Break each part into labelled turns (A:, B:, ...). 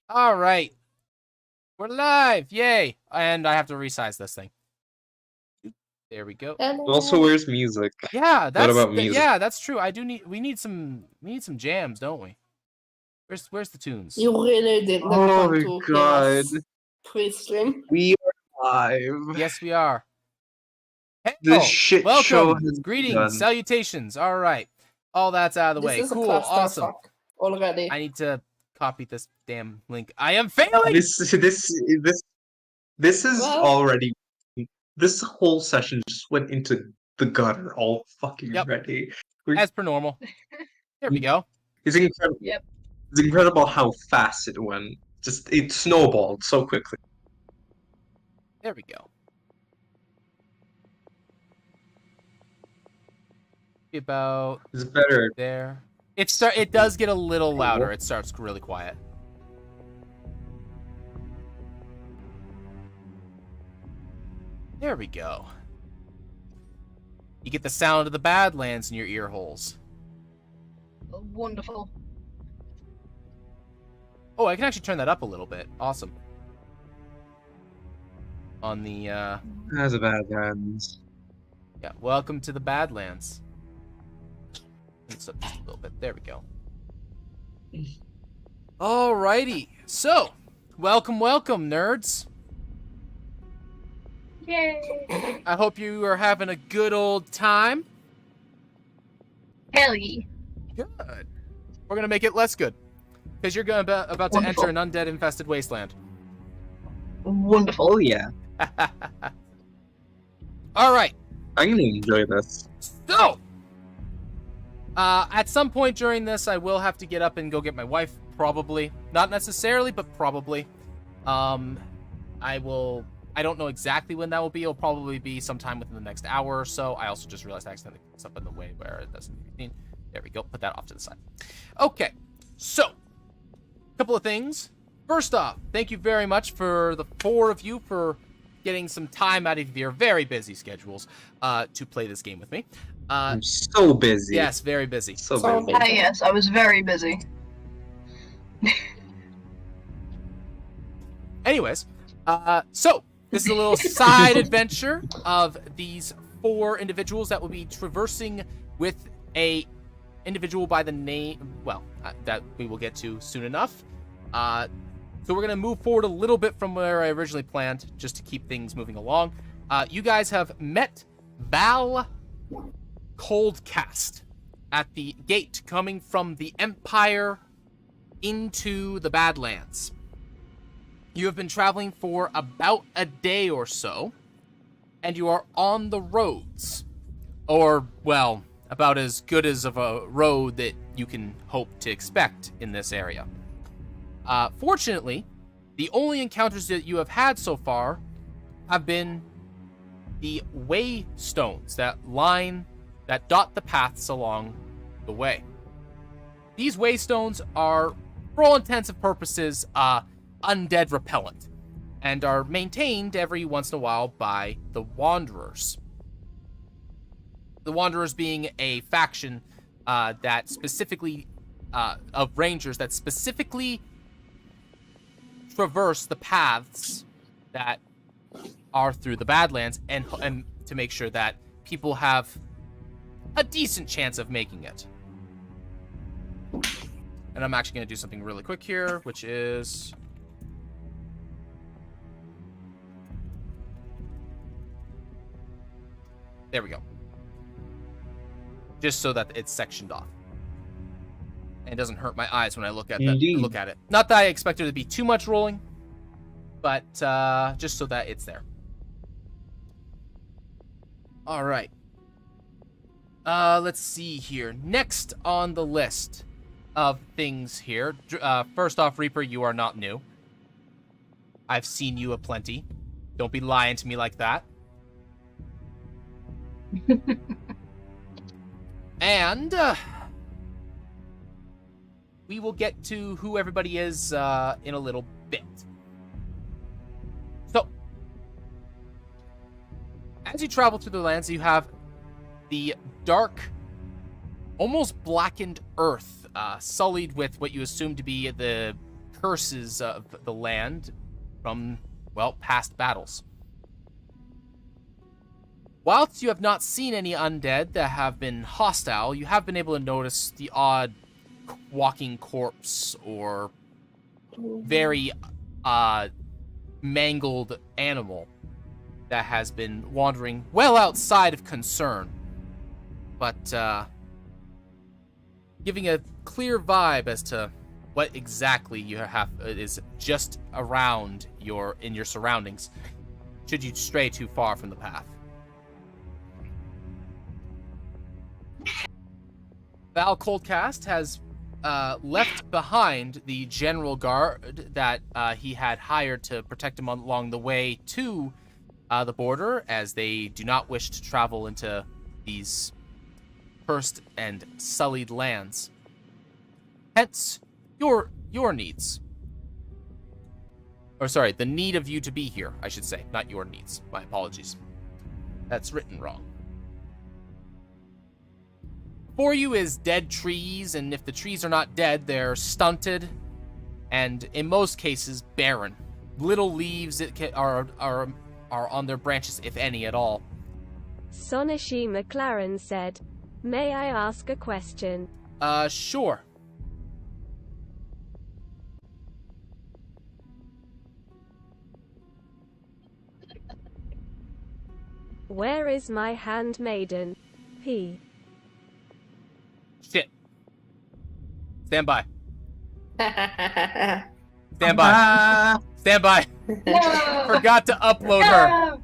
A: All right. We're live. Yay. And I have to resize this thing. There we go.
B: Also, where's music?
A: Yeah, that's
B: about music?
A: Yeah, that's true. We need some jams, don't we? Where's the tunes?
C: You really did not
B: Oh
C: want
B: my
C: to hear
B: god.
C: us pre-stream.
B: We are live.
A: Yes, we are. Hey,
B: This shit
A: welcome.
B: show has
A: Greetings,
B: begun.
A: salutations. All right. All that's out of the way.
C: This is
A: Cool,
C: a clusterfuck
A: awesome.
C: already.
A: I need to copy this damn link. I am failing.
B: This is
C: Well-
B: already. This whole session just went into the gutter all fucking
A: Yep.
B: ready.
A: As per normal. There we go.
B: It's incredible.
C: Yep.
B: It's incredible how fast it went. It snowballed so quickly.
A: There we go. About
B: It's better.
A: there. It does get a little louder. It starts really quiet. There we go. You get the sound of the Badlands in your ear holes.
D: Wonderful.
A: Oh, I can actually turn that up a little bit. Awesome. On the
B: That's a bad hands.
A: yeah, welcome to the Badlands. It's up just a little bit. There we go. Alrighty. So, welcome, nerds.
D: Yay!
A: I hope you are having a good old time.
D: Hell yeah.
A: Good. We're gonna make it less good, because you're about to
D: Wonderful.
A: enter an undead-infested wasteland.
D: Wonderful.
B: Oh yeah.
A: All right.
B: I'm gonna enjoy this.
A: So, at some point during this, I will have to get up and go get my wife. Probably, not necessarily, but probably. I don't know exactly when that will be. It'll probably be sometime within the next hour or so. I also just realized I accidentally put stuff in the way where it doesn't need to be seen. There we go. Put that off to the side. Okay. So, a couple of things. First off, thank you very much for the 4 of you for getting some time out of your very busy schedules to play this game with me.
B: I'm so busy.
A: Yes, very busy.
B: So
C: So
B: busy.
D: Ah, yes, I was very busy.
A: Anyways, so this is a little side adventure of these 4 individuals that will be traversing with a individual by the name, well, that we will get to soon enough. So we're gonna move forward a little bit from where I originally planned, just to keep things moving along. You guys have met Val Coldcast at the gate coming from the Empire into the Badlands. You have been traveling for about a day or so, and you are on the roads. Or, well, about as good as of a road that you can hope to expect in this area. Fortunately, the only encounters that you have had so far have been the waystones that dot the paths along the way. These waystones are, for all intents and purposes, undead repellent, and are maintained every once in a while by the Wanderers. The Wanderers being a faction that specifically of rangers that specifically traverse the paths that are through the Badlands, and to make sure that people have a decent chance of making it. And I'm actually going to do something really quick here, which is... There we go. Just so that it's sectioned off. And it doesn't hurt my eyes when I look at it. Not that I expect there to be too much rolling, but just so that it's there. All right. Let's see here. Next on the list of things here. First off, Reaper, you are not new. I've seen you aplenty. Don't be lying to me like that. And we will get to who everybody is in a little bit. So, as you travel through the lands, you have the dark, almost blackened earth, sullied with what you assume to be the curses of the land from, well, past battles. Whilst you have not seen any undead that have been hostile, you have been able to notice the odd walking corpse or very mangled animal that has been wandering well outside of concern, but giving a clear vibe as to what exactly you have is just around in your surroundings, should you stray too far from the path. Val Coldcast has left behind the general guard that he had hired to protect him along the way to the border, as they do not wish to travel into these cursed and sullied lands. Hence, your needs. Or sorry, the need of you to be here, I should say, not your needs. My apologies. That's written wrong. Before you is dead trees, and if the trees are not dead, they're stunted, and in most cases, barren. Little leaves are on their branches, if any at all.
E: Sonashi McLaren said, "May I ask a question?"
A: Sure.
E: Where is my handmaiden? P.
A: Shit. Stand by. Stand by. Stand by.
C: No!
A: Forgot to upload her.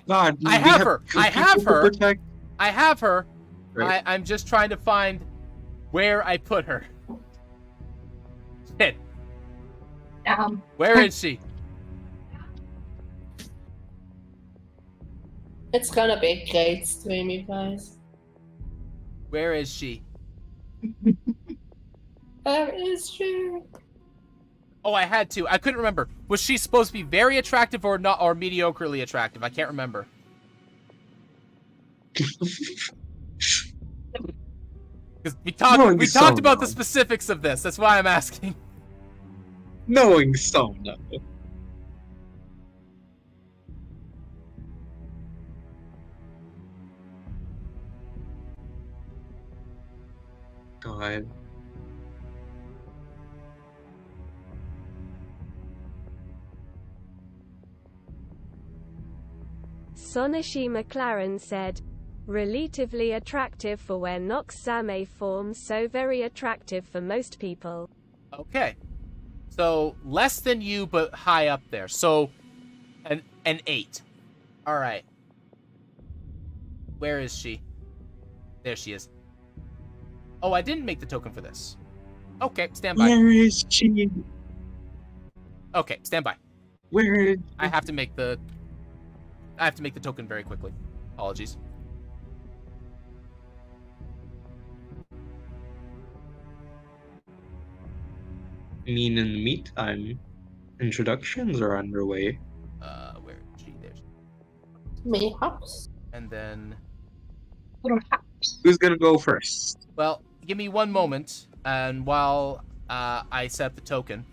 B: God,
A: I have her.
B: two
A: I have
B: people to
A: her.
B: protect.
A: I have her.
B: Right.
A: I'm just trying to find where I put her. Shit. Where is she?
C: It's gonna be a great stream, you guys.
A: Where is she?
C: Where is she?
A: Oh, I had to. I couldn't remember. Was she supposed to be very attractive or not, or mediocrely attractive? I can't remember. 'Cause we talked about the specifics of this. That's why I'm asking.
B: Knowing so, no. God.
E: Sonashi McLaren said, "Relatively attractive for where Nox Same forms, so very attractive for most people."
A: Okay. So, less than you, but high up there. So, an 8. All right. Where is she? There she is. Oh, I didn't make the token for this. Okay, stand by.
B: Where is she?
A: Okay, stand by.
B: Where is
A: I have to make the token very quickly. Apologies.
B: I mean, in the meantime, introductions are underway.
A: Where is she? There.
C: Mayhaps.
A: And then,
B: Who's gonna go first?
A: well, give me one moment, and while I set up the token,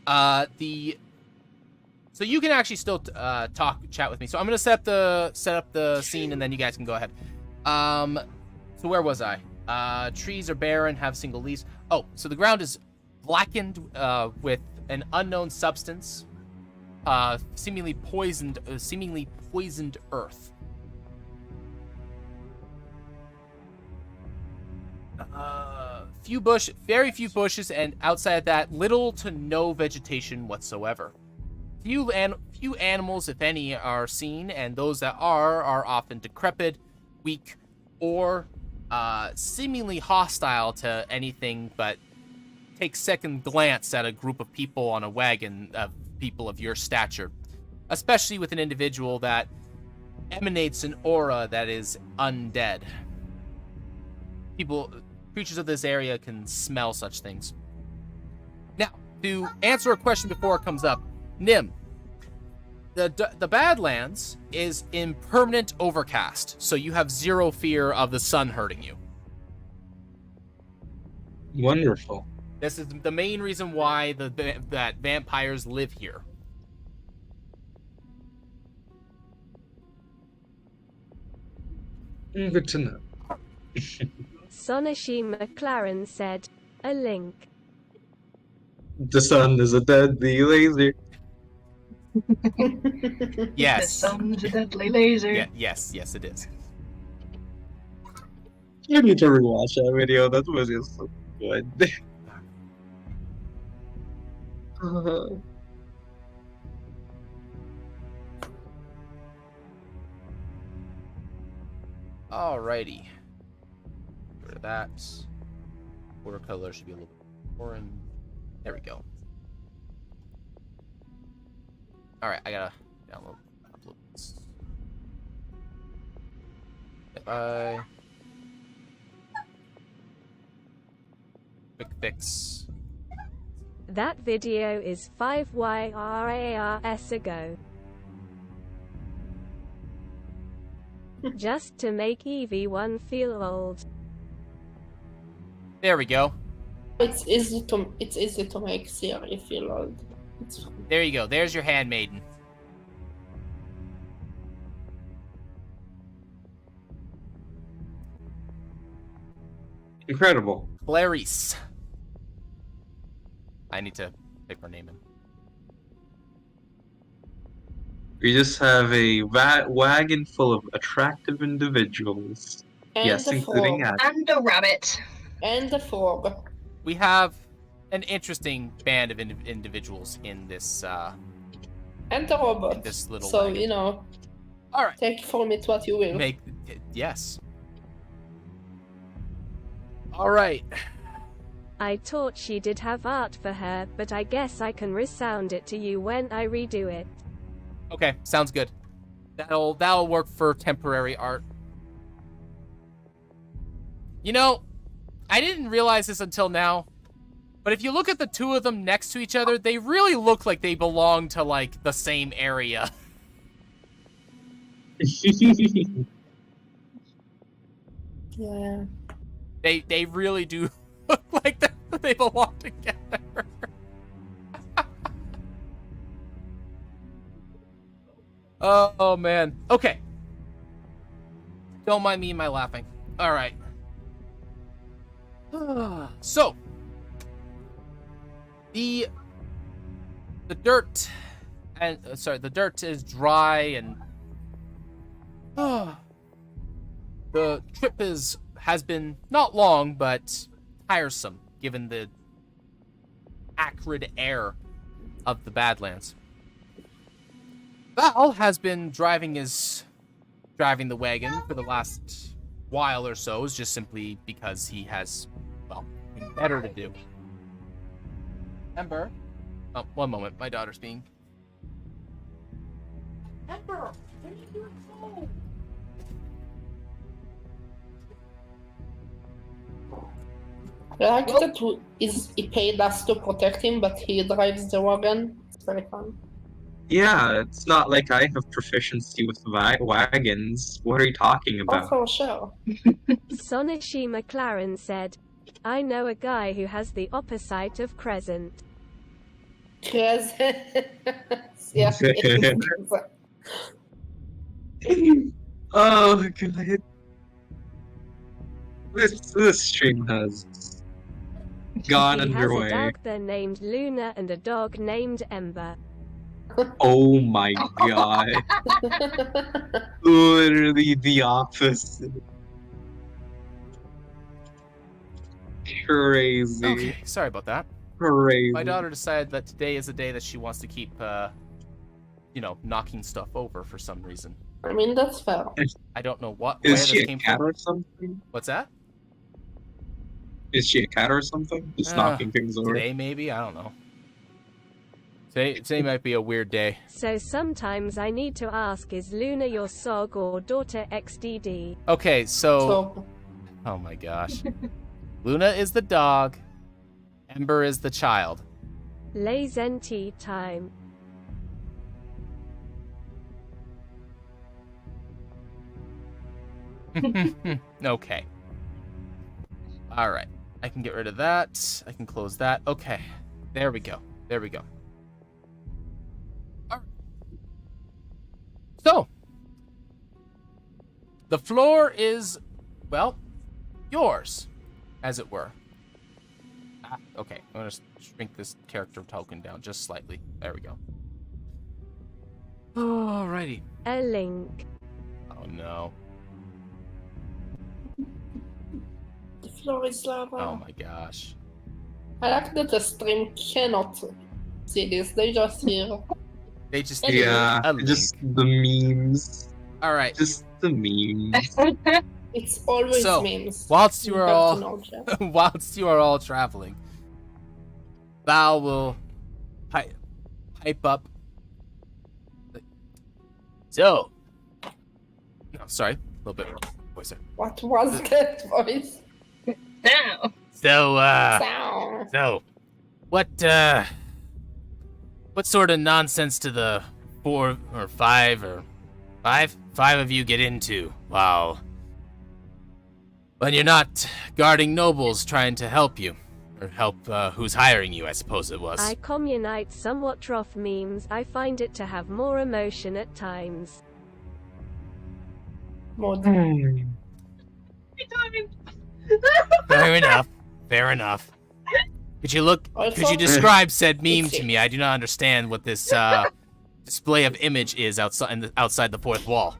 A: so you can actually still chat with me. So I'm gonna set up the scene, and then you guys can go ahead. So where was I? Trees are barren, have single leaves. Oh, so the ground is blackened with an unknown substance, seemingly poisoned earth. Very few bushes, and outside of that, little to no vegetation whatsoever. Few animals, if any, are seen, and those that are often decrepit, weak, or seemingly hostile to anything but take second glance at a group of people on a wagon of people of your stature, especially with an individual that emanates an aura that is undead. Creatures of this area can smell such things. Now, to answer a question before it comes up, Nim, the Badlands is in permanent overcast, so you have zero fear of the sun hurting you.
B: Wonderful.
A: This is the main reason why that vampires live here.
B: Good to know.
E: Sonashi McLaren said, a link.
B: The sun is a deadly laser.
D: The
A: Yes.
D: sun's a deadly laser.
A: Yeah, yes, it is.
B: You need to rewatch that video. That was just so good.
A: Alrighty. Get rid of that. Border color should be a little orange. There we go. Alright, I gotta download, upload this. Bye. Quick fix.
E: That video is 5 YRARS ago. Just to make EV1 feel old.
A: There we go.
C: It's easy to make Siri feel old. It's fine.
A: There you go. There's your handmaiden.
B: Incredible.
A: Clarice. I need to type her name in.
B: We just have a wagon full of attractive individuals.
C: And
B: Yes,
C: the
B: including
C: frog.
B: us.
D: And a rabbit.
C: And the frog.
A: We have an interesting band of individuals in this
C: And the robot.
A: in this little
C: So,
A: wagon.
C: you know,
A: All right.
C: take from it what you will.
A: Yes. All right.
E: I thought she did have art for her, but I guess I can resound it to you when I redo it.
A: Okay, sounds good. That'll work for temporary art. You know, I didn't realize this until now, but if you look at the two of them next to each other, they really look like they belong to, like, the same area.
C: Yeah.
A: They really do look like they belong together. Oh, man. Okay. Don't mind me and my laughing. All right. So, the dirt and the dirt is dry and the trip has been not long but tiresome given the acrid air of the Badlands. Val has been driving the wagon for the last while or so, is just simply because he has, well, nothing better to do. Ember? Oh, one moment. My daughter's being... Ember! What are you doing?
C: I like that he paid us to protect him, but he drives the wagon. It's very fun.
B: Yeah, it's not like I have proficiency with wagons. What are you talking
C: Oh,
B: about?
C: for sure.
E: Sonashi McLaren said, I know a guy who has the opposite of crescent.
C: Crescent. Yeah.
B: Oh, God. This stream has gone
E: He has a
B: underway.
E: dog there named Luna and a dog named Ember.
B: Oh my God. Literally the opposite. Crazy.
A: Okay, sorry about that.
B: Crazy.
A: My daughter decided that today is a day that she wants to keep, knocking stuff over for some reason.
C: I mean, that's fair.
A: I don't know where
B: Is
A: this
B: she a
A: came
B: cat
A: from.
B: or something?
A: What's that?
B: Is she a cat or something? Just knocking things over.
A: Today, maybe? I don't know. Today might be a weird day.
E: So sometimes I need to ask, is Luna your SOG or daughter XDD?
A: Okay, so...
C: So,
A: Oh my gosh. Luna is the dog. Ember is the child.
E: Lazenti time.
A: Okay. Alright. I can get rid of that. I can close that. Okay. There we go. There we go. All right. So, the floor is, well, yours, as it were. Okay, I'm going to shrink this character token down just slightly. There we go. Alrighty.
E: A link.
A: Oh, no.
C: The floor is lava.
A: Oh, my gosh.
C: I like that the stream cannot see this. They just hear.
A: They just
B: Yeah,
A: a link.
B: just the memes.
A: All right.
B: Just the memes.
C: It's always
A: So,
C: memes.
A: whilst you are
C: have
A: all
C: to know, Jeff.
A: whilst you are all traveling, Val will pipe up. So, no, sorry, a little bit voice there.
C: What was that voice?
D: Now.
C: Sound.
A: So, what sort of nonsense do the five of you get into while when you're not guarding nobles trying to help you? Or help who's hiring you, I suppose it was.
E: I communite somewhat trough memes. I find it to have more emotion at times.
C: Mod.
A: Fair enough. Fair enough. Could you describe said meme to me? I do not understand what this display of image is outside the fourth wall.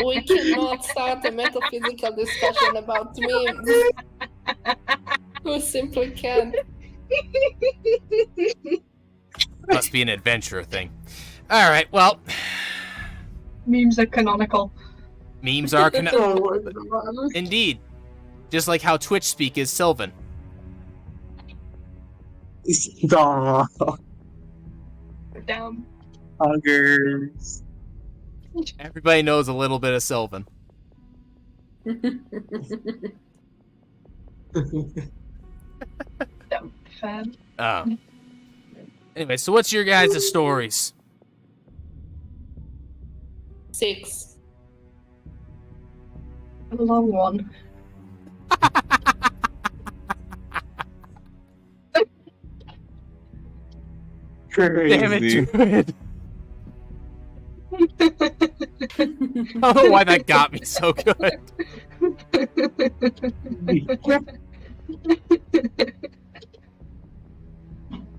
C: We cannot start a metaphysical discussion about memes. We simply can't.
A: Must be an adventure thing. All right, well,
D: Memes are canonical.
A: memes are
C: Oh my God.
A: indeed, just like how Twitch speak is Sylvan.
B: Aw,
D: Down.
B: huggers.
A: Everybody knows a little bit of Sylvan.
D: Down. Fan.
A: Anyway, so what's your guys' stories?
C: 6.
D: A long one.
B: Crazy.
A: Damn it, Druid. I don't know why that got me so good.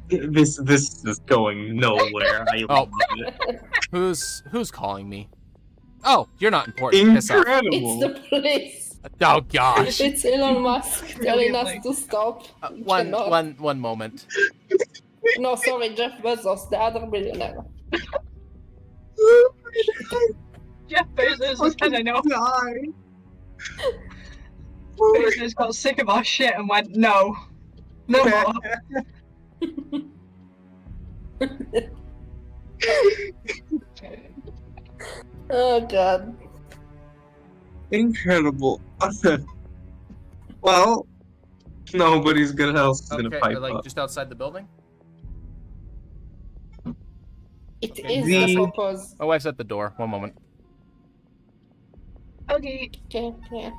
B: This is going nowhere. I love it.
A: Who's calling me? Oh, you're not important. Piss off.
B: Incredible.
C: It's the police.
A: Oh gosh.
C: It's Elon Musk telling us to stop. We cannot.
A: One moment.
C: No, sorry, Jeff Bezos, the other billionaire.
D: Jeff Bezos, I know. Bezos got sick of our shit and went, no. No more.
C: Oh God.
B: Incredible. Well, nobody's else is gonna pipe
A: like
B: up.
A: just outside the building?
C: It is
B: The-
C: the purpose.
A: My wife's at the door. One moment.
D: Okay.
C: Okay, yeah.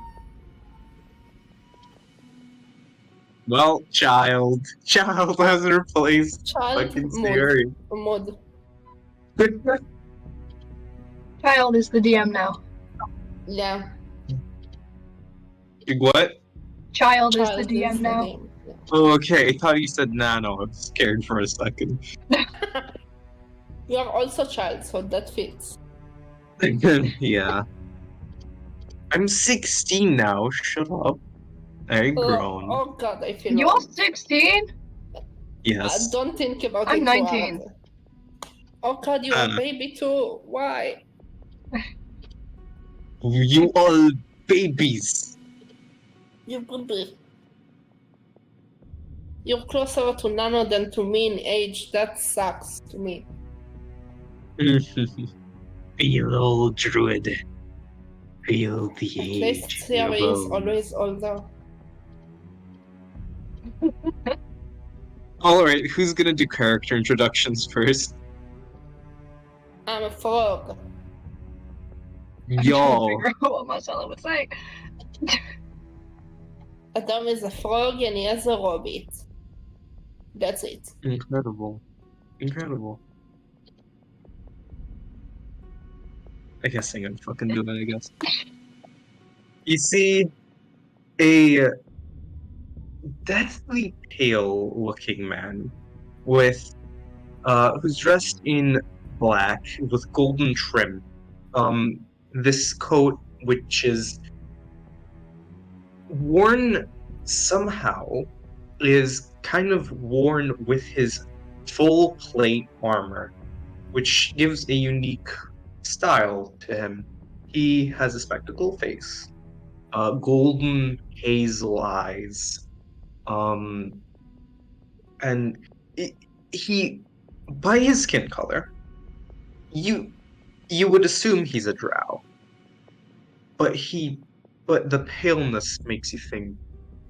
B: Well, child has replaced
C: Child
B: fucking
C: mod.
B: Siri.
C: Mod.
D: Child is the DM now.
C: Yeah.
B: What?
D: Child is
C: Child
D: the DM now.
C: name. Yeah.
B: Oh, okay. I thought you said nano. I was scared for a second.
C: You are also child, so that fits.
B: Yeah. I'm 16 now. Shut up. I grown.
C: Oh God, I feel
D: You're
C: old.
D: 16?
B: Yes.
C: Don't think about
D: I'm
C: it.
D: 19.
C: Too hard. Oh God, you're a baby too. Why?
B: You all babies.
C: You would be. You're closer to Nano than to me in age. That sucks to me.
B: Feel old, druid. Feel the
C: At
B: age.
C: least Theory is always older.
B: Alright, who's gonna do character introductions first?
C: I'm a frog.
D: I'm trying to
B: Y'all.
D: figure out what Marcella would say.
C: Adam is a frog and he has a rabbit. That's it.
B: Incredible. Incredible. I guess I'm gonna fucking do it, I guess. You see a deathly pale looking man with who's dressed in black with golden trim. This coat which is worn somehow is kind of worn with his full plate armor, which gives a unique style to him. He has a spectacle face, golden hazel eyes, and he, by his skin color, you would assume he's a drow, but the paleness makes you think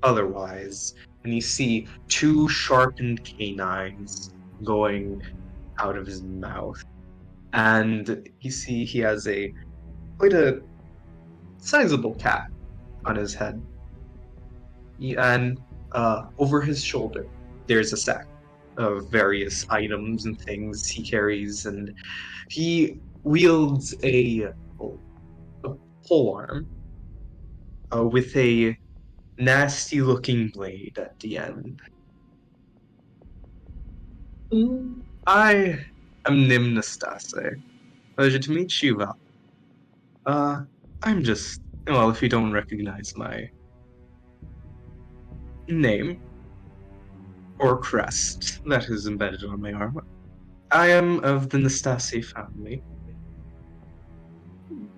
B: otherwise, and you see two sharpened canines going out of his mouth, and you see he has quite a sizable cap on his head, and over his shoulder there's a stack of various items and things he carries, and he wields a polearm with a nasty looking blade at the end.
D: Ooh.
B: I am Nimnastase. Pleasure to meet you, Val. I'm just, well, if you don't recognize my name or crest that is embedded on my armor, I am of the Nastasi family.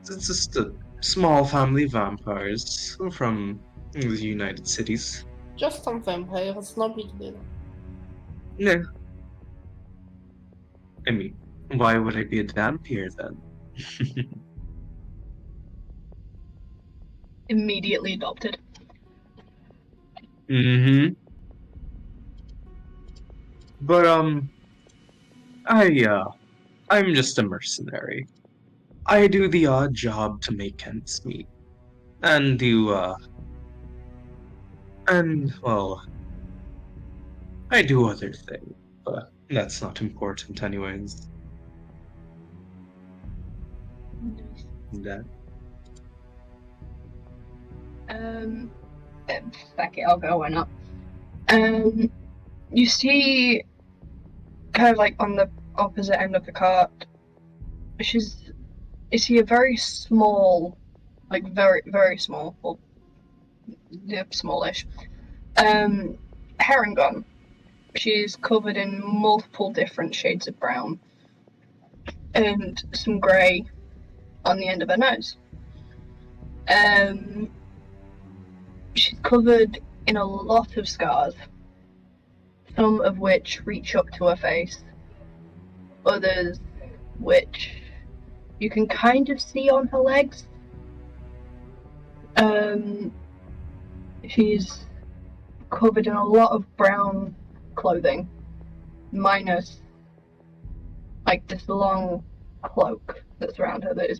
B: It's just a small family of vampires from the United Cities.
C: Just some vampires, no big deal.
B: No. I mean, why would I be a vampire then?
D: Immediately adopted.
B: Mm-hmm. But I'm just a mercenary. I do the odd job to make ends meet. And well, I do other things, but that's not important anyways. That.
D: Fuck it, I'll go, why not? You see, kind of like on the opposite end of the cart, is he a very small, like very, very small, or yeah, smallish, Herringon. She's covered in multiple different shades of brown and some grey on the end of her nose. She's covered in a lot of scars, some of which reach up to her face, others which you can kind of see on her legs. She's covered in a lot of brown clothing, minus like this long cloak that's around her that is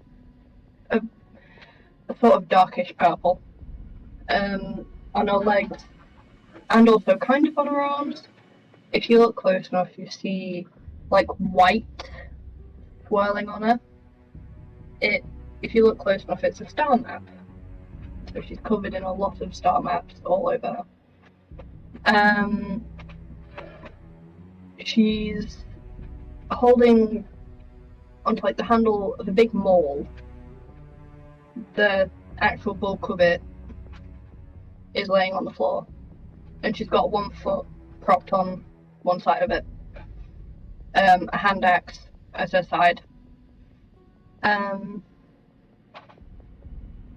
D: a sort of darkish purple. On her legs and also kind of on her arms. If you look close enough, you see like white swirling on her. If you look close enough, it's a star map. So she's covered in a lot of star maps all over her. She's holding onto like the handle of a big maul. The actual bulk of it is laying on the floor, and she's got one foot propped on one side of it. A hand axe at her side.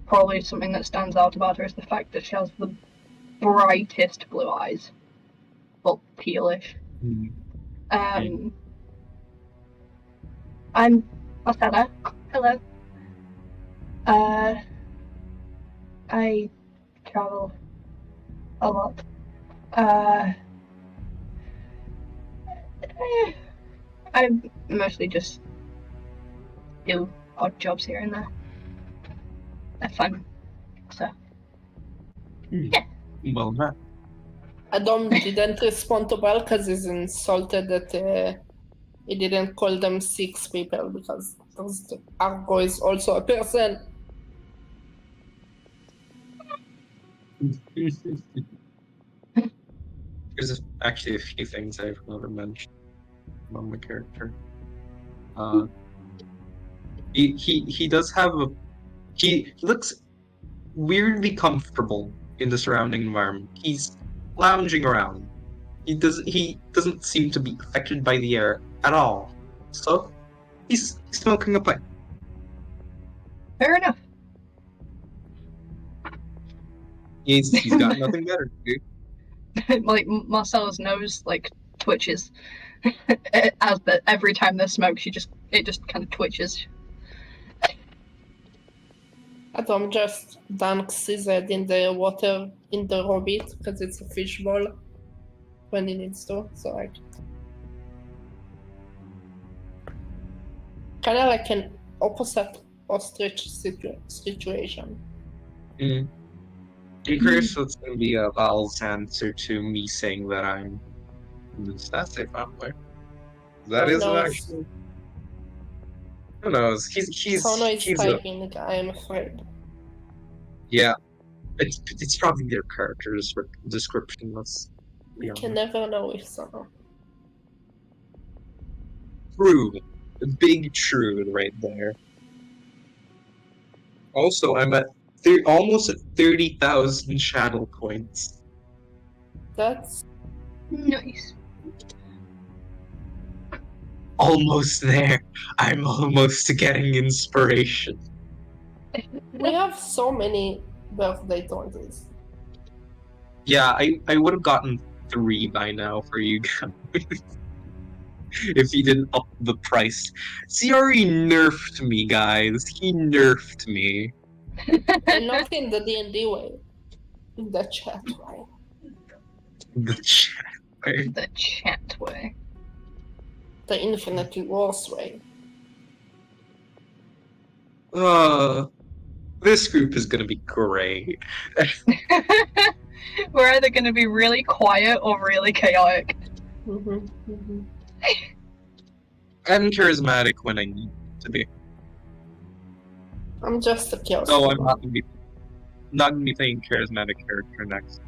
D: Probably something that stands out about her is the fact that she has the brightest blue eyes. Well, tealish. I'm Marcella. Hello. I travel a lot. I mostly just do odd jobs here and there. If I'm so.
B: Well, not.
C: Adam didn't respond to Bell because he's insulted that he didn't call them 6 people because Argo is also a person.
B: There's actually a few things I've never mentioned on the character. He does have a. He looks weirdly comfortable in the surrounding environment. He's lounging around. He doesn't seem to be affected by the air at all. So he's smoking a pipe.
D: Fair enough.
B: He's got nothing better to do.
D: Like Marcella's nose like twitches as every time there's smoke. It just kind of twitches.
C: Adam just dunks his head in the water in the orbit because it's a fishbowl when he needs to. So like, kind of like an opposite ostrich situation.
B: I'm curious what's going to be Val's answer to me saying that I'm the stats vampire. That
C: Who
B: is
C: knows?
B: actually. Who knows? He's
C: Sono is
B: he's a,
C: typing, I am afraid.
B: yeah. It's probably their character's description. Let's be
C: You can
B: honest.
C: never know with Sono.
B: True, a big true right there. Also, I'm at almost at 30,000 shadow points.
C: That's
D: Nice.
B: Almost there. I'm almost getting inspiration.
C: we have so many birthday 20s.
B: Yeah, I would have gotten 3 by now for you guys. If he didn't up the price. CRE nerfed me, guys. He nerfed me.
C: And not in the D&D way. In the chat way.
B: The chat.
D: The chat way.
C: The infinitely worse way.
B: This group is gonna be great.
D: We're either going to be really quiet or really chaotic.
B: I'm charismatic when I need to be.
C: I'm just a chaos.
B: So I'm not gonna be playing charismatic character next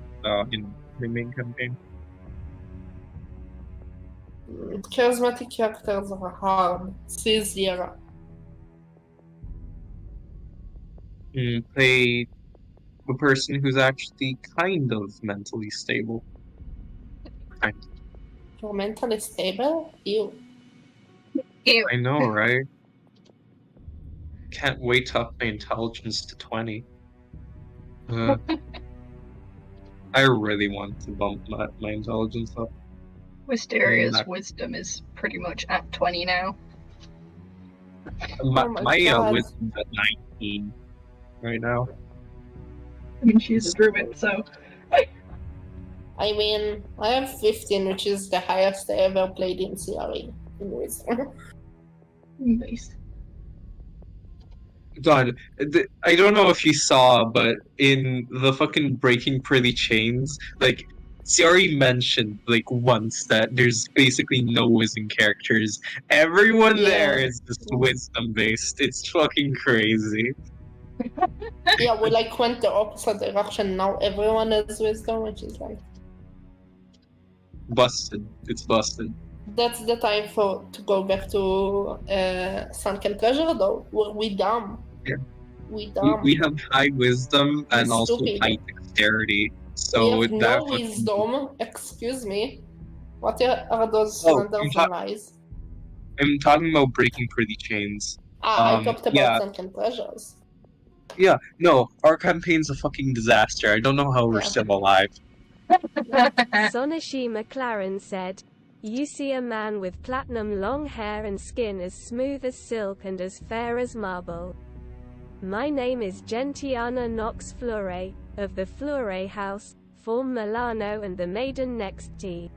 B: in the main campaign.
C: Charismatic characters are hard. Easier.
B: Play the person who's actually kind of mentally stable.
C: You're mentally stable? You.
D: Ew.
B: I know, right? Can't wait to up my intelligence to 20. I really want to bump my intelligence up.
D: Wisteria's
B: Not-
D: wisdom is pretty much at 20 now.
B: My
C: Oh my God.
B: wisdom's at 19 right now.
D: I mean, she's a druid, so.
C: I mean, I have 15, which is the highest I ever played in CRE. In wisdom.
D: Nice.
B: God, I don't know if you saw, but in the fucking Breaking Pretty Chains, like, CRE mentioned, like, once that there's basically no wisdom characters. Everyone there
C: Yeah.
B: is just wisdom-based. It's fucking crazy.
C: Yeah, we like went the opposite direction. Now everyone has wisdom, which is like,
B: Busted. It's busted.
C: that's the time to go back to Sunken Pleasure, though. We dumb.
B: Yeah.
C: We dumb.
B: We have high wisdom and
C: We're
B: also
C: stupid.
B: high dexterity. So
C: We have
B: that
C: no
B: fucking-
C: wisdom. Excuse me. What are those
B: Oh,
C: wonders
B: I'm
C: and eyes?
B: I'm talking about Breaking Pretty Chains.
C: I talked about
B: yeah.
C: Sunken Pleasures.
B: Yeah, no, our campaign's a fucking disaster. I don't know how we're
C: Yeah.
B: still alive.
E: Sonashi McLaren said, "You see a man with platinum long hair and skin as smooth as silk and as fair as marble. My name is Gentiana Nox Flore, of the Flore House, form Milano and the maiden next T.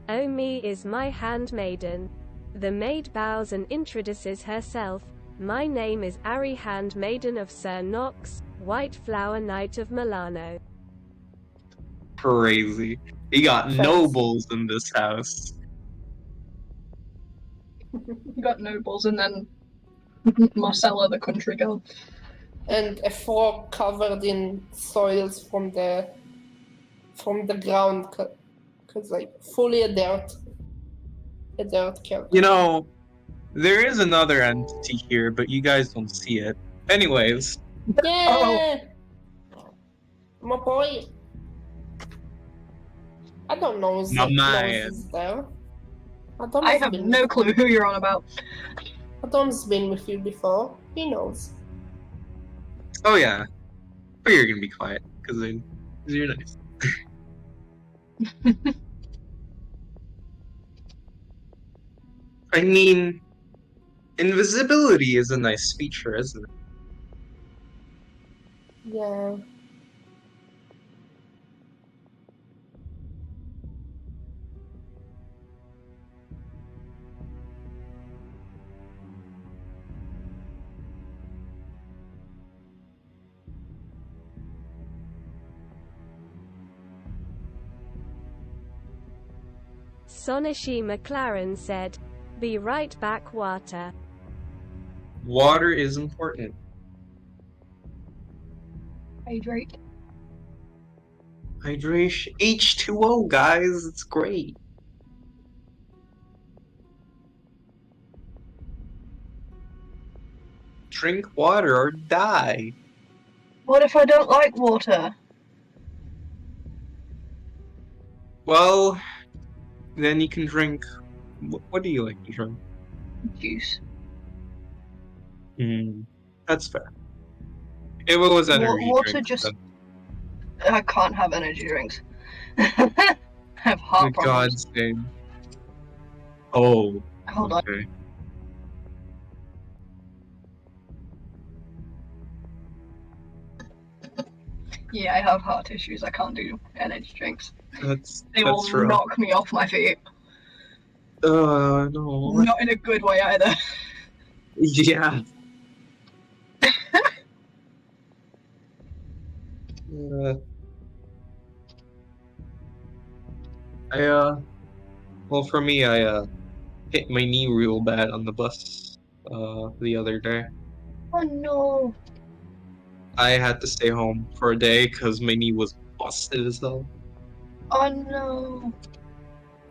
E: Omi is my handmaiden." The maid bows and introduces herself. "My name is Ari, handmaiden of Sir Nox, White Flower Knight of Milano.
B: Crazy. We got nobles in this house.
D: You got nobles and then Marcella, the country girl.
C: And a frog covered in soils from the ground, cause like fully a dirt character.
B: You know, there is another entity here, but you guys don't see it. Anyways,
C: Yeah, my boy. I don't know if
B: My
C: the
B: man.
C: nose is there.
D: I have no clue who you're on about.
C: Adom's been with you before. He knows.
B: oh yeah. But you're gonna be quiet, because you're nice. I mean, invisibility is a nice feature, isn't it?
C: Yeah.
E: Sonashi McLaren said, "Be right back, water."
B: Water is important.
D: Hydrate.
B: Hydration. H2O, guys. It's great. Drink water or die.
D: What if I don't like water?
B: Well, then you can drink. What do you like to drink?
D: Juice.
B: That's fair. If it was energy
D: water
B: drinks,
D: just-
B: then
D: I can't have energy drinks. I have heart
B: for
D: problems.
B: God's sake. Oh,
D: Hold on.
B: okay.
D: Yeah, I have heart issues. I can't do energy drinks. They will
B: That's true.
D: knock me off my feet.
B: No.
D: Not in a good way either.
B: Yeah. Well, for me, I hit my knee real bad on the bus the other day.
D: Oh no.
B: I had to stay home for a day because my knee was busted as hell.
D: Oh no.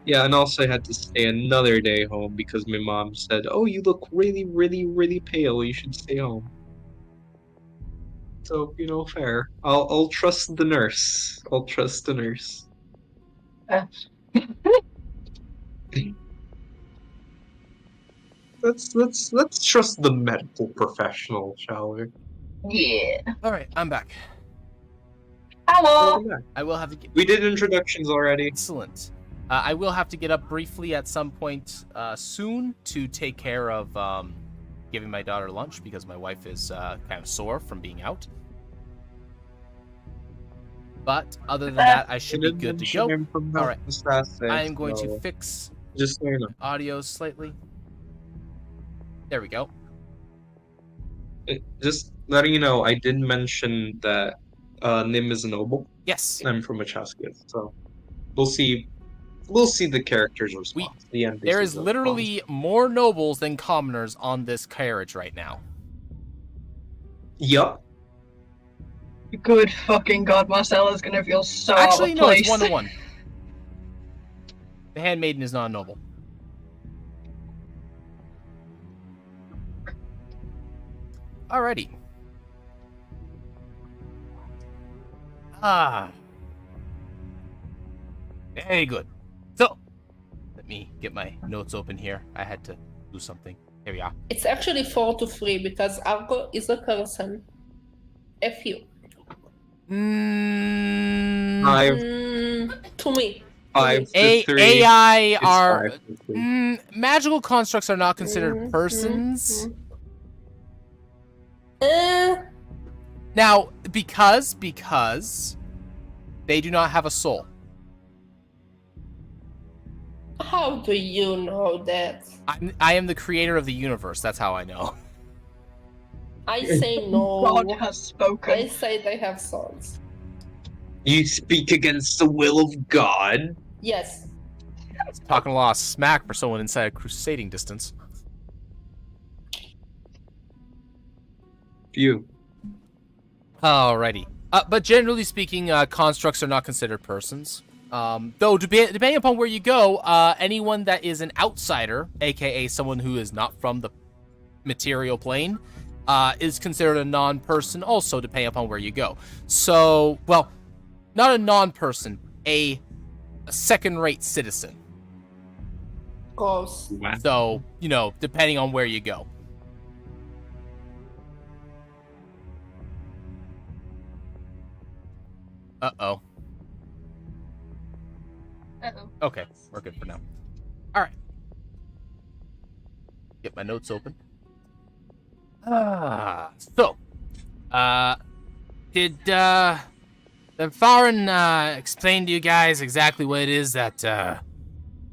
B: Yeah, and also I had to stay another day home because my mom said, "Oh, you look really, really, really pale. You should stay home." So, fair. I'll trust the nurse. I'll trust the nurse.
D: Yes.
B: Let's trust the medical professional, shall we?
D: Yeah.
A: All right, I'm back.
D: Hello.
B: Welcome back.
A: I will have to get
B: We did introductions already.
A: excellent. I will have to get up briefly at some point soon to take care of giving my daughter lunch because my wife is kind of sore from being out. But other than that, I should be good to go. All right. I am going to fix
B: Just so you know.
A: audio slightly. There we go.
B: Just letting you know, I did mention that Nim is a noble.
A: Yes.
B: I'm from Achaska, so we'll see. We'll see the character's response. The NPC's
A: There is
B: response.
A: literally more nobles than commoners on this carriage right now.
B: Yup.
D: Good fucking god, Marcella's gonna feel so
A: Actually,
D: out of
A: no,
D: place.
A: it's 1-1. The handmaiden is not a noble. Alrighty. Very good. So, let me get my notes open here. I had to do something. Here we are.
C: It's actually 4-3 because Argo is a person. F you. To me.
B: 5 to
A: A
B: 3.
A: AI
B: It's
A: are
B: 5 to 3.
A: magical constructs are not considered persons. Now, because they do not have a soul.
C: How do you know that?
A: I am the creator of the universe. That's how I know.
C: I say no.
D: God has spoken.
C: I say they have swords.
B: You speak against the will of God.
C: Yes.
A: Talking a lot of smack for someone inside a crusading distance.
B: You.
A: Alrighty. But generally speaking, constructs are not considered persons. Though, depending upon where you go, anyone that is an outsider, aka someone who is not from the material plane, is considered a non-person also, depending upon where you go. So, well, not a non-person, a second-rate citizen.
C: Gross.
B: Wow.
A: So, depending on where you go. Uh-oh.
D: Uh-oh.
A: Okay, we're good for now. Alright. Get my notes open. So, did, the Farron, explain to you guys exactly what it is that,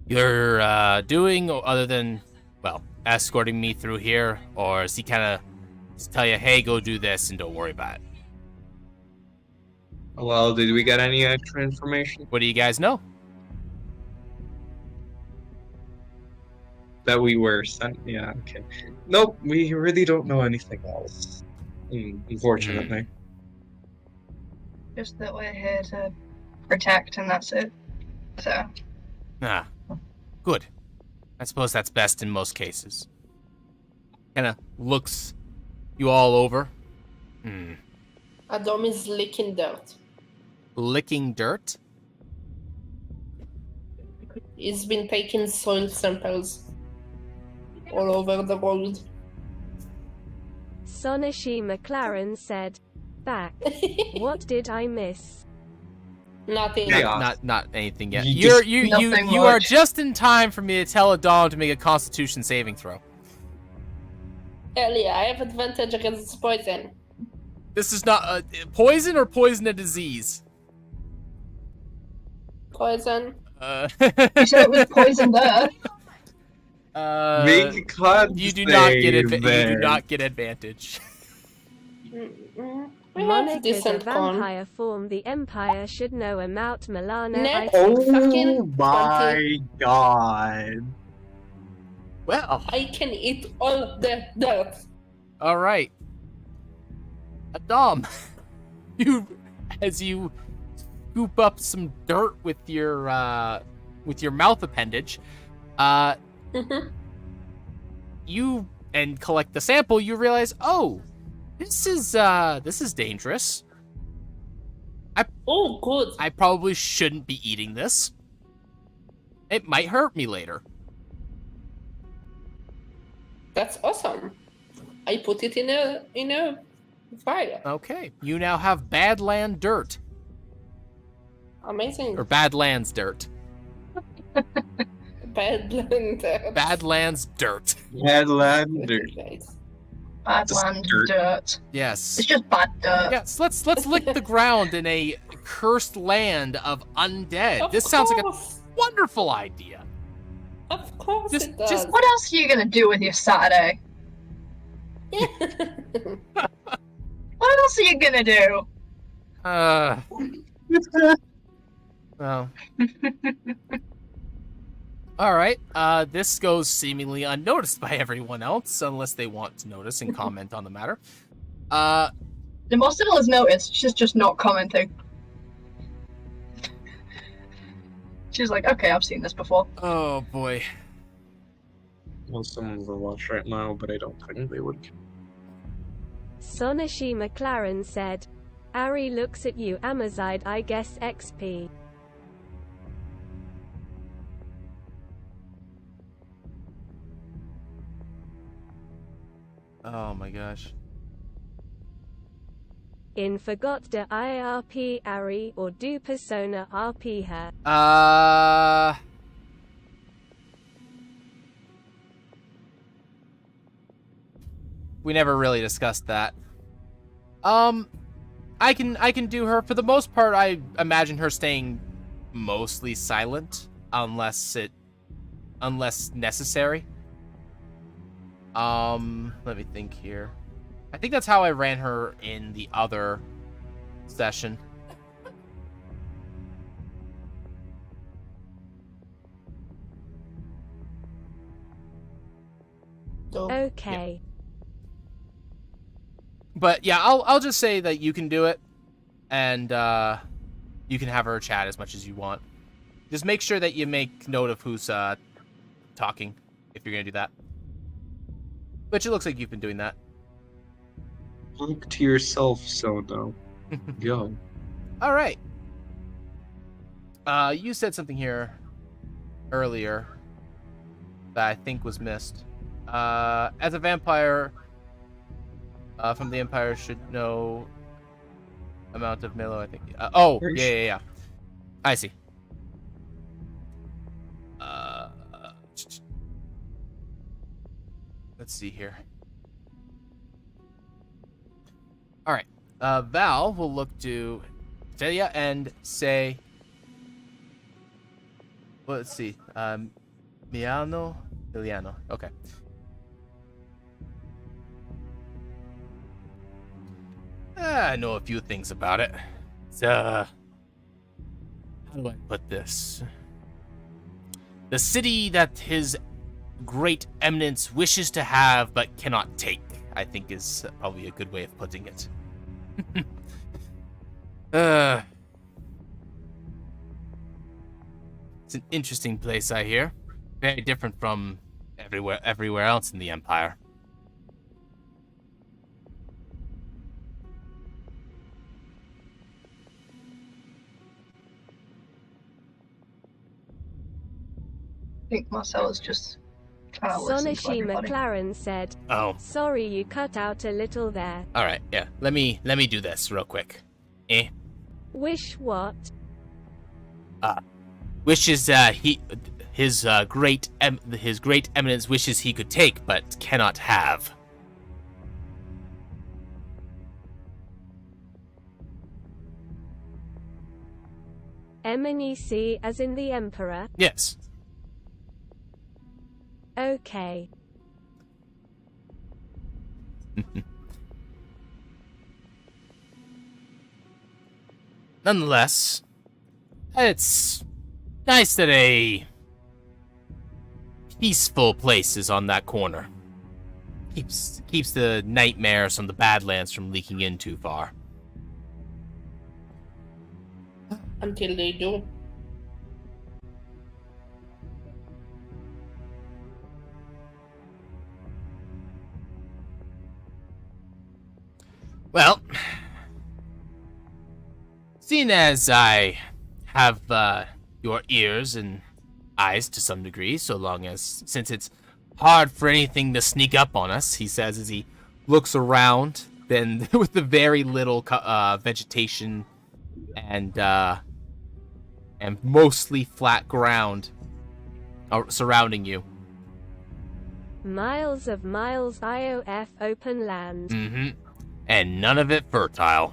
A: you're, doing, other than, well, escorting me through here? Or is he kind of just tell you, hey, go do this and don't worry about it?
B: Well, did we get any extra information?
A: What do you guys know?
B: That we were sent? Yeah, okay. Nope, we really don't know anything else. Unfortunately.
D: Just that we're here to protect, and that's it. So,
A: Ah, good. I suppose that's best in most cases. Kind of looks you all over.
C: Adam is licking dirt.
A: Licking dirt?
C: He's been taking soil samples all over the world.
E: Sonashi McLaren said, back. What did I miss?
C: Nothing.
B: Yeah.
A: Not anything yet.
B: You
A: You are just in time for me to tell Adam to make a Constitution saving throw.
C: Hell yeah, I have advantage against poison.
A: This is not poison or poison a disease.
C: Poison.
D: you said it was poison there.
B: Make a con
A: You do not get
B: save
A: you
B: there.
A: do not get advantage.
C: We have
E: Monica's a
C: decent con.
E: vampire form. The Empire should know about Milana.
C: Net-
E: I
B: Oh
C: Fucking
B: my
C: 20.
B: god.
A: Well,
C: I can eat all the dirt.
A: all right. Adam, as you scoop up some dirt with your mouth appendage, you and collect the sample, you realize, oh, this is dangerous.
C: Oh, good.
A: I probably shouldn't be eating this. It might hurt me later.
C: That's awesome. I put it in a fire.
A: Okay, you now have Badland dirt,
C: Amazing.
A: or Badlands dirt.
C: Badland dirt.
A: Badlands dirt.
B: Headlander.
D: Badland
B: Dirt.
D: dirt.
A: Yes.
D: It's just bad dirt.
A: Yes, let's lick the ground in a cursed land of undead.
C: Of
A: This sounds like a
C: course.
A: wonderful idea.
C: Of course
A: Just-
C: it does.
A: just-
D: What else are you gonna do with your Saturday? What else are you gonna do?
A: Well. Alright, this goes seemingly unnoticed by everyone else, unless they want to notice and comment on the matter.
D: The Mostil has noticed, she's just not commenting. She's like, okay, I've seen this before.
A: Oh boy.
B: Well, someone will watch right now, but I don't think they would.
E: Sonashi McLaren said, Ari looks at you Amazide I guess XP.
A: Oh my gosh.
E: In forgot de IRP Ari or do persona RP her.
A: We never really discussed that. I can do her. For the most part, I imagine her staying mostly silent, unless necessary. Let me think here. I think that's how I ran her in the other session.
C: So,
E: Okay.
A: But yeah, I'll just say that you can do it, and you can have her chat as much as you want. Just make sure that you make note of who's talking if you're gonna do that. Which it looks like you've been doing that.
B: Look to yourself, Sono. Go.
A: All right. You said something here earlier that I think was missed. As a vampire from the Empire should know amount of Milo, I think. Yeah. I see. Let's see here. All right. Val will look to Celia and say, well, let's see. Miliano. Okay. I know a few things about it. It's, how do I put this? The city that his great eminence wishes to have but cannot take, I think is probably a good way of putting it. It's an interesting place, I hear. Very different from everywhere else in the Empire.
D: I think Marcella's just trying to listen to
E: Sonashi
D: everybody.
E: McLaren said,
A: Oh,
E: sorry you cut out a little there.
A: all right. Yeah, let me do this real quick.
E: Wish what?
A: Wishes his great eminence wishes he could take but cannot have.
E: MNEC as in the Emperor?
A: Yes.
E: Okay.
A: Nonetheless, it's nice that a peaceful place is on that corner. Keeps the nightmares from the Badlands from leaking in too far.
C: until they do.
A: Well, seeing as I have your ears and eyes to some degree, since it's hard for anything to sneak up on us, he says as he looks around, then with the very little vegetation and mostly flat ground surrounding you.
E: Miles of miles IOF open land.
A: Mm-hmm. And none of it fertile.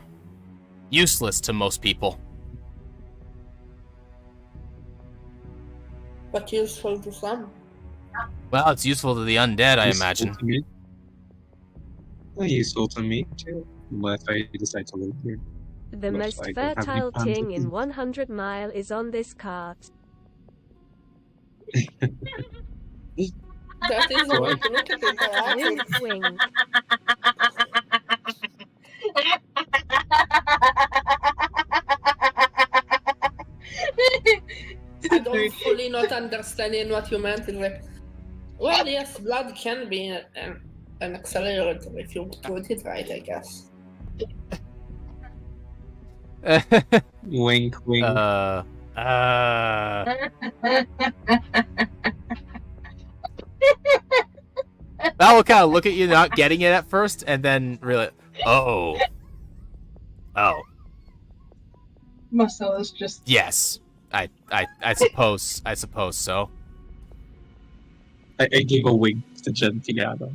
A: Useless to most people.
C: But useful to some.
A: Well, it's useful to the undead, I imagine.
B: To me. Useful to me, too. If I decide to live here.
E: The
B: Looks
E: most
B: like I have
E: fertile
B: big plans
E: thing
B: to
E: in
B: eat.
E: 100 Mile is on this cart.
C: That is the way to look at it.
E: Wink, wink.
C: I don't fully not understanding what you meant. Is like, well, yes, blood can be an accelerator if you put it right, I guess.
B: Wink, wink.
A: Val will kind of look at you, not getting it at first, and then really, oh,
D: Marcella's just
A: yes, I suppose so.
B: I gave a wink to Gentiana.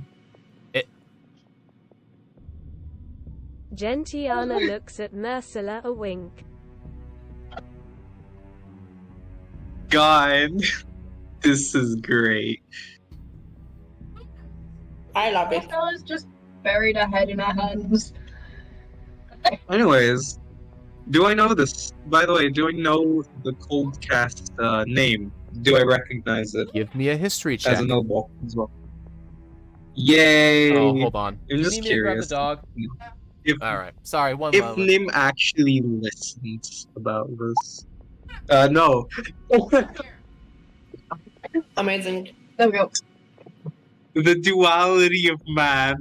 E: Gentiana looks at Mercilla a wink.
B: God, this is great.
C: I love it.
D: Marcella's just buried her head in her hands.
B: Anyways, do I know this? By the way, do I know the cold cast name? Do I recognize it
A: Give me a history
B: as
A: check.
B: a noble as well? Yay!
A: Oh, hold on.
B: I'm
A: Do you
B: just
A: need me to grab
B: curious.
A: the dog?
B: If,
A: All right. Sorry, one
B: if
A: moment.
B: Nim actually listens about this. No.
C: Amazing.
D: There we go.
B: The duality of man.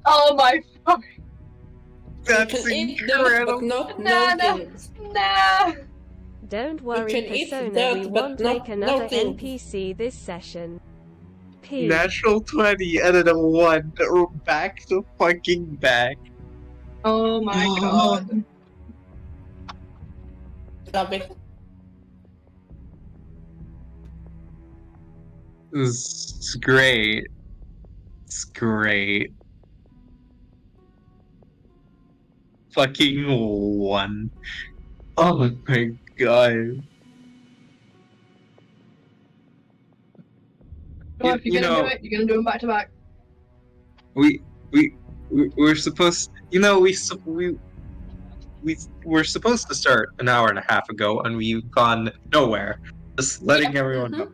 D: Oh my fuck.
B: That's
C: you can eat dirt, but
B: incredible.
C: not
D: Nah,
C: no
D: nah.
C: things.
D: Nah.
E: Don't worry,
C: can eat
E: Persona,
C: dirt,
E: we
C: but
E: won't
C: not
E: make another
C: nothing.
E: NPC this session. P.
B: Natural 20 and then a 1. We're back to fucking back.
D: Oh my
B: Oh.
D: god.
C: Love it.
B: It's great. It's great. Fucking 1. Oh my god.
D: Well, if you're
B: You
D: gonna
B: know-
D: do it, you're gonna do them back to back.
B: We're supposed, you know, we're supposed to start an hour and a half ago, and we've gone nowhere. Just letting
D: Yeah.
B: everyone know.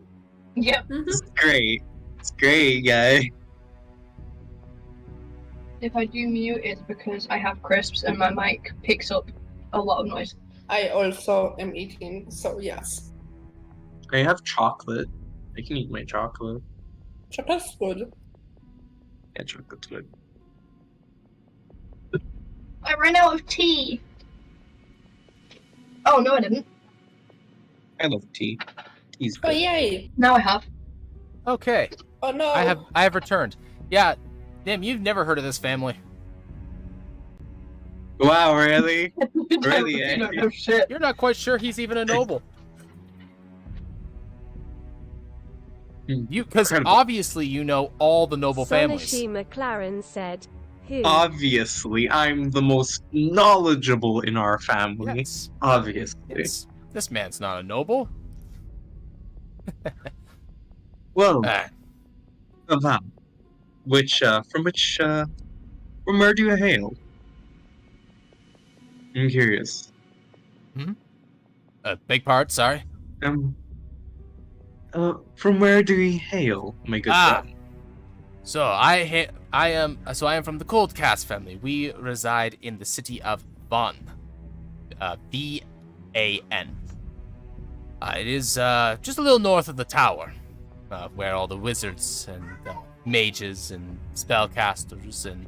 D: Yep.
B: It's great. It's great, guy.
D: If I do mute, it's because I have crisps and my mic picks up a lot of noise.
C: I also am eating, so yes.
B: I have chocolate. I can eat my chocolate.
C: Chocolate's good.
B: Yeah, chocolate's good.
D: I ran out of tea. Oh no, I didn't.
B: I love tea. Tea's
C: Oh
B: good.
C: yay!
D: Now I have.
A: Okay.
C: Oh no!
A: I have returned. Yeah, Nim, you've never heard of this family.
B: Wow, really? Really,
D: You don't
B: eh?
D: know shit.
A: You're not quite sure he's even a noble. Because
B: Incredible.
A: obviously you know all the noble families.
E: Sonashi McLaren said, who?
B: Obviously, I'm the most knowledgeable in our family.
A: Yes.
B: Obviously.
A: Yes. This man's not a noble.
B: Well,
A: Ah,
B: from where do you hail? I'm curious.
A: a big part, sorry.
B: From where do you hail, my good
A: Ah.
B: friend?
A: So I am from the Coldcast family. We reside in the city of Van. V-A-N. It is just a little north of the tower, where all the wizards and mages and spellcasters and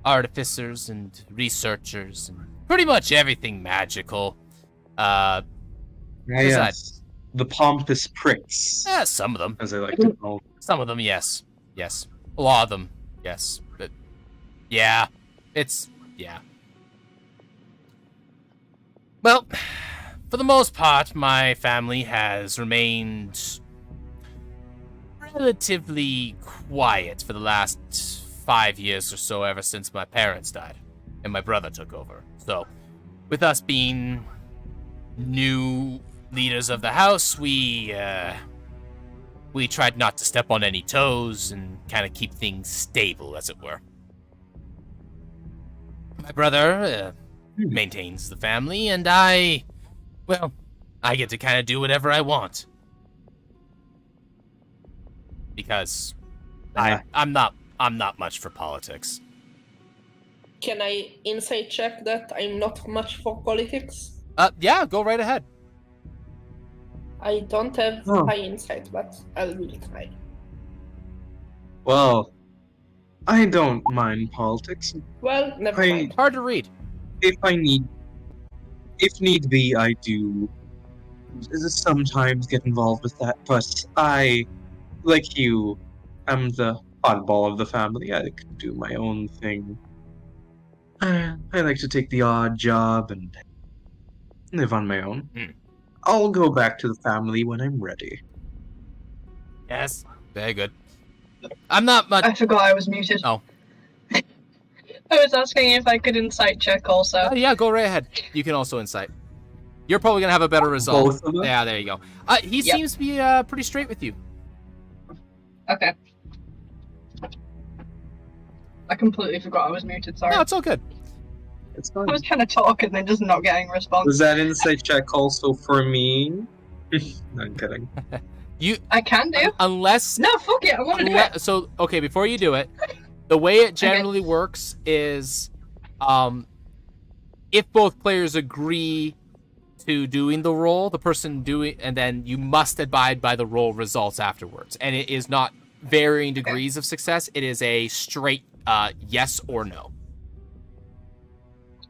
A: artificers and researchers and pretty much everything magical.
B: Yes. The pompous pricks,
A: Some of them.
B: as I like to call them.
A: Some of them, yes. Yes. A lot of them, yes. But, yeah. Yeah. Well, for the most part, my family has remained relatively quiet for the last 5 years or so, ever since my parents died and my brother took over. So, with us being new leaders of the house, we tried not to step on any toes and kind of keep things stable, as it were. My brother maintains the family, and I get to kind of do whatever I want. Because I'm not much for politics.
C: Can I insight check that I'm not much for politics?
A: Yeah, go right ahead.
C: I don't have
B: Oh.
C: high insight, but I will try.
B: Well, I don't mind politics.
C: Well, never
B: I-
C: mind.
A: Hard to read.
B: If need be, I do sometimes get involved with that, but I, like you, am the oddball of the family. I like to do my own thing. I like to take the odd job and live on my own. I'll go back to the family when I'm ready.
A: Yes, very good. I'm not much.
D: I forgot I was muted.
A: Oh.
D: I was asking if I could insight check also.
A: Yeah, go right ahead. You can also insight. You're probably gonna have a better result.
B: Both of them?
A: Yeah, there you go. He
D: Yep.
A: seems to be pretty straight with you.
D: Okay. I completely forgot I was muted, sorry.
A: No, it's all good.
B: It's
D: I
B: fine.
D: was trying to talk and then just not getting a response.
B: Was that insight check also for me? No, I'm kidding.
D: I can do.
A: Unless
D: No, fuck it, I want to do it.
A: So, okay, before you do it, the way it generally works is, if both players agree to doing the roll, the person doing, and then you must abide by the roll results afterwards. And it is not varying degrees of success. It is a straight yes or no.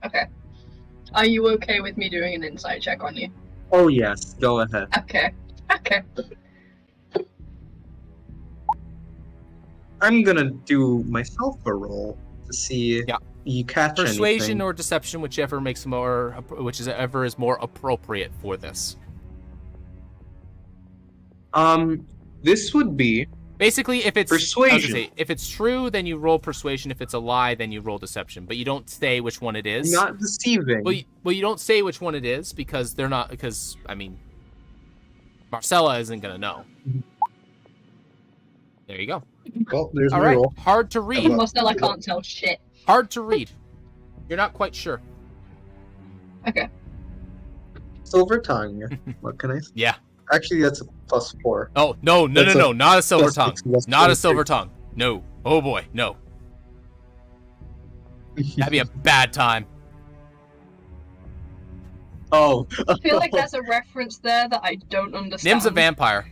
D: Okay. Are you okay with me doing an insight check on you?
B: Oh yes, go ahead.
D: Okay. Okay.
B: I'm gonna do myself a roll to see if you catch
A: Persuasion
B: anything.
A: or deception, whichever is more appropriate for this.
B: This would be
A: Basically, if it's
B: persuasion.
A: I was gonna say, if it's true, then you roll persuasion. If it's a lie, then you roll deception. But you don't say which one it is.
B: Not deceiving.
A: Well, you don't say which one it is because they're not. Because I mean, Marcella isn't gonna know. There you go.
B: Well, there's
A: All
B: my
A: right.
B: roll.
A: Hard to read.
D: Marcella can't tell shit.
A: Hard to read. You're not quite sure.
D: Okay.
B: Silver tongue. What can I say?
A: Yeah.
B: Actually, that's a +4.
A: Oh no!
B: That's
A: Not a silver
B: plus
A: tongue.
B: 6, plus
A: Not a
B: 23.
A: silver tongue. No. Oh boy, no. That'd be a bad time.
B: Oh.
D: I feel like there's a reference there that I don't understand.
A: Nim's a vampire.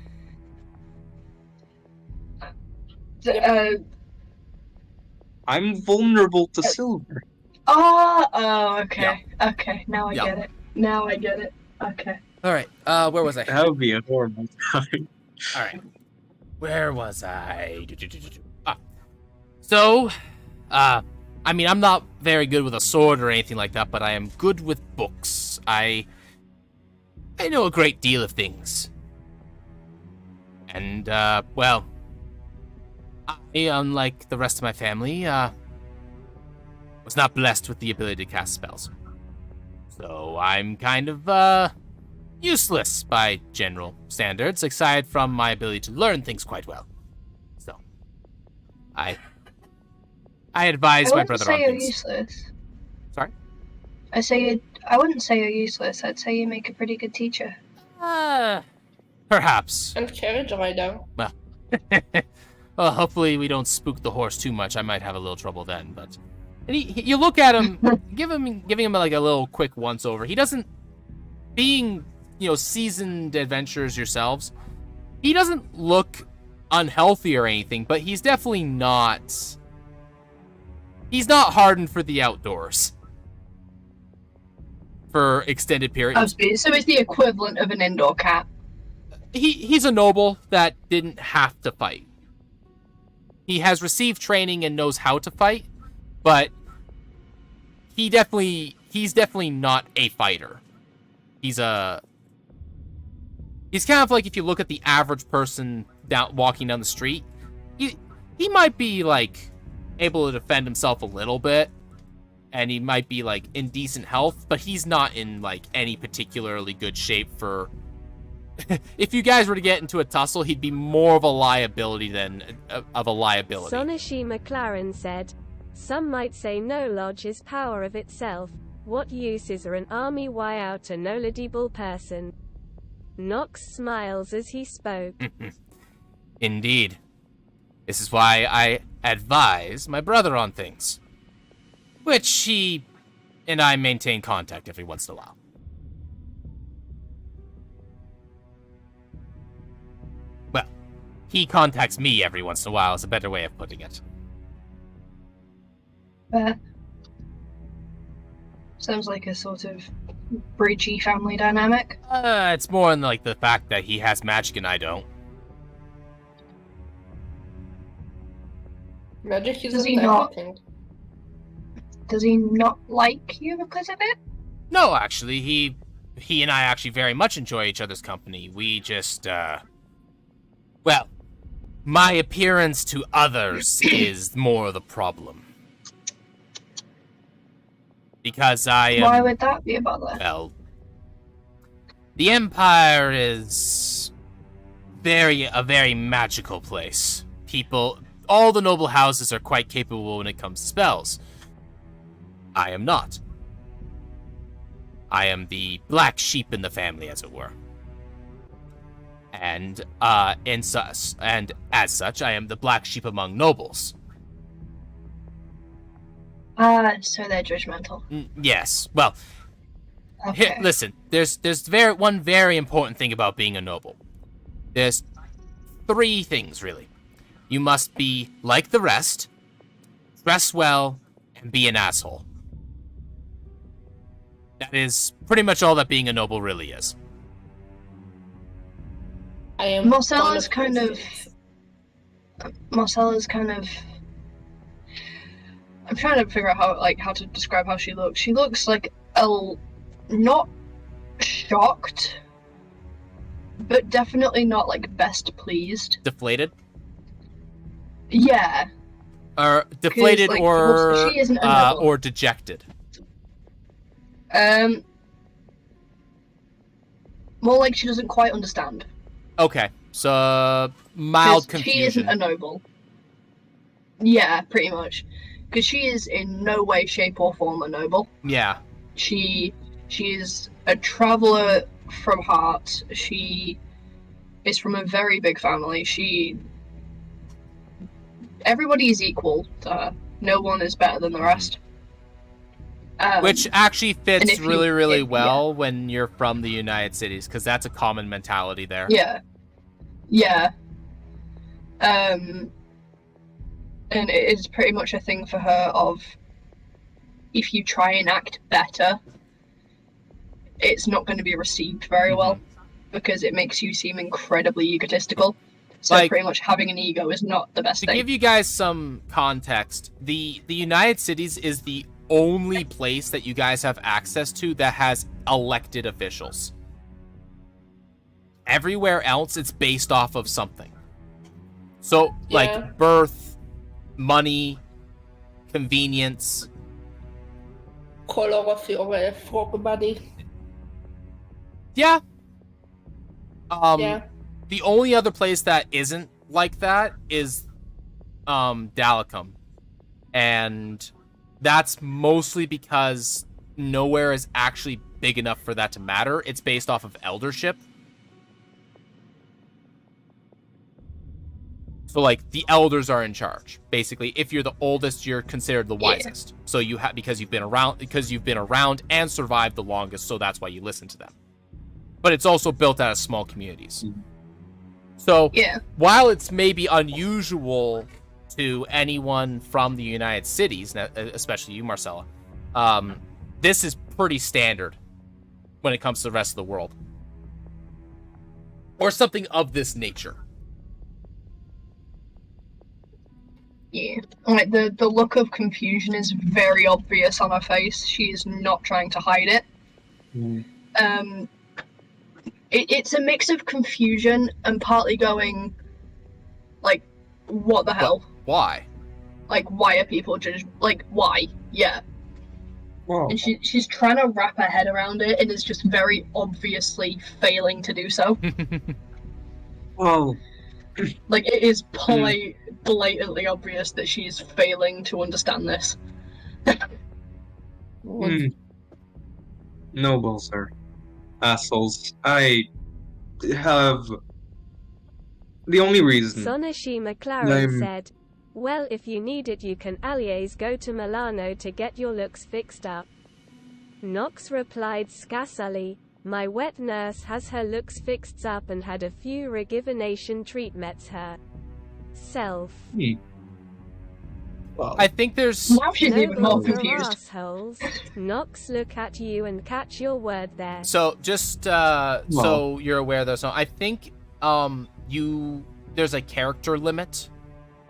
B: I'm vulnerable to silver.
D: Oh, okay. Okay, now I
A: Yeah.
D: get it. Now I get it. Okay.
A: All right. Where was I?
B: That would be a horrible time.
A: All right. Where was I? So, I mean, I'm not very good with a sword or anything like that, but I am good with books. I know a great deal of things. And, well, I, unlike the rest of my family, was not blessed with the ability to cast spells. So I'm kind of, useless by general standards, aside from my ability to learn things quite well. So, I advise my brother on
D: I wouldn't say you're
A: things.
D: useless.
A: Sorry?
D: I wouldn't say you're useless. I'd say you make a pretty good teacher.
A: Perhaps.
C: And carriage rider.
A: Well, hopefully we don't spook the horse too much. I might have a little trouble then, but... And you look at him, giving him like a little quick once-over. He doesn't... Being, seasoned adventurers yourselves, he doesn't look unhealthy or anything, but he's definitely not... He's not hardened for the outdoors. For extended periods.
D: So it's the equivalent of an indoor cat.
A: He's a noble that didn't have to fight. He has received training and knows how to fight, but he's definitely not a fighter. He's kind of like if you look at the average person walking down the street, he might be like able to defend himself a little bit, and he might be like in decent health, but he's not in like any particularly good shape for... If you guys were to get into a tussle, he'd be more of a liability than of a liability.
E: Sonashi McLaren said, "Some might say no lodge is power of itself. What use is an army without a knowledgeable person?" Nox smiles as he spoke.
A: Indeed. This is why I advise my brother on things. Which he and I maintain contact every once in a while. Well, he contacts me every once in a while is a better way of putting it.
D: Sounds like a sort of breachy family dynamic.
A: It's more in like the fact that he has magic and I don't.
C: Magic
D: Does
C: isn't
D: he not?
C: everything.
D: Does he not like you because of it?
A: No, actually, he and I actually very much enjoy each other's company. We just, well, my appearance to others is more the problem. Because I am...
D: Why would that be a bother?
A: Well, the Empire is a very magical place. all the noble houses are quite capable when it comes to spells. I am not. I am the black sheep in the family, as it were. And as such, I am the black sheep among nobles.
D: So they're judgmental.
A: Yes. Well,
D: Okay.
A: here, listen. There's one very important thing about being a noble. There's 3 things, really. You must be like the rest, dress well, and be an asshole. That is pretty much all that being a noble really is.
C: I am
D: Marcella's kind of. I'm trying to figure out how to describe how she looks. She looks like not shocked, but definitely not like best pleased.
A: Deflated?
D: Yeah.
A: Or deflated,
D: like,
A: or
D: she isn't a noble.
A: or dejected.
D: More like she doesn't quite understand.
A: Okay, so mild
D: 'Cause
A: confusion.
D: She isn't a noble. Yeah, pretty much. Because she is in no way, shape, or form a noble.
A: Yeah.
D: She is a traveler from heart. She is from a very big family. Everybody is equal to her. No one is better than the rest.
A: Which actually fits
D: and
A: really, really
D: yeah.
A: well when you're from the United Cities, because that's a common mentality there.
D: Yeah. Yeah. And it is pretty much a thing for her of, if you try and act better, it's not going to be received very well, because it makes you seem incredibly egotistical. So
A: Like,
D: pretty much having an ego is not the best
A: To
D: thing.
A: give you guys some context, the United Cities is the only place that you guys have access to that has elected officials. Everywhere else, it's based off of something. So,
C: Yeah.
A: like, birth, money, convenience.
C: color of your frog body.
A: Yeah.
C: Yeah.
A: The only other place that isn't like that is Dalacum. And that's mostly because nowhere is actually big enough for that to matter. It's based off of eldership. So, like, the elders are in charge. Basically, if you're the oldest, you're considered the wisest. So you have because you've been around and survived the longest, so that's why you listen to them. But it's also built out of small communities. So,
D: Yeah.
A: while it's maybe unusual to anyone from the United Cities, especially you, Marcella, this is pretty standard when it comes to the rest of the world. Or something of this nature.
D: Yeah. Like, the look of confusion is very obvious on her face. She is not trying to hide it. It's a mix of confusion and partly going, like, what the hell?
A: Why?
D: Like, why are people just, like, why? Yeah.
B: Well,
D: And she's trying to wrap her head around it and is just very obviously failing to do so.
B: well,
D: Like, it is blatantly obvious that she's failing to understand this.
B: nobles are assholes. I have the only reason.
E: Sonashi McLaren
B: I'm-
E: said, "Well, if you need it, you can allies go to Milano to get your looks fixed up." Knox replied scassily, "My wet nurse has her looks fixed up and had a few rejuvenation treatments her self."
B: Well,
A: I think there's...
D: Now she's even more
E: Nobles are
D: confused.
E: assholes. Knox, look at you and catch your word there.
A: So, just so you're aware, though, so I think there's a character limit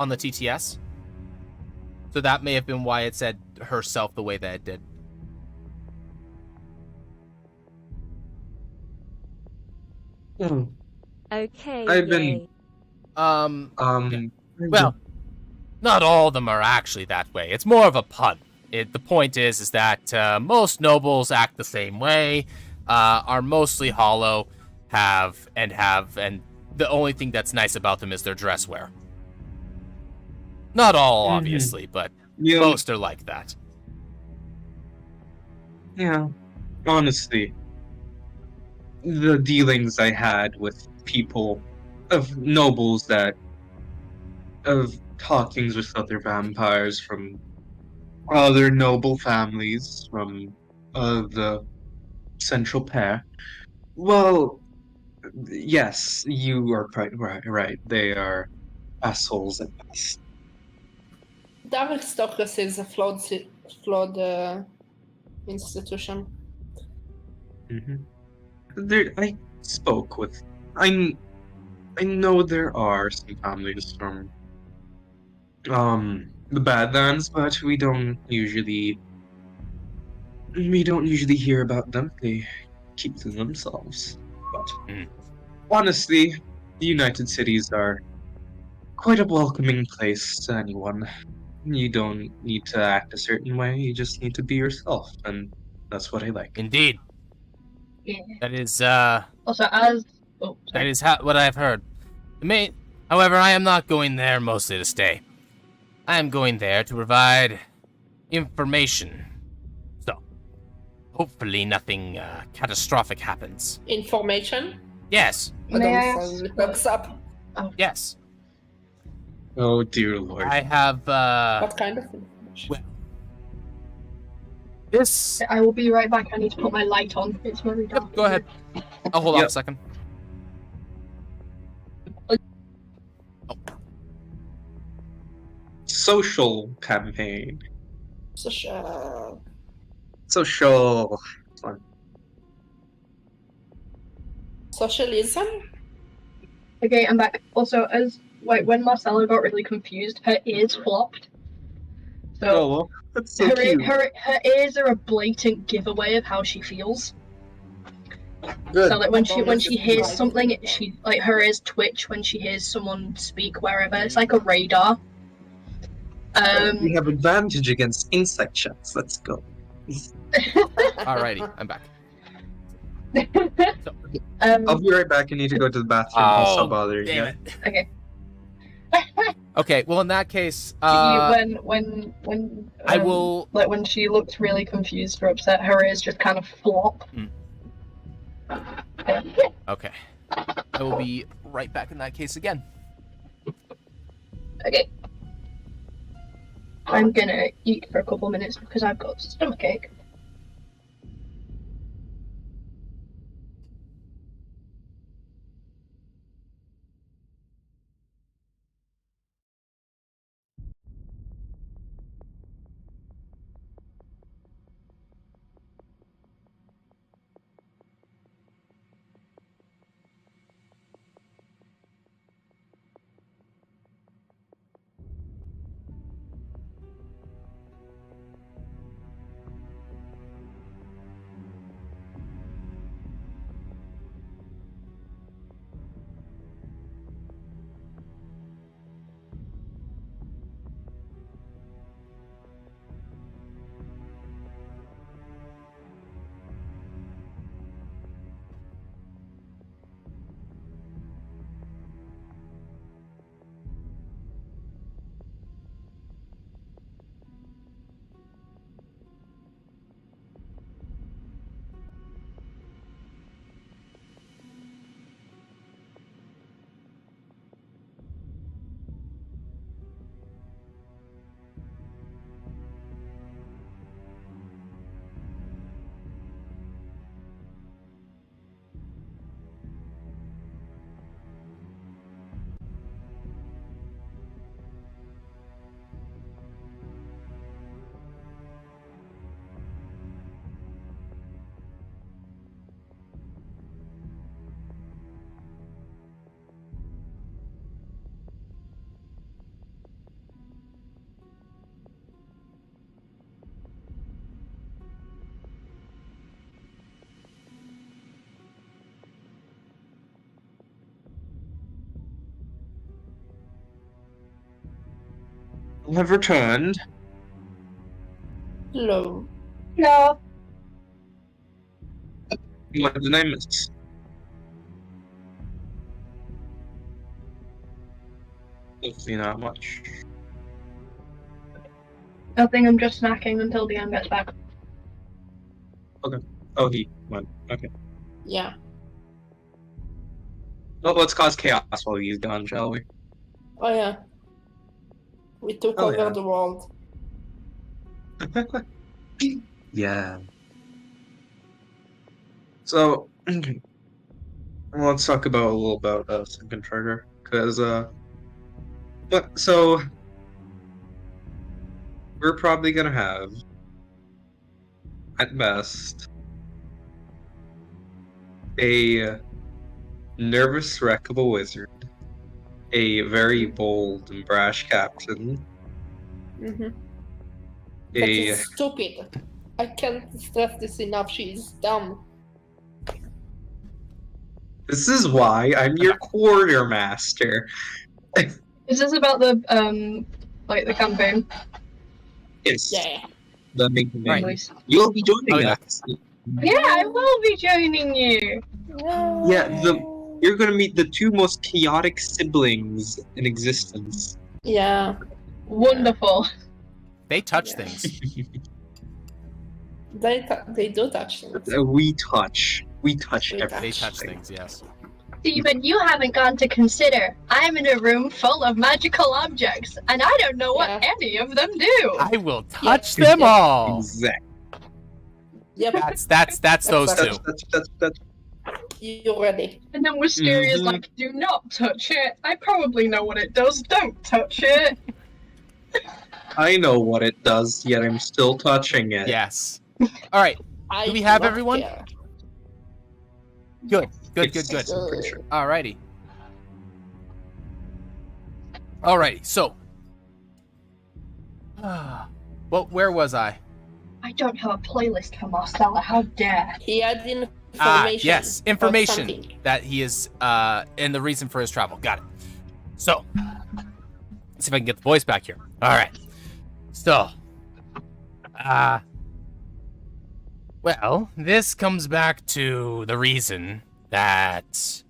A: on the TTS. So that may have been why it said herself the way that it did.
E: Okay,
B: I've been-
E: yay.
A: Well, not all of them are actually that way. It's more of a pun. The point is that most nobles act the same way, are mostly hollow, and the only thing that's nice about them is their dress wear. Not all,
B: Mhm.
A: obviously, but
B: Yeah,
A: most are like that.
B: yeah. Honestly, the dealings I had with people of nobles that of talkings with other vampires from other noble families from the central pair. Well, yes, you are right. Right, they are assholes at best.
C: The aristocracy is a flawed institution.
B: Mhm. I spoke with. I I know there are some families from the Badlands, but we don't usually hear about them. They keep to themselves. But
A: Mm.
B: honestly, the United Cities are quite a welcoming place to anyone. You don't need to act a certain way, you just need to be yourself, and that's what I like.
A: Indeed.
D: Yeah.
A: That is,
D: Also, as oh,
A: that
D: sorry.
A: is what I've heard. However, I am not going there mostly to stay. I am going there to provide information. So, hopefully nothing catastrophic happens.
C: Information?
A: Yes,
D: May I
C: Adam
D: ask
C: suddenly
D: what-
C: perks up.
A: yes.
B: Oh dear lord.
A: I have,
C: What kind of information?
A: well, this...
D: I will be right back. I need to put my light on. It's very dark.
A: Yep, go ahead. I'll hold off
B: Yep.
A: a second.
B: Social campaign.
C: Social.
B: Social. Fun.
C: Socialism?
D: Okay, I'm back. Also, when Marcella got really confused, her ears flopped. So
B: Oh, that's so cute.
D: her ears are a blatant giveaway of how she feels.
B: Good.
D: So like when she hears
C: Right.
D: something, she like her ears twitch when she hears someone speak wherever. It's like a radar.
B: We have advantage against insect checks. Let's go.
A: Alrighty, I'm back.
B: I'll be right back. I need to go to the bathroom. I'll stop bothering
A: damn
B: you.
A: it.
D: Okay.
A: Okay, well in that case,
D: when
A: I will...
D: like when she looks really confused or upset, her ears just kind of flop.
A: Hmm.
D: Yeah.
A: Okay. I will be right back in that case again.
D: Okay. I'm gonna eat for a couple minutes because I've got stomachache.
B: Have returned.
C: Hello.
D: No.
B: What did I miss? Hopefully not much.
D: Nothing, I'm just snacking until Dion gets back.
B: Oh, he went. Okay.
C: Yeah.
B: Well, let's cause chaos while he's gone, shall we?
C: Oh yeah. We took
B: Oh,
C: over
B: yeah.
C: the world.
B: Yeah. So, let's talk about a little about Sunken Charter, because so we're probably gonna have, at best, a nervous wreck of a wizard, a very bold and brash captain,
C: Mm-hmm. That
B: a
C: is stupid. I can't stress this enough. She is dumb.
B: this is why I'm your quartermaster.
D: Is this about the the campaign?
B: Yes,
C: Yeah.
B: the big
A: Right.
D: Nice.
B: You'll be joining
A: Oh, yeah.
B: us.
D: Yeah, I will be joining you.
B: Yeah, you're gonna meet the two most chaotic siblings in existence.
C: Yeah.
D: Wonderful.
A: They touch
C: Yeah.
A: things.
C: They do touch things.
B: We touch
C: We
B: everything.
A: They touch things, yes.
D: Steven, you haven't gone to consider. I'm in a room full of magical objects, and I don't know what
C: Yeah.
D: any of them do.
A: I will touch them
C: Yeah.
A: all.
B: Exactly.
C: Yep.
A: That's those two.
B: That's
C: You ready?
D: And then Wisteria's
B: Mhm.
D: like, do not touch it. I probably know what it does. Don't touch it.
B: I know what it does, yet I'm still touching it.
A: Yes. All right.
C: I
A: Do we have
C: not
A: everyone?
C: care.
A: Good. Good.
B: Yes,
A: Good. Good.
B: I'm pretty sure.
A: Alrighty. Alrighty. So. Well, where was I?
D: I don't have a playlist for Marcella. How dare.
C: He had information.
A: Yes,
C: about
A: information
C: something.
A: that he is, and the reason for his travel. Got it. So, let's see if I can get the voice back here. All right. So, well, this comes back to the reason that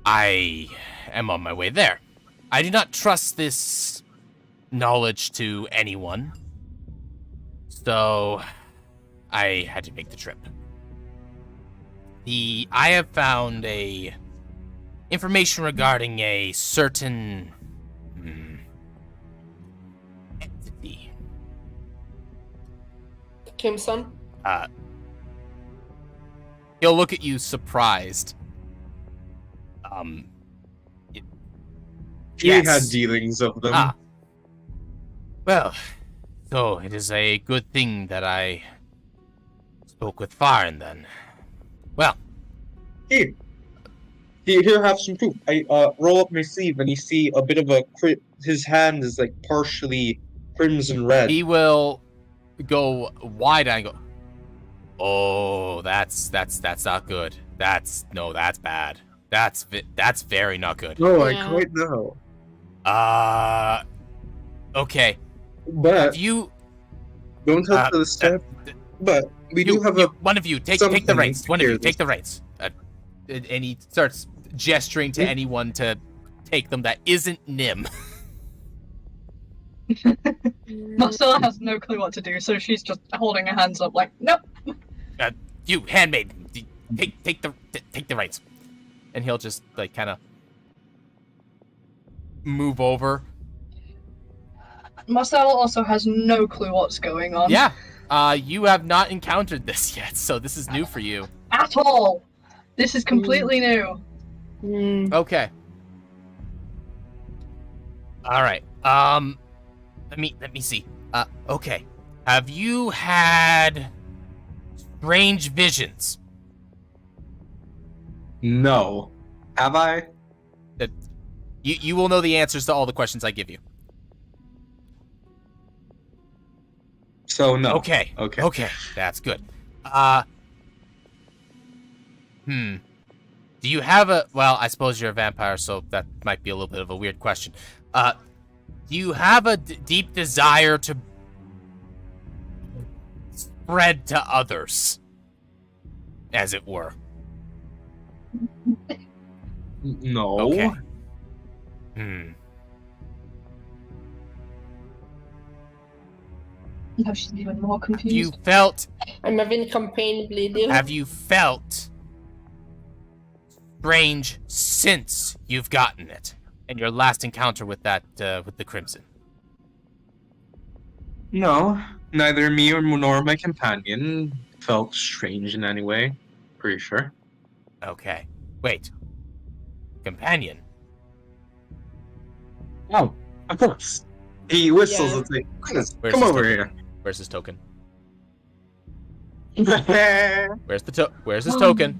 A: I am on my way there. I do not trust this knowledge to anyone, so I had to make the trip. I have found information regarding a certain entity.
C: Crimson.
A: He'll look at you surprised.
B: He
A: Yes.
B: had dealings of them.
A: Ah. Well, so it is a good thing that I spoke with Farn then. Well,
B: Here, have some proof. I roll up my sleeve and you see a bit of his hand is like partially crimson red.
A: he will go wide and go, "Oh, that's not good. That's bad. That's very not good."
B: No,
C: Yeah.
B: I quite know.
A: Okay.
B: But
A: You
B: don't touch the step. But we do have a
A: one of you take
B: something
A: the reins. One of
B: here
A: you take
B: this-
A: the reins. And he starts gesturing to anyone to take them that isn't Nim.
D: Marcella has no clue what to do, so she's just holding her hands up like, nope.
A: You handmaid, take the reins. And he'll just like kind of move over.
D: Marcella also has no clue what's going on.
A: Yeah. You have not encountered this yet, so this is new for you.
D: At all. This is completely new.
A: Okay. All right. Let me see. Okay. Have you had strange visions?
B: no. Have I?
A: You will know the answers to all the questions I give you.
B: So no.
A: Okay.
B: Okay.
A: Okay. That's good. Do you have well, I suppose you're a vampire, so that might be a little bit of a weird question. Do you have a deep desire to spread to others, as it were?
B: No.
A: Okay.
D: Now she's even more
A: You
D: confused.
A: felt
C: I'm having campaign bleeding.
A: Have you felt strange since you've gotten it? And your last encounter with that, with the Crimson?
B: No, neither me nor my companion felt strange in any way. Pretty sure.
A: Okay. Wait. Companion?
B: Oh, of course. He whistles
C: Yeah.
B: and says, "Chris,
A: Where's
B: come
A: his
B: over
A: token? Where's his token?
B: here."
A: Where's his token?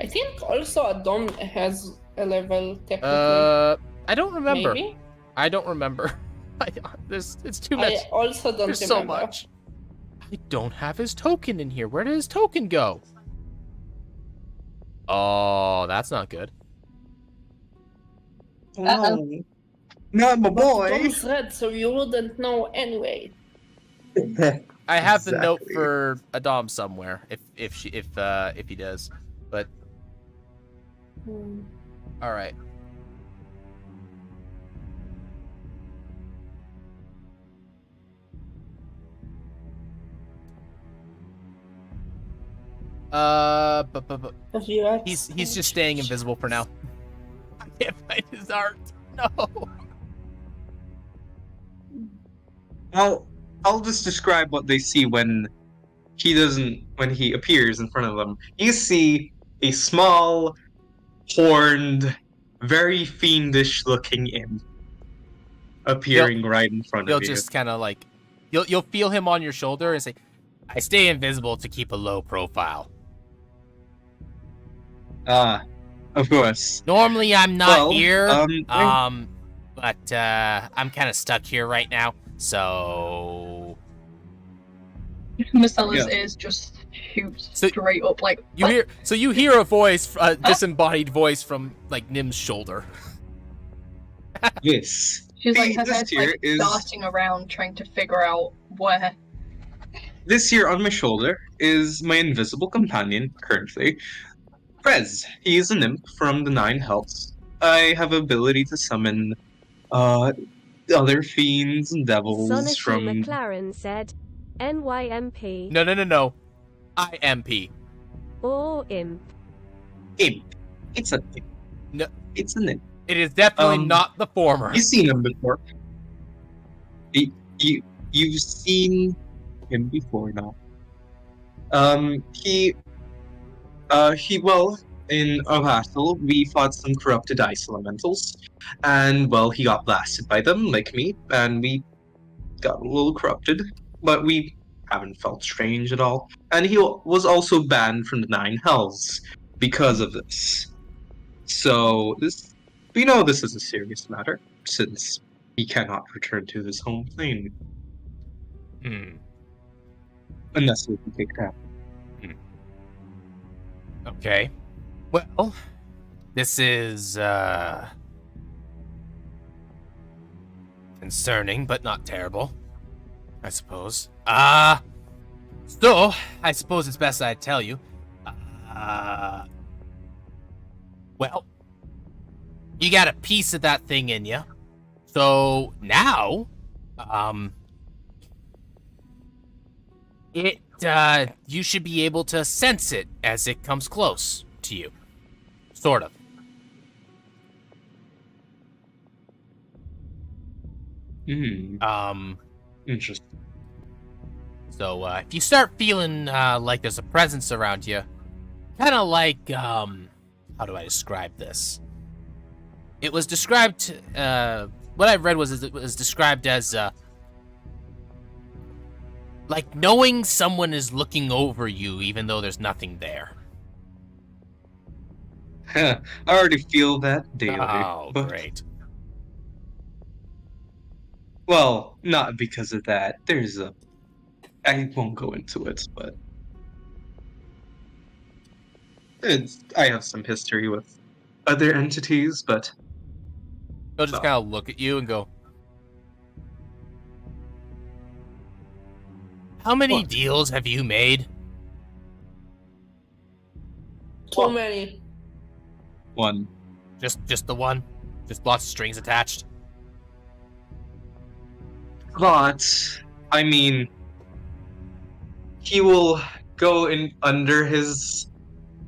C: I think also Adam has a level technically.
A: I don't remember.
C: Maybe?
A: I don't remember. It's too much.
C: I also don't
A: There's
C: remember.
A: so much. I don't have his token in here. Where did his token go? Oh, that's not good.
B: No, not my boy.
C: Tom's red, so you wouldn't know anyway.
A: I have the note
B: Exactly.
A: for Adam somewhere. If he does, but all right. But
C: Have you had
A: he's just staying invisible for now. I can't find his art. No.
B: I'll just describe what they see when he appears in front of them. You see a small, horned, very fiendish-looking imp appearing right in front
A: You'll
B: of you.
A: just kind of like, you'll feel him on your shoulder and say, "I stay invisible to keep a low profile.
B: Of course.
A: Normally I'm not
B: Well,
A: here, but I'm kind of stuck here right now. So
D: Marcella's
B: Yeah.
D: ears just shoot
A: So-
D: straight up like
A: you hear a voice, a disembodied voice from like Nim's shoulder.
B: Yes.
D: she's like
B: See,
D: her
B: this
D: head's
B: here
D: like
B: is-
D: darting around trying to figure out where.
B: This here on my shoulder is my invisible companion, currently. Prez. He is a nymph from the Nine Hells. I have ability to summon other fiends and devils
E: Sonashi
B: from...
E: McLaren said, NYMP
A: No. IMP.
E: or imp.
B: Imp. It's a imp.
A: No.
B: It's an imp.
A: It is definitely
B: Um,
A: not the former.
B: You've seen him before. You've seen him before now. Well, in a battle, we fought some corrupted ice elementals, and, well, he got blasted by them, like me, and we got a little corrupted, but we haven't felt strange at all. And he was also banned from the Nine Hells because of this. So, we know this is a serious matter, since he cannot return to his home plane, unless we can take that.
A: Okay. Well, this is concerning, but not terrible, I suppose. So I suppose it's best I tell you. Well, you got a piece of that thing in you. So now, you should be able to sense it as it comes close to you. Sort of.
B: Interesting.
A: So, if you start feeling, like there's a presence around you, kind of like, how do I describe this? It was described, what I read was it was described as, like knowing someone is looking over you even though there's nothing there.
B: I already feel that daily.
A: Oh,
B: but,
A: great.
B: well, not because of that. I won't go into it, but I have some history with other entities, but
A: They'll just kind of look at you and go, "How many
B: What?
A: deals have you made?"
C: Too many.
B: one.
A: Just the one? Just lots of strings attached?
B: But I mean, he will go in under his.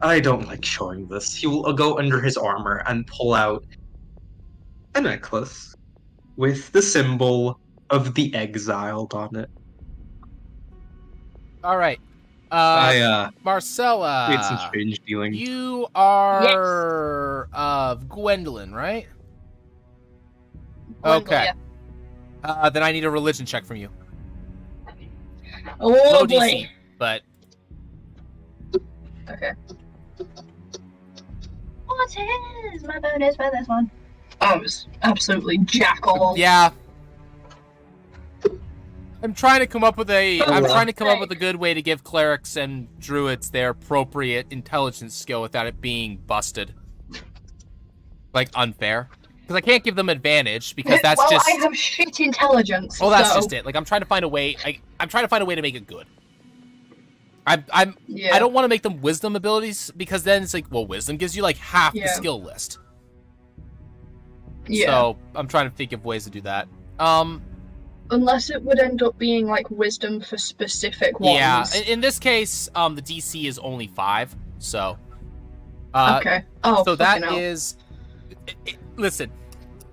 B: I don't like showing this. He will go under his armor and pull out a necklace with the symbol of the exiled on it.
A: All right.
B: I
A: Marcella,
B: made some strange dealings.
A: you are Gwendolyn, right?
D: Gwendolyn,
A: Okay.
D: yeah.
A: Then I need a religion check from you.
D: Oh
A: Low
D: boy.
A: DC, but
D: Okay. What is my bonus for this one? I was absolutely jack all.
A: yeah. I'm trying to come up with a good way to give clerics and druids their appropriate intelligence skill without it being busted. Like unfair. Because I can't give them advantage because that's
D: well,
A: just
D: I have shit intelligence.
A: well, that's
D: so...
A: just it. Like I'm trying to find a way. I'm trying to find a way to make it good.
D: Yeah.
A: I don't want to make them wisdom abilities because then it's like, well, wisdom gives you like half the
D: Yeah.
A: skill list.
D: Yeah.
A: So I'm trying to think of ways to do that.
D: Unless it would end up being like wisdom for specific ones.
A: Yeah. In this case, the DC is only 5. So.
D: Okay. Oh.
A: So that
D: fucking hell.
A: is. Listen,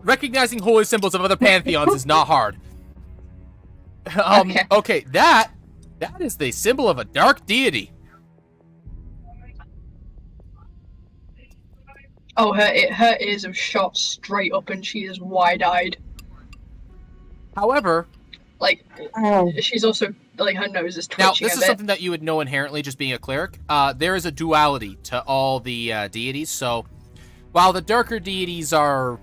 A: recognizing holy symbols of other pantheons is not hard. Okay. That is the symbol of a dark deity.
D: Oh, her ears have shot straight up, and she is wide-eyed.
A: However,
D: Like, she's also like her nose is
A: now
D: twitching
A: this
D: a
A: is
D: bit.
A: something that you would know inherently just being a cleric. There is a duality to all the deities. So while the darker deities are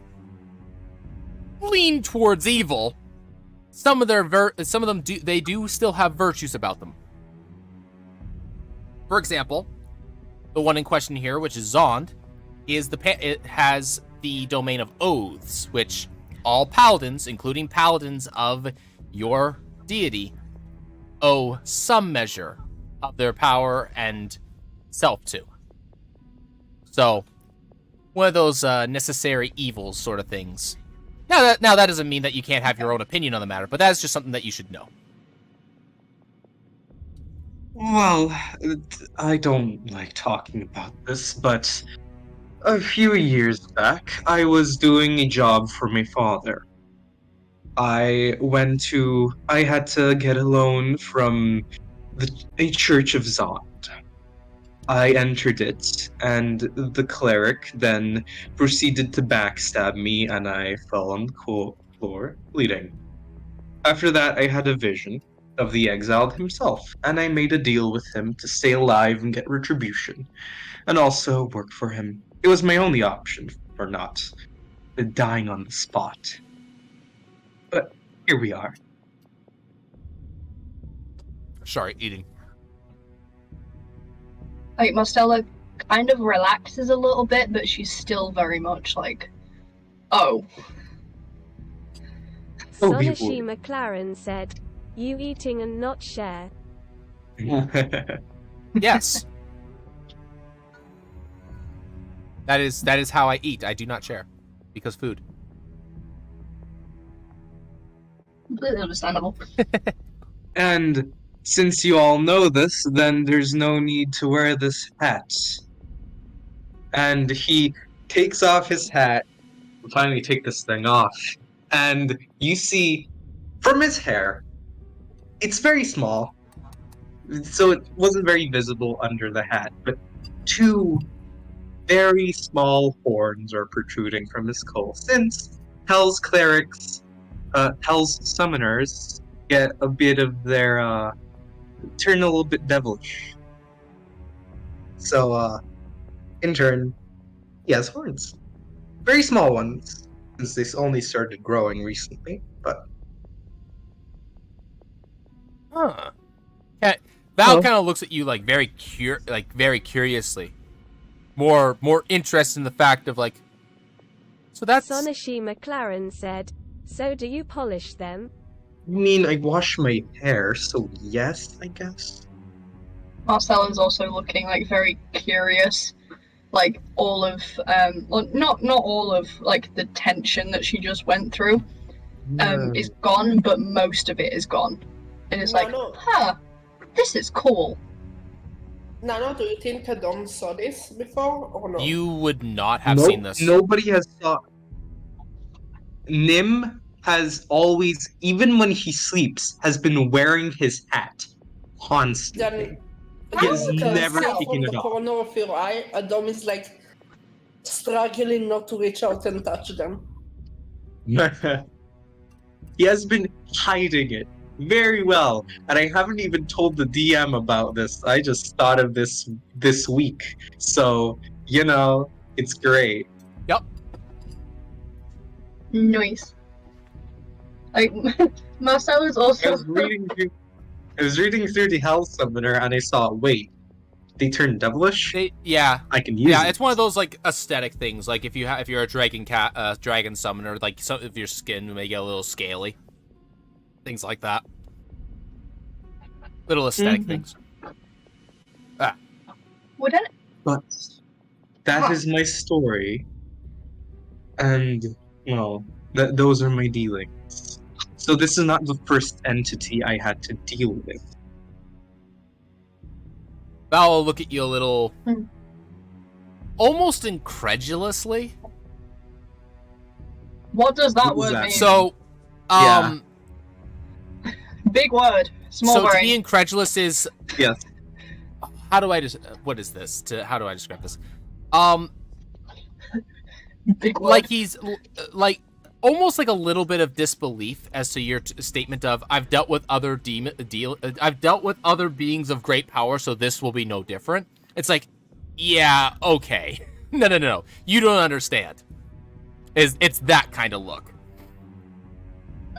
A: lean towards evil, some of them do still have virtues about them. For example, the one in question here, which is Zond, it has the domain of oaths, which all paladins, including paladins of your deity, owe some measure of their power and self to. So, one of those necessary evils sort of things. Now that doesn't mean that you can't have your own opinion on the matter, but that's just something that you should know.
B: Well, I don't like talking about this, but a few years back, I was doing a job for my father. I had to get a loan from a church of Zond. I entered it, and the cleric then proceeded to backstab me, and I fell on the floor, bleeding. After that, I had a vision of the exiled himself, and I made a deal with him to stay alive and get retribution, and also work for him. It was my only option for not dying on the spot. But here we are.
A: Sorry, eating.
D: Like, Marcella kind of relaxes a little bit, but she's still very much like, oh.
B: Oh,
E: Sonashi McLaren said, "You eating and not share."
A: Yes. That is how I eat. I do not share. Because food.
D: Completely understandable.
B: And since you all know this, then there's no need to wear this hat. And he takes off his hat. Finally take this thing off. And you see, from his hair, it's very small. So it wasn't very visible under the hat. But 2 very small horns are protruding from his skull. Since Hell's clerics, Hell's summoners, get a bit of their, turn a little bit devilish. So, in turn, he has horns. Very small ones, since they only started growing recently, but...
A: Huh. Val
B: Oh.
A: kind of looks at you like very curiously. More interest in the fact of like, so that's
E: Sonashi McLaren said, "So do you polish them?"
B: I mean, I wash my hair, so yes, I guess.
D: Marcella's also looking like very curious. Like all of well, not all of like the tension that she just went through is gone, but most of it is gone. And it's
C: Nano,
D: this is cool.
C: Nano, do you think Adam saw this before or no?
A: You would not have
B: Nope,
A: seen this.
B: Nobody has saw. Nim has always, even when he sleeps, has been wearing his hat constantly.
C: Then
B: He has
C: you can
B: never
C: see
B: taken
C: from
B: it
C: the
B: off.
C: corner of your eye, Adam is like struggling not to reach out and touch them.
B: He has been hiding it very well, and I haven't even told the DM about this. I just thought of this week, so it's great.
A: Yep.
D: Nice. Like, Marcelo's
B: I
D: also...
B: was reading through the Hell Summoner, and I saw, wait, they turn devilish?
A: Yeah.
B: I can use it.
A: It's one of those like aesthetic things. Like if you're a dragon summoner, like some of your skin may get a little scaly, things like that. Little aesthetic things.
D: Would any...
B: But that is my story, and well, those are my dealings. So this is not the first entity I had to deal with.
A: Val will look at you a little,
D: Hmm.
A: almost incredulously.
D: What does that
B: What was
D: word
B: that?
D: mean?
A: So,
B: Yeah.
D: Big word. Small
A: so to
D: brain.
A: be incredulous is
B: Yes.
A: how do I just what is this? How do I describe this?
D: Big word.
A: Like he's like almost like a little bit of disbelief as to your statement of I've dealt with other I've dealt with other beings of great power, so this will be no different. It's like, yeah, okay. No. You don't understand. It's that kind of look.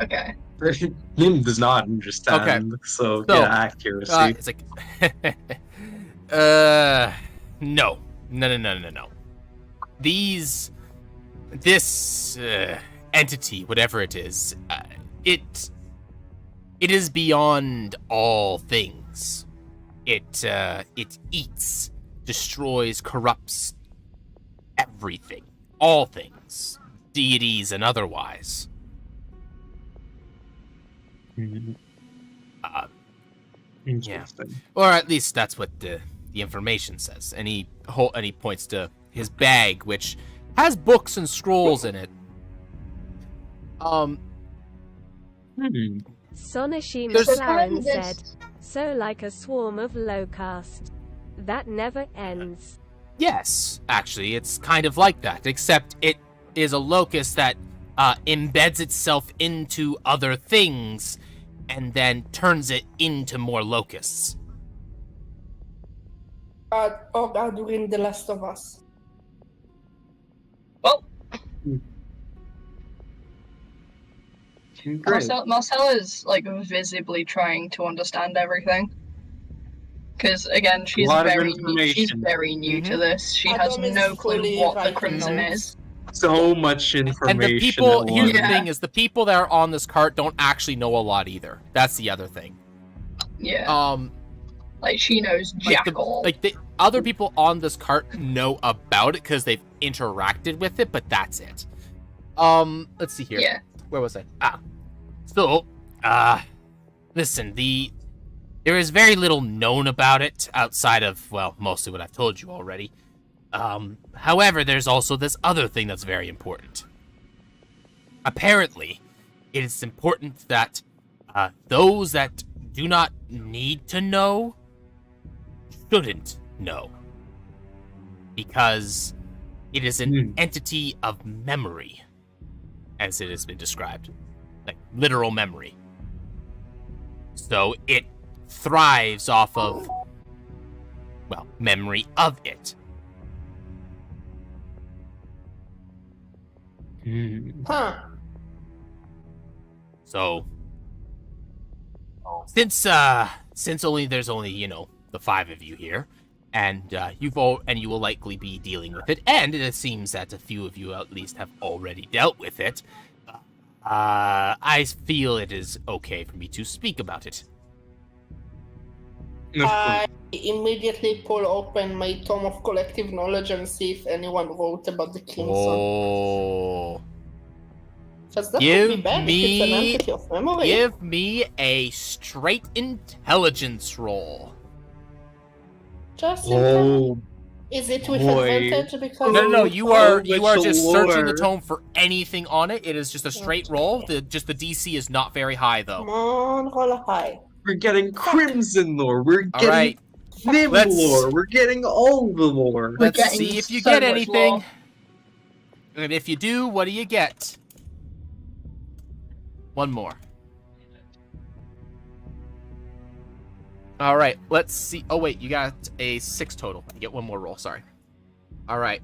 D: Okay.
B: Nim does not understand. So
A: So,
B: yeah, accuracy.
A: It's like no. This entity, whatever it is, it is beyond all things. It eats, destroys, corrupts everything, all things, deities and otherwise.
B: Interesting.
A: Or at least that's what the information says. And he points to his bag, which has books and scrolls in it.
E: Sonoshi
A: There's-
E: McLaren said, so like a swarm of locusts. That never ends.
A: Yes, actually, it's kind of like that, except it is a locust that embeds itself into other things and then turns it into more locusts.
C: During The Last of Us.
D: Well,
B: Great.
D: Marcella's like visibly trying to understand everything. Because again, she's
B: lot of
D: very new,
B: information.
D: to this. She has
C: Adam is
D: no clue
C: fully
D: what the
C: writing
D: Crimson
C: notes.
D: is.
B: So much
A: And
B: information.
A: the people,
B: at
A: here's
B: once.
A: the
D: Yeah.
A: thing, is the people that are on this cart don't actually know a lot either. That's the other thing.
D: Yeah,
A: Like
D: she knows
A: like
D: jack all.
A: the other people on this cart know about it because they've interacted with it, but that's it. Let's see here.
D: Yeah.
A: Where was I? So, listen, there is very little known about it outside of, well, mostly what I've told you already. However, there's also this other thing that's very important. Apparently, it is important that those that do not need to know shouldn't know. Because it is an entity of memory, as it has been described. Like, literal memory. So it thrives off of, well, memory of it.
C: Huh.
A: So, since there's only the 5 of you here, and you will likely be dealing with it, and it seems that a few of you at least have already dealt with it. I feel it is okay for me to speak about it.
B: Of course.
C: I immediately pull open my tome of collective knowledge and see if anyone wrote about the Crimson.
A: Oh,
C: Because that would be
A: Give
C: bad if it's an
A: me-
C: entity of memory.
A: Give me a straight intelligence roll.
C: Just
B: Oh,
C: is it with
B: boy.
C: advantage because
A: No, you are
B: much
A: just searching the
B: lore.
A: tome for anything on it. It is just a straight roll. The DC is not very high
C: Come
A: though.
C: on, roll high.
B: We're getting Crimson lore. We're
A: All
B: getting
A: right,
B: Nim
A: let's-
B: lore. We're getting all the lore.
D: We're
A: let's
D: getting
A: see if you
D: so
A: get
D: much
A: anything.
D: lore.
A: And if you do, what do you get? One more. All right, let's see. Oh wait, you got a 6 total. You get one more roll. Sorry. All right.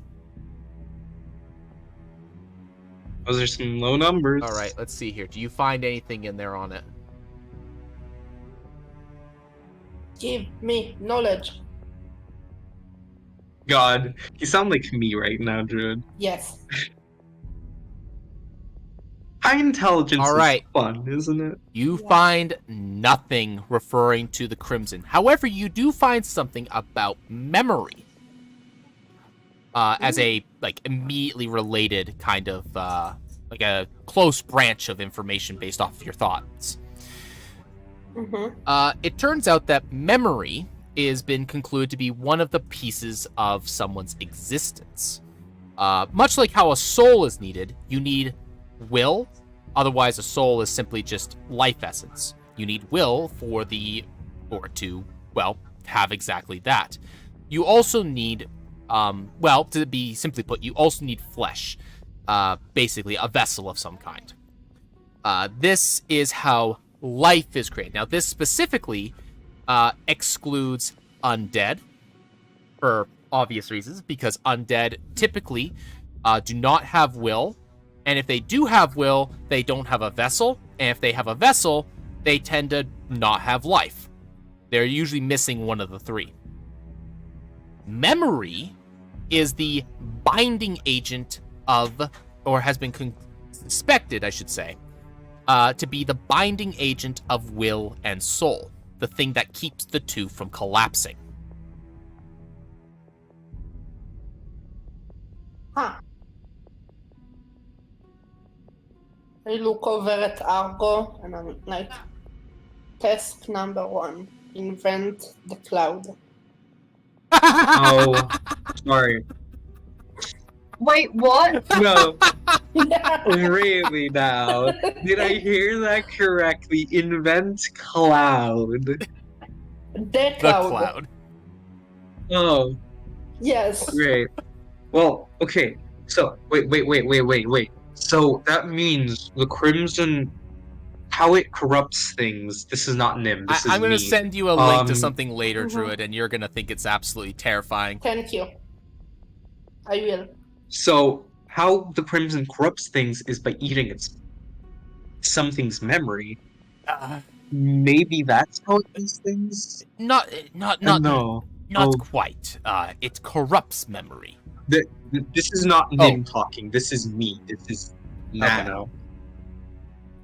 B: Those are some low numbers.
A: All right, let's see here. Do you find anything in there on it?
C: Give me knowledge.
B: God, you sound like me right now, Druid.
C: Yes.
B: High intelligence
A: All right.
B: is fun, isn't it?
A: You
C: Yeah.
A: find nothing referring to the Crimson. However, you do find something about memory. As a like immediately related kind of like a close branch of information based off of your thoughts.
C: Mm-hmm.
A: It turns out that memory has been concluded to be one of the pieces of someone's existence. Much like how a soul is needed, you need will. Otherwise, a soul is simply just life essence. You need will to have exactly that. You also need, to be simply put, you also need flesh. Basically, a vessel of some kind. This is how life is created. Now, this specifically excludes undead for obvious reasons, because undead typically do not have will, and if they do have will, they don't have a vessel, and if they have a vessel, they tend to not have life. They're usually missing one of the three. Memory is the binding agent of, or has been suspected, I should say, to be the binding agent of will and soul, the thing that keeps the two from collapsing.
C: Huh. I look over at Argo and I'm like, task number 1, invent the cloud.
B: Oh, sorry.
D: Wait, what?
B: No, really now. Did I hear that correctly? Invent cloud.
C: The
A: The
C: cloud.
A: cloud.
B: Oh,
C: Yes.
B: great. Well, okay. So, wait. So that means the Crimson, how it corrupts things. This is not Nim. This is
A: I'm going to
B: me.
A: send you a link to
B: Um,
A: something later,
C: Mhm.
A: Druid, and you're going to think it's absolutely terrifying.
C: Thank you. I will.
B: So how the Crimson corrupts things is by eating something's memory. Maybe that's how it does things.
A: Not
B: No. Oh.
A: quite. It corrupts memory.
B: This is not Nim talking. This is me. This is Nano.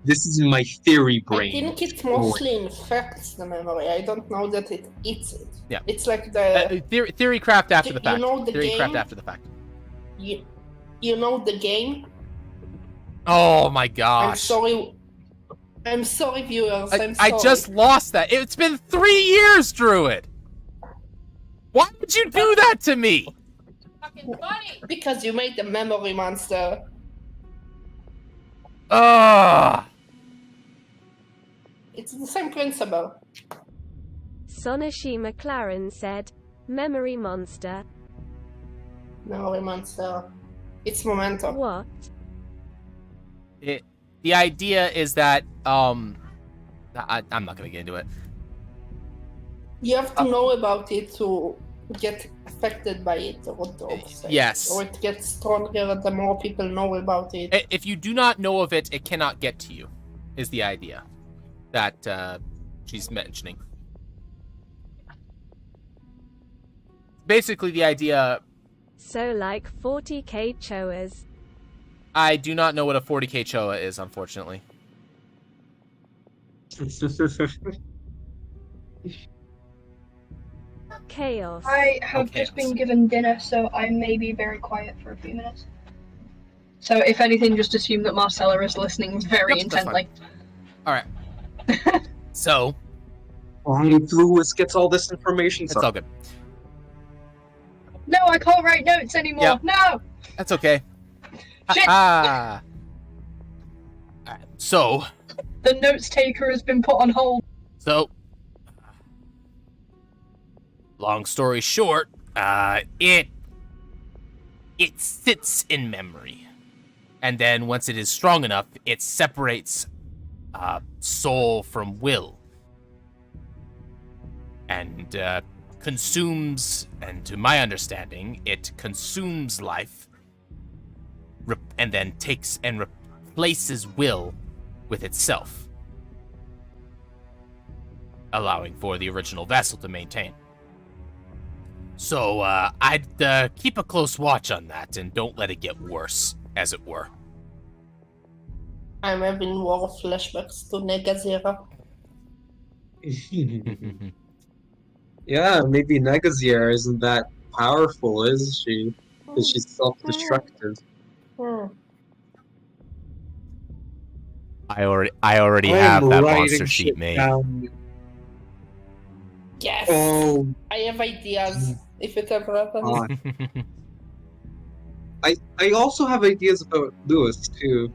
B: This is my theory
C: I
B: brain.
C: think it mostly infects the memory. I don't know that it eats it.
A: Yeah.
C: It's like the
A: Theory craft after
C: You
A: the fact.
C: know the
A: Theory craft
C: game?
A: after the fact.
C: you know the game.
A: Oh my
C: I'm
A: gosh.
C: sorry. I'm sorry, viewers. I'm
A: I
C: sorry.
A: just lost that. It's been 3 years, Druid. Why would you do that to me?
C: Because you made the memory monster.
A: Ugh.
C: It's the same principle.
E: Sonashi McLaren said, "Memory monster."
C: Memory monster. It's momentum.
E: What?
A: The idea is that I'm not gonna get into it.
C: You have to know about it to get affected by it, or what the opposite.
A: Yes.
C: Or it gets stronger the more people know about it.
A: If you do not know of it, it cannot get to you, is the idea that she's mentioning. Basically, the idea.
E: So like 40k choas.
A: I do not know what a 40k choa is, unfortunately.
E: Chaos.
D: I have
A: Okay.
D: just been given dinner, so I may be very quiet for a few minutes. So if anything, just assume that Marcella is listening very
A: Yep, that's
D: intently.
A: All right. So
B: Why Lewis gets all this information?
A: it's all good.
D: No, I can't write notes anymore.
A: Yep.
D: No.
A: That's okay.
D: Shit.
A: Alright, so
D: The notes taker has been put on hold.
A: Long story short, it sits in memory, and then once it is strong enough, it separates soul from will, and consumes. And to my understanding, it consumes life, and then takes and replaces will with itself, allowing for the original vessel to maintain. So, I'd keep a close watch on that and don't let it get worse, as it were.
C: I'm having more flashbacks to Negazira.
B: Yeah, maybe Negazir isn't that powerful, is she? Because she's self-destructive.
A: I already
B: I
A: have
B: am
A: that
B: writing
A: monster sheet
B: shit
A: made.
B: down.
C: Yes!
B: Oh,
C: I have ideas, if it ever happens.
B: God. I also have ideas about Lewis, too.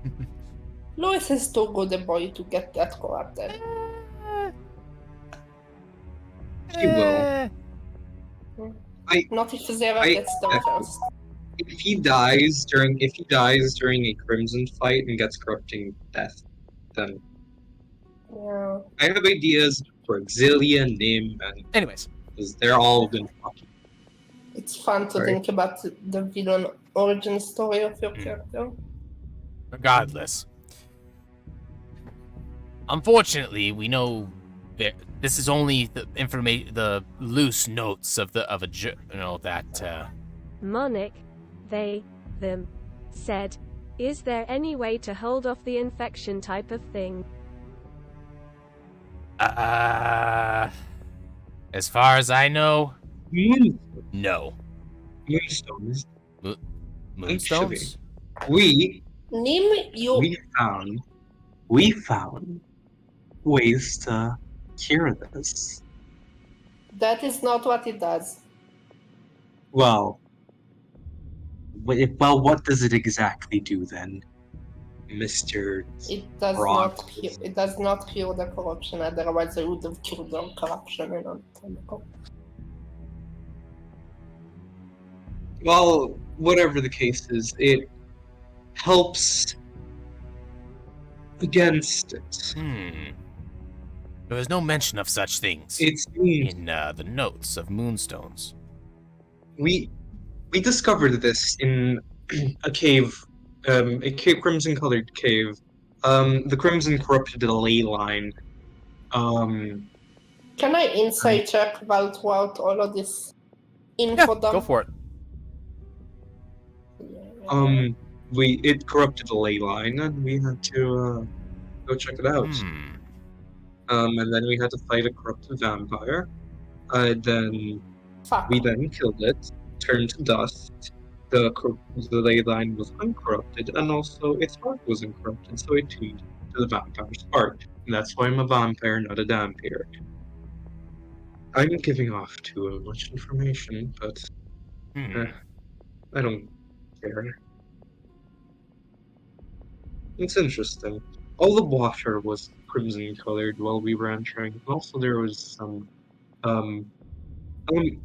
C: Louis is too good a boy to get that corrupted.
B: He will.
C: Not if Zera
B: I-
C: gets there first.
B: If he dies during a Crimson fight and gets corrupting death, then
C: Yeah.
B: I have ideas for Exilia, Nim, and
A: Anyways,
B: because they're all gonna fucking.
C: It's fun to
B: Sorry.
C: think about the villain origin story of your character.
A: regardless. Unfortunately, we know that this is only the the loose notes of that.
E: Monic, they, them, said, "Is there any way to hold off the infection type of thing?"
A: As far as I know, no.
B: Moonstones.
A: Moonstones?
C: Nim, you.
B: We found ways to cure this.
C: That is not what it does.
B: Well, what does it exactly do then, Mr.
C: It does
B: Rock.
C: not. It does not cure the corruption. Otherwise, I would have cured the corruption a long time ago.
B: Well, whatever the case is, it helps against it.
A: There was no mention of such things
B: It's
A: in the notes of Moonstones.
B: we discovered this in a cave, crimson-colored cave. The crimson corrupted a ley line.
C: Can I insight check while throughout all of this
A: Yeah,
C: info dump?
A: go for it.
B: It corrupted a ley line, and we had to go check it out. And then we had to fight a corrupted vampire. Then
C: Fuck.
B: we then killed it, turned to dust. The ley line was uncorrupted, and also its heart was uncorrupted, so it tuned to the vampire's heart. And that's why I'm a vampire, not a vampire. I'm giving off too much information, but I don't care. It's interesting. All the water was crimson colored while we were entering. And also there was some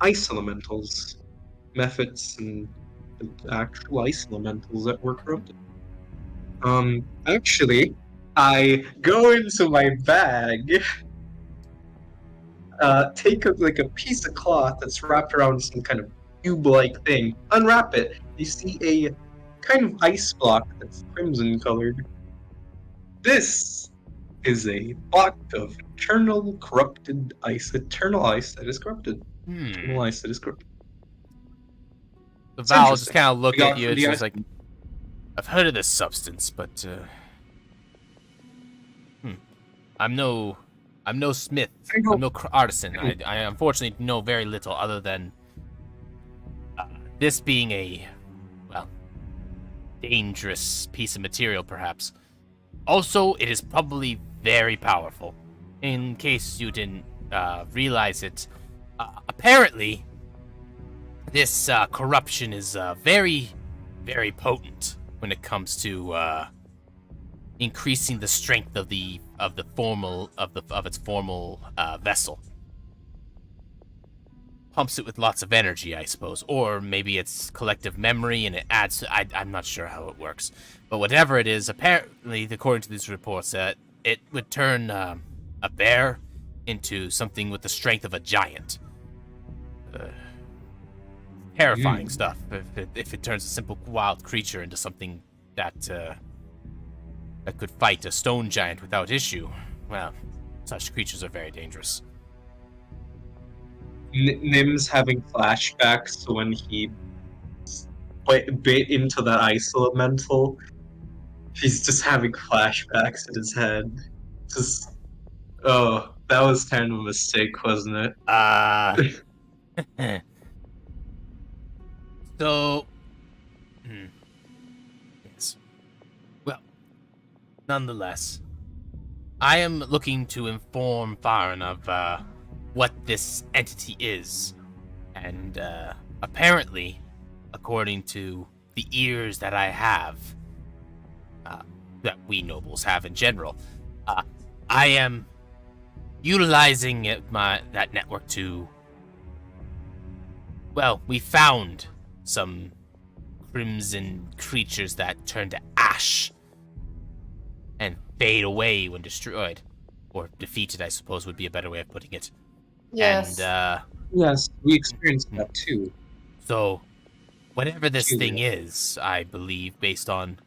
B: ice elementals, methods, and actual ice elementals that were corrupted. Actually, I go into my bag, take a piece of cloth that's wrapped around some kind of cube-like thing, unwrap it. You see a kind of ice block that's crimson colored. This is a block of eternal corrupted ice. Eternal ice that is corrupted. Eternal ice that is corrupted.
A: The
B: It's
A: Val just
B: interesting.
A: kind of look
B: We got
A: at you.
B: for
A: It's
B: the
A: just
B: ice-
A: like, I've heard of this substance, but I'm no smith.
B: I know-
A: I'm no artisan. I unfortunately know very little other than this being a dangerous piece of material, perhaps. Also, it is probably very powerful. In case you didn't realize it, apparently, this corruption is very, very potent when it comes to increasing the strength of its formal vessel. Pumps it with lots of energy, I suppose, or maybe it's collective memory and it adds to, I'm not sure how it works, but whatever it is, apparently, according to these reports, it would turn a bear into something with the strength of a giant. Terrifying stuff. If it turns a simple wild creature into something that could fight a stone giant without issue, well, such creatures are very dangerous.
B: Nim's having flashbacks to when he bit into that ice elemental. He's just having flashbacks in his head. Just, oh, that was kind of a mistake, wasn't it?
A: So, yes. Well, nonetheless, I am looking to inform Farron of what this entity is, and apparently, according to the ears that I have, that we nobles have in general, I am utilizing that network to. Well, we found some crimson creatures that turn to ash and fade away when destroyed. Or defeated, I suppose, would be a better way of putting it.
C: Yes.
A: And,
B: yes, we experienced that too.
A: So, whatever this thing is, I believe, based on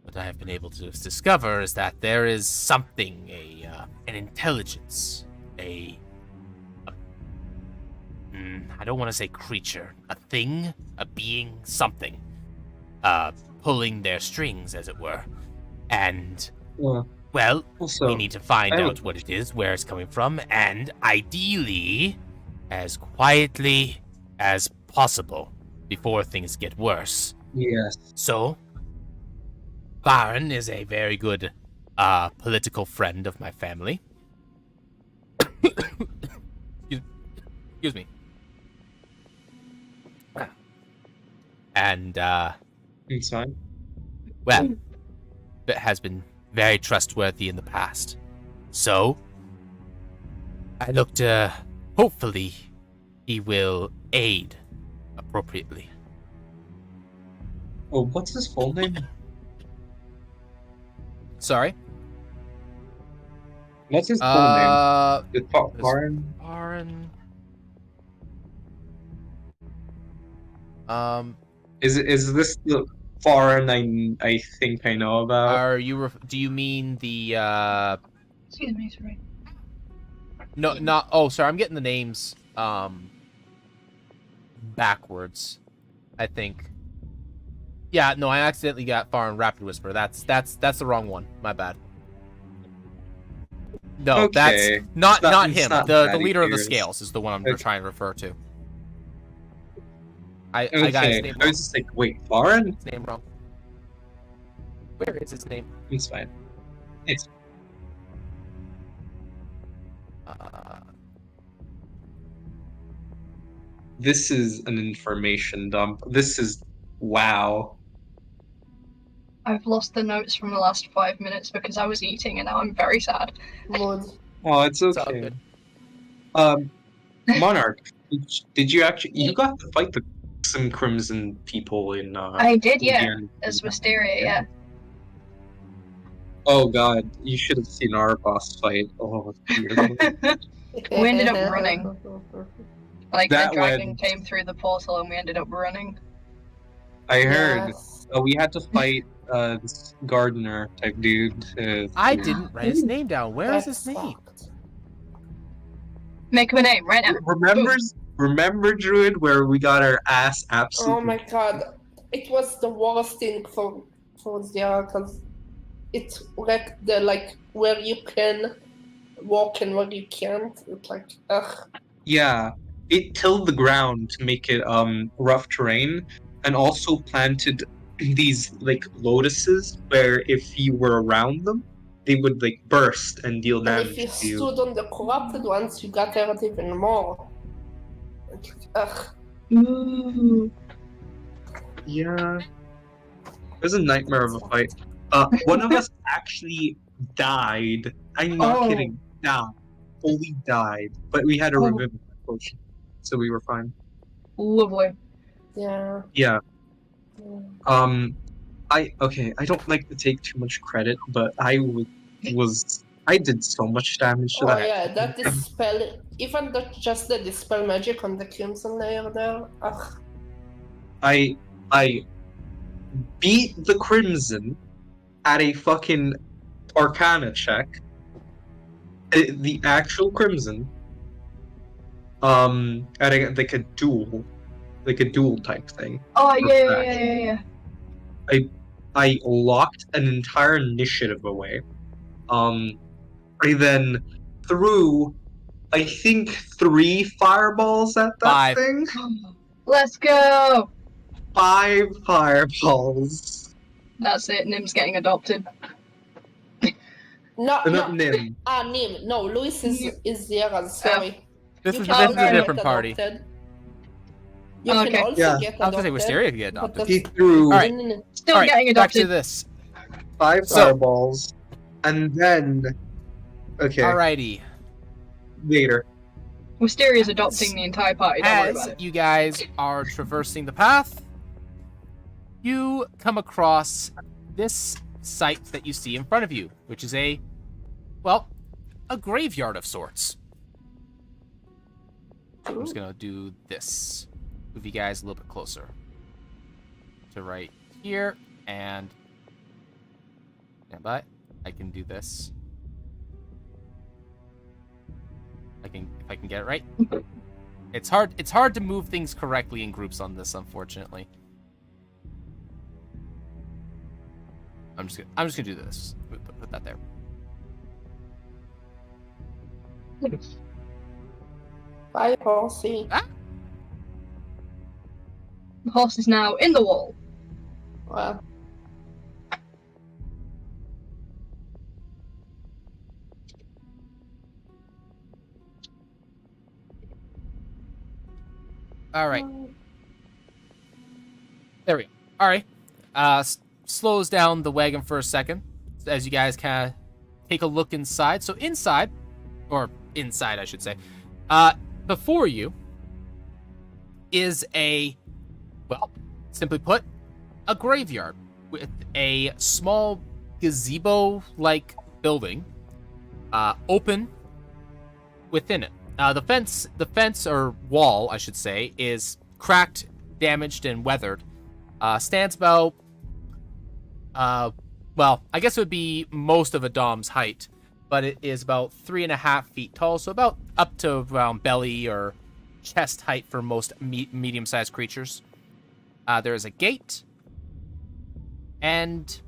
A: what I have been able to discover, is that there is something, an intelligence, I don't want to say creature, a thing, a being, something, pulling their strings, as it were. And, well,
B: Also,
A: we need to find out what it is, where it's coming from, and ideally, as quietly as possible, before things get worse.
B: yes.
A: So, Baron is a very good political friend of my family. Excuse me. And,
B: It's fine.
A: well, it has been very trustworthy in the past. So, I look to, hopefully, he will aid appropriately.
B: Oh, what's his full name?
A: Sorry?
B: What's his full name? The
A: Baron.
B: Is this the foreign I think I know about?
A: Do you mean the
D: Excuse me, sorry.
A: No, not. Oh, sorry. I'm getting the names backwards. I think. Yeah, no, I accidentally got Foreign Rapid Whisper. That's the wrong one. My bad. No,
B: Okay.
A: that's not
B: It's
A: him.
B: not
A: The
B: Matty
A: leader of the
B: Pierce.
A: Scales is the one I'm
B: Okay.
A: trying to refer to. I
B: Okay,
A: got his name
B: I
A: wrong.
B: was just like, wait, foreign?
A: His name wrong. Where is his name?
B: It's fine. It's This is an information dump. This is wow.
D: I've lost the notes from the last 5 minutes because I was eating and now I'm very sad.
C: Good.
B: Oh, it's
A: It's all
B: okay.
A: good.
B: Monarch, did you actually you got to fight some Crimson people in
D: I did, yeah.
B: Indiana?
D: As Wisteria, yeah.
B: Oh god, you should have seen our boss fight. Oh dear.
D: We ended up running. Like,
B: That
D: the dragon
B: went-
D: came through the portal and we ended up running.
B: I heard.
C: Yes.
B: We had to fight this gardener type dude.
A: I didn't write his name down. Where is his
C: That
A: name?
C: sucked.
D: Make him a name right now.
B: Remember, Druid, where we got our ass
C: Oh
B: absolutely.
C: my god. It was the worst thing for there because it's wrecked the where you can walk and where you can't. It's like ugh.
B: Yeah, it tilled the ground to make it rough terrain, and also planted these like lotuses where if you were around them, they would like burst and deal
C: And
B: damage
C: if you
B: to you.
C: stood on the corrupted ones, you got hurt even more. Ugh.
D: Ooh.
B: Yeah, it was a nightmare of a fight. One of us actually died. I'm not
D: Oh.
B: kidding. Nah, fully died. But we had a
D: Oh.
B: revivify potion, so we were fine.
D: Lovely.
C: Yeah.
B: Yeah.
C: Yeah.
B: I don't like to take too much credit, but I did so much damage to
C: Oh
B: that.
C: yeah, that dispel, even just the dispel magic on the crimson layer there. Ugh.
B: I beat the Crimson at a fucking Arcana check. The actual Crimson. At like a duel type thing.
D: Oh,
B: For
D: yeah.
B: I locked an entire initiative away. I then threw, I think, 3 fireballs at that
A: 5.
B: thing.
D: Let's go!
B: 5 fireballs.
D: That's it, Nim's getting adopted.
C: No,
B: Not
C: no.
B: Nim.
C: Nim. No, Luis is Zieran, sorry.
A: This
C: You
A: is
C: can
A: this is
C: also
A: a
C: get
A: different party.
C: adopted. You
D: Okay.
C: can also
B: Yeah.
C: get
A: I was gonna say
C: adopted.
A: Wisteria could get
C: but
A: adopted.
B: He
C: that's-
B: threw
A: Alright.
C: No.
D: Still
A: All right,
D: getting
A: back to
D: adopted.
A: this.
B: 5
A: So-
B: fireballs, and then
A: Alrighty.
B: later.
D: Wisteria's adopting the entire party, don't worry
A: As
D: about it.
A: you guys are traversing the path, you come across this site that you see in front of you, which is a graveyard of sorts. I'm just gonna do this. Move you guys a little bit closer to right here, and stand by. I can do this. If I can get it right. It's hard to move things correctly in groups on this, unfortunately. I'm just gonna do this. Put that there.
C: Bye, horsey.
D: The horse is now in the wall.
C: Well,
A: All right. There we go. All right. Slows down the wagon for a second as you guys kind of take a look inside. So inside, I should say, before you is simply put, a graveyard with a small gazebo-like building, open within it. The fence or wall, I should say, is cracked, damaged, and weathered. Stands about, I guess it would be most of a dom's height, but it is about 3.5 feet tall, so about up to around belly or chest height for most medium-sized creatures. There is a gate, and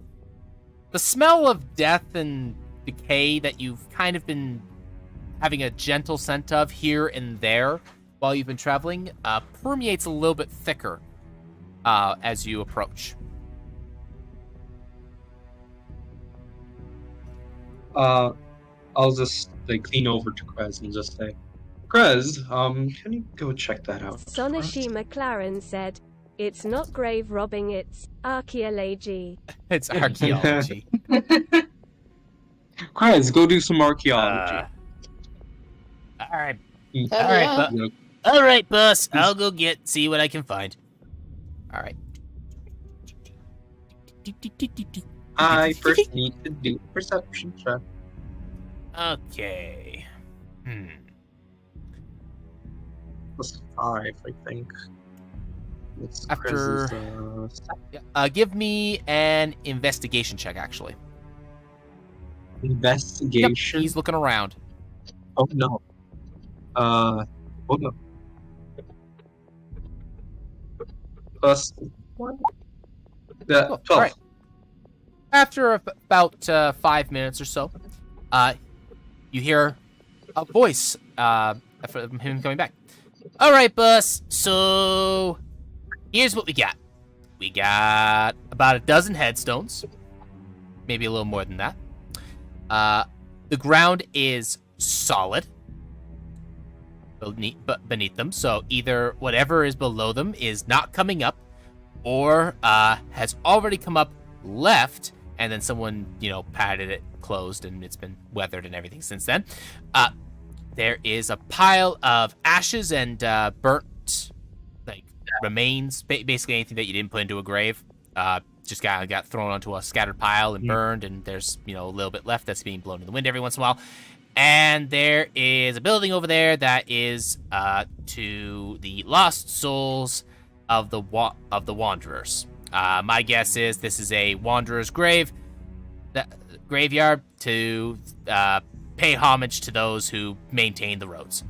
A: the smell of death and decay that you've kind of been having a gentle scent of here and there while you've been traveling permeates a little bit thicker as you approach.
B: I'll just lean over to Krez and just say, Krez, can you go check that out?
E: Sonashi McLaren said, "It's not grave robbing, it's archaeology."
A: It's archaeology.
B: Krez, go do some archaeology.
A: All right.
C: yeah.
A: All right, boss. I'll go see what I can find. All right.
B: I first need to do a perception check.
A: Okay.
B: Plus 5, I think. It's
A: After-
B: Krez's,
A: Give me an investigation check, actually.
B: investigation.
A: Yep, he's looking around.
B: Oh no. Oh no. Plus 1.
A: Cool.
B: 12.
A: All right. After about 5 minutes or so, you hear a voice from him coming back. All right, boss. So here's what we got. We got about a dozen headstones, maybe a little more than that. The ground is solid beneath them, so either whatever is below them is not coming up, or has already come up, left, and then someone, patted it closed, and it's been weathered and everything since then. There is a pile of ashes and burnt, remains, basically anything that you didn't put into a grave. Just got thrown onto a scattered pile and burned, and there's, a little bit left that's being blown in the wind every once in a while. And there is a building over there that is to the lost souls of the wanderers. My guess is this is a wanderer's graveyard to pay homage to those who maintain the roads.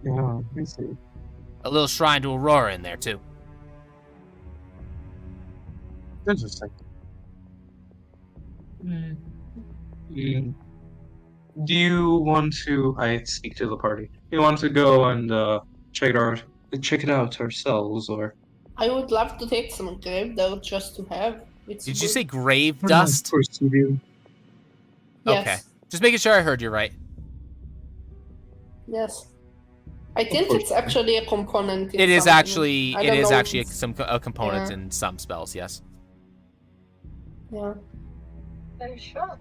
B: Yeah, I see.
A: A little shrine to Aurora in there too.
B: Interesting. Do you want to? I speak to the party. Do you want to go and check it out ourselves, or?
C: I would love to take some grave dirt just to have.
A: Did you say grave dust?
B: Of course you do.
C: Yes.
A: Okay. Just making sure I heard you right.
C: Yes. I think it's actually a component.
A: It is actually a component
C: Yeah.
A: in some spells, yes.
C: Yeah.
D: Sure.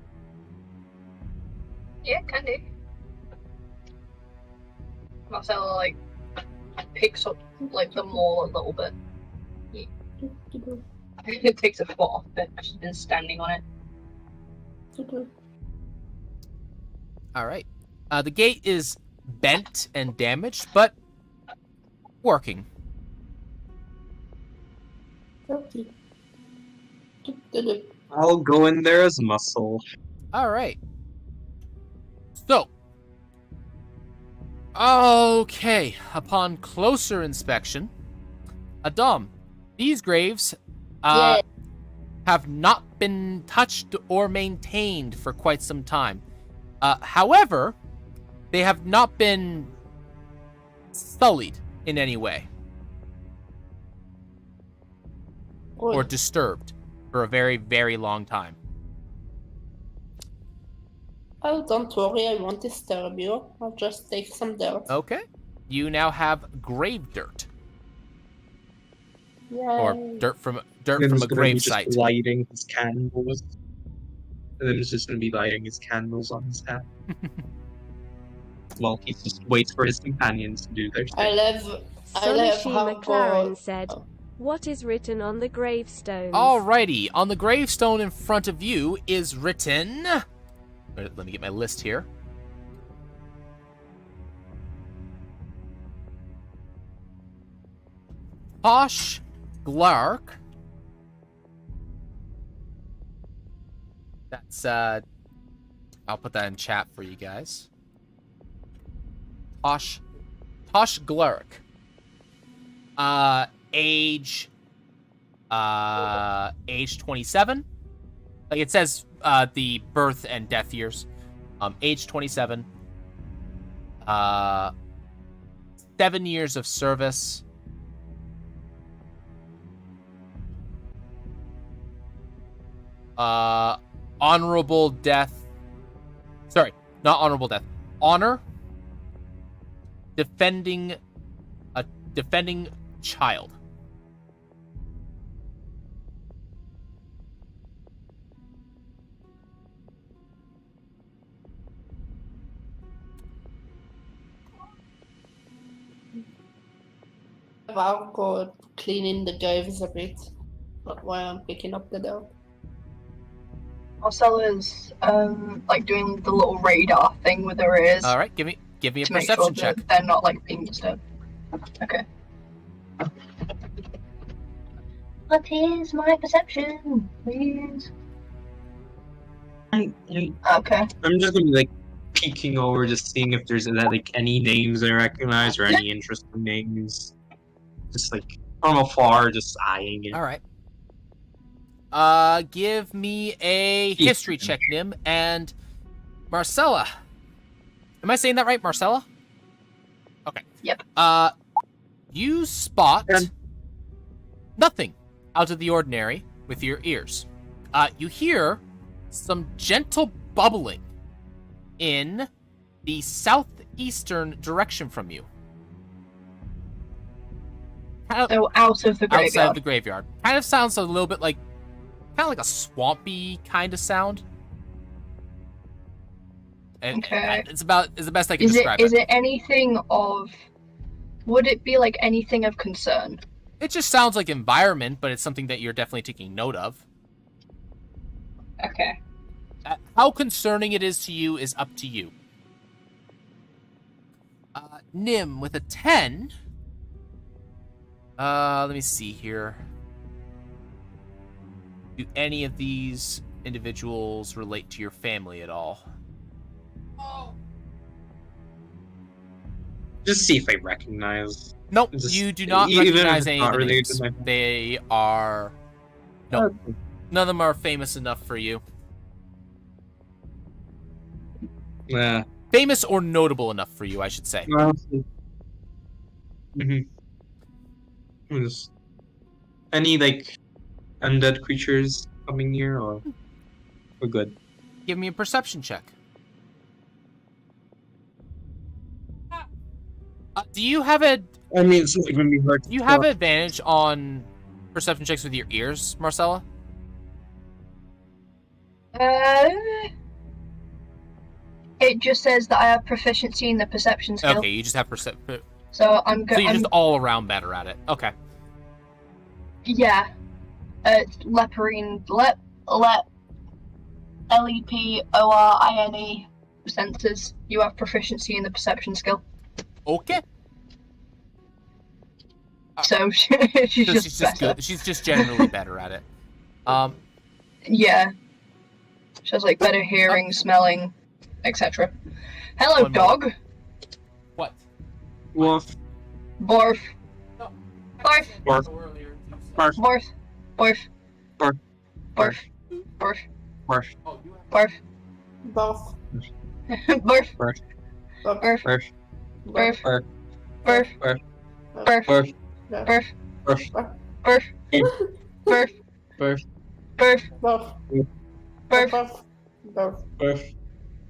D: Yeah, can do. Marcella picks up the maul a little bit. It takes a foot off it. She's been standing on it.
A: All right. The gate is bent and damaged, but working.
B: I'll go in there as muscle.
A: All right. So, okay. Upon closer inspection, Adam, these graves
C: Yeah.
A: have not been touched or maintained for quite some time. However, they have not been sullied in any way or disturbed for a very, very long time.
C: Oh, don't worry, I won't disturb you. I'll just take some dirt.
A: Okay. You now have grave dirt,
C: Yay.
A: or dirt from a
B: Just
A: grave site.
B: lighting his candles. And then he's just gonna be lighting his candles on his hat. Well, he just waits for his companions to do their thing.
C: I'll have
E: Sonashi
C: Harpo-
E: McLaren said, "What is written on the gravestones?"
A: Alrighty, on the gravestone in front of you is written... Let me get my list here. Posh Glark. That's, I'll put that in chat for you guys. Tosh Glark. Age 27. Like it says, the birth and death years. Age 27. 7 years of service. Honorable death. Sorry, not honorable death. Honor. Defending child.
C: I'll go cleaning the graves a bit while I'm picking up the dirt.
D: Marcella's doing the little radar thing with her ears
A: All right, give me a
D: to make
A: perception
D: sure
A: check.
D: that they're not being disturbed. Okay. What is my perception, please?
B: I'm
D: Okay.
B: just gonna be peeking over, just seeing if there's any names I recognize or any interesting names. Just from afar, just eyeing it.
A: All right. Give me a history check, Nim, and Marcella. Am I saying that right, Marcella? Okay.
D: Yep.
A: You spot
B: Yeah.
A: nothing out of the ordinary with your ears. You hear some gentle bubbling in the southeastern direction from you.
D: So out of the graveyard.
A: Outside of the graveyard. Kind of sounds a little bit like, kind of like a swampy kind of sound. And
D: Okay.
A: it's the best I can
D: Is
A: describe
D: it anything of... Would it be like anything of concern?
A: It just sounds like environment, but it's something that you're definitely taking note of.
D: Okay.
A: How concerning it is to you is up to you. Nim with a 10. Let me see here. Do any of these individuals relate to your family at all?
B: Just see if I recognize.
A: Nope,
B: Just-
A: you do not
B: even if
A: recognize
B: it's
A: any
B: not
A: of the
B: related
A: names.
B: to my family.
A: They are... No,
B: Okay.
A: none of them are famous enough for you.
B: Yeah.
A: Famous or notable enough for you, I should say.
B: Any like undead creatures coming here, or we're good?
A: Give me a perception check. Do you have a
B: I mean, it's like when we heard.
A: Do you have an advantage on perception checks with your ears, Marcella?
D: It just says that I have proficiency in the perception skill.
A: Okay, you just have perception.
D: So I'm
A: So
D: going.
A: you're just all around better at it. Okay.
D: Yeah. Leporine. Leporine senses. You have proficiency in the perception skill.
A: Okay.
D: So she's
A: So
D: just
A: she's just
D: better.
A: good. She's just generally better at it.
D: Yeah. She has like better hearing, smelling, etc. Hello,
A: One
D: dog.
A: What?
B: Wolf.
D: Borf.
A: No.
D: Barf.
B: Barf. Barf.
D: Borf. Borf.
B: Barf.
D: Barf. Barf.
B: Barf.
D: Barf.
C: Both.
D: Barf.
B: Barf.
D: Barf.
B: Barf.
D: Barf.
B: Barf.
D: Barf.
B: Barf.
D: Barf.
B: Barf.
D: Barf.
B: Barf.
D: Barf. Barf.
B: Barf.
D: Barf.
C: Both.
D: Barf.
C: Both. Both.
B: Barf.
D: Barf.
B: Barf.
C: Both.
D: Barf.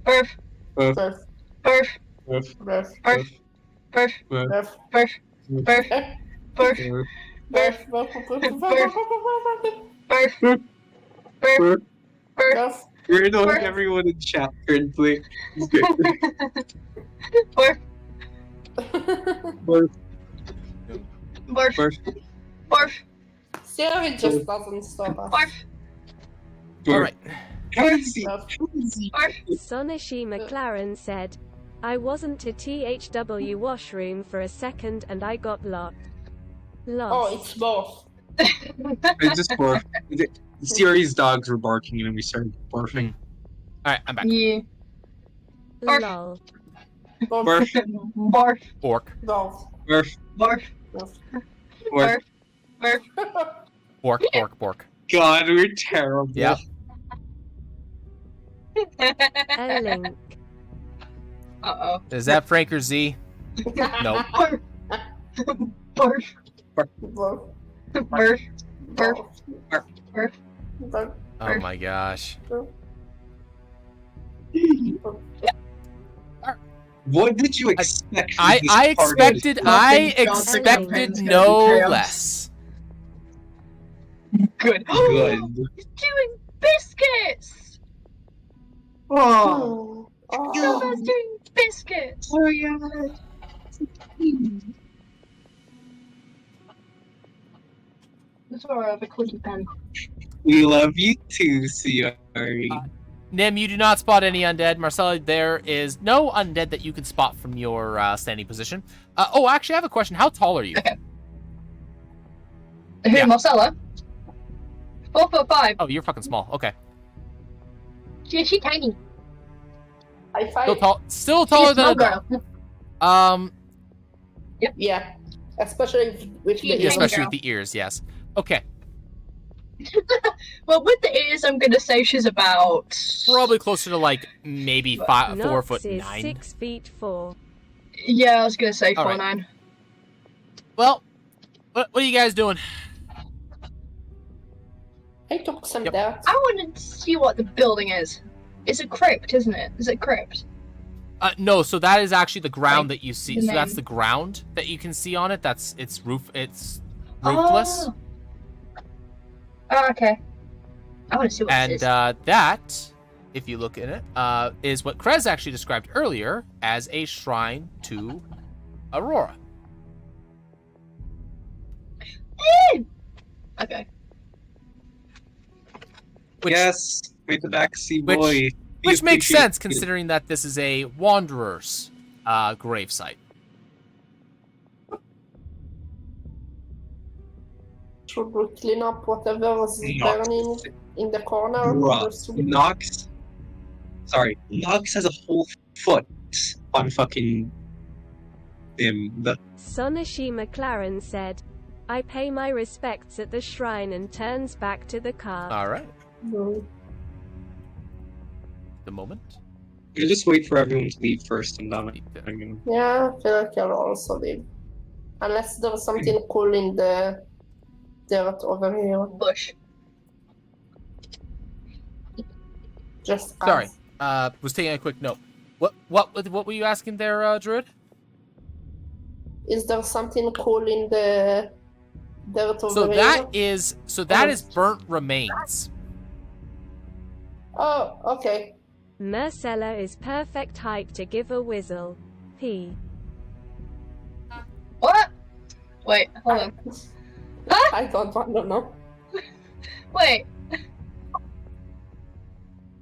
B: Barf.
C: Both.
D: Barf. Barf.
C: Both.
D: Barf. Barf. Barf.
C: Both.
D: Barf.
C: Both.
D: Barf. Barf.
B: Barf.
D: Barf.
B: We're knowing
D: Barf.
B: everyone in chat currently. It's good.
D: Barf.
B: Barf.
D: Barf.
B: Barf.
D: Barf.
C: Siri just doesn't stop us.
D: Barf.
A: All right.
B: How is he?
C: Both.
D: Barf.
E: Sonishi McLaren said, I wasn't to THW washroom for a second and I got locked. Lost.
C: Oh, it's both.
B: I just barfed. Siri's dogs were barking and we started barfing.
A: All right, I'm back.
D: Yeah. Barf.
E: Lol.
C: Both.
B: Barf.
D: Barf.
A: Orc.
C: Both.
B: Barf.
D: Barf.
C: Both.
B: Barf.
D: Barf.
A: Bork. Bork. Bork.
B: God, we're terrible.
A: Yeah.
E: Link.
D: Uh-oh.
A: Is that Frank or Z? No.
D: Barf. Barf.
C: Both.
D: Barf. Barf. Barf.
C: Both.
A: Oh my gosh.
B: What did you expect? from
A: I
B: this
A: expected
D: Nothing.
A: expected
D: Nothing.
A: no
D: Chaos.
A: less.
D: Good.
B: party? Good.
D: Doing biscuits!
B: Oh.
D: Someone's doing biscuits!
B: Oh yeah.
D: That's why I have a clicky pen.
B: We love you too, Siri.
A: Nim, you do not spot any undead. Marcella, there is no undead that you can spot from your standing position. Oh, actually, I have a question. How tall are you?
D: Who,
A: Yeah.
D: Marcella? 4'5".
A: Oh, you're fucking small. Okay.
D: Yeah, she's tiny.
C: High five.
A: Still
D: She's
A: taller
D: a
A: than
D: small
A: a dog.
D: girl.
C: Yeah. Especially with the
D: Yeah,
C: ears.
A: Especially
D: girl.
A: with the ears, yes. Okay.
D: Well, with the ears, I'm gonna say she's about...
A: Probably closer to like maybe 4
E: Nox
A: foot
E: is
A: 9.
E: 6'4".
D: Yeah, I was gonna say
A: All right.
D: 4'9".
A: Well, what are you guys doing?
C: I took some
A: Yep.
C: dirt.
D: I wanted to see what the building is. It's a crypt, isn't it? Is it crypt?
A: No, so that is actually the ground
D: Like,
A: that you see.
D: the
A: So that's
D: main-
A: the ground that you can see on it. It's roofless.
D: Oh, okay. I want to see what
A: And
D: this is.
A: that, if you look at it, is what Krez actually described earlier as a shrine to Aurora.
D: Okay.
A: Which,
B: Yes, with the backseat
A: which-
B: boy. We
A: which makes
B: appreciate
A: sense
B: it.
A: considering that this is a wanderer's gravesite.
C: Should we clean up whatever is
B: No.
C: burning in the corner?
B: Bruh, Nox. Sorry, Nox has a whole foot on fucking him.
E: Sonoshi McLaren said, I pay my respects at the shrine and turns back to the car.
A: All right,
C: Hmm.
A: the moment.
B: You just wait for everyone to leave first, and then I'm gonna.
C: Yeah, I feel like I'll also leave. Unless there's something cool in the dirt over here.
D: Bush.
C: Just
A: Sorry, was taking a quick note. What were you asking there, Druid?
C: Is there something cool in the dirt over
A: So
C: here?
A: that is burnt remains.
C: Oh, okay.
E: Marcella is perfect height to give a whistle. P.
D: What? Wait, hold on. Huh?
C: I don't want to know.
D: Wait.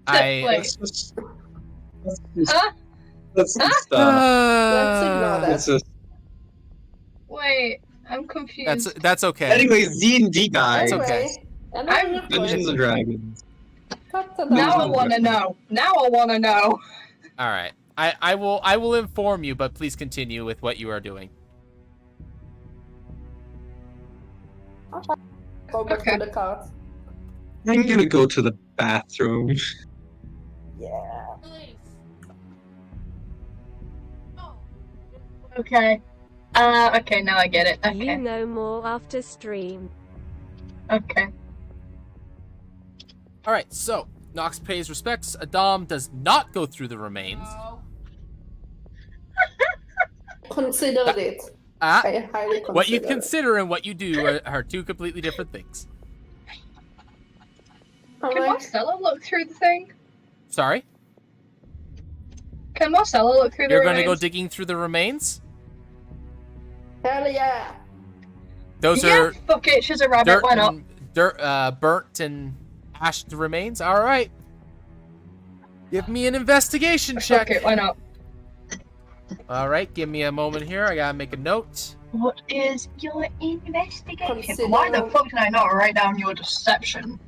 A: I
D: Wait. Huh?
B: Let's just
C: Let's ignore that.
B: let's just.
D: Wait. I'm confused.
A: that's okay.
B: Anyways, D&D guy.
A: That's okay.
C: And
D: I'm
C: I'm
B: Dungeons and Dragons.
D: Now I want to know. Now I want to know.
A: All right. I will inform you, but please continue with what you are doing.
C: Go back
D: Okay.
C: to the cart.
B: I'm gonna go to the bathroom.
C: Yeah.
D: Okay. Okay, now I get it.
E: You
D: Okay.
E: know more after stream.
D: Okay.
A: All right. So Nox pays respects. Adam does not go through the remains.
C: Considered it.
A: Ah,
C: I highly consider
A: what you
C: it.
A: consider and what you do are two completely different things.
C: I'm
D: Can
C: like,
D: Marcella look through the thing?
A: Sorry,
D: Can Marcella look through the
A: you're going to go
D: remains?
A: digging through the remains.
C: hell yeah.
A: Those
D: Yeah,
A: are
D: fuck it, she's a rabbit,
A: dirt
D: why not?
A: and burnt and ashed remains. All right. Give me an investigation check.
D: Fuck it, why not?
A: All right, give me a moment here. I gotta make a note.
D: What is your investigation?
C: Consider-
D: Why the fuck did I not write down your deception?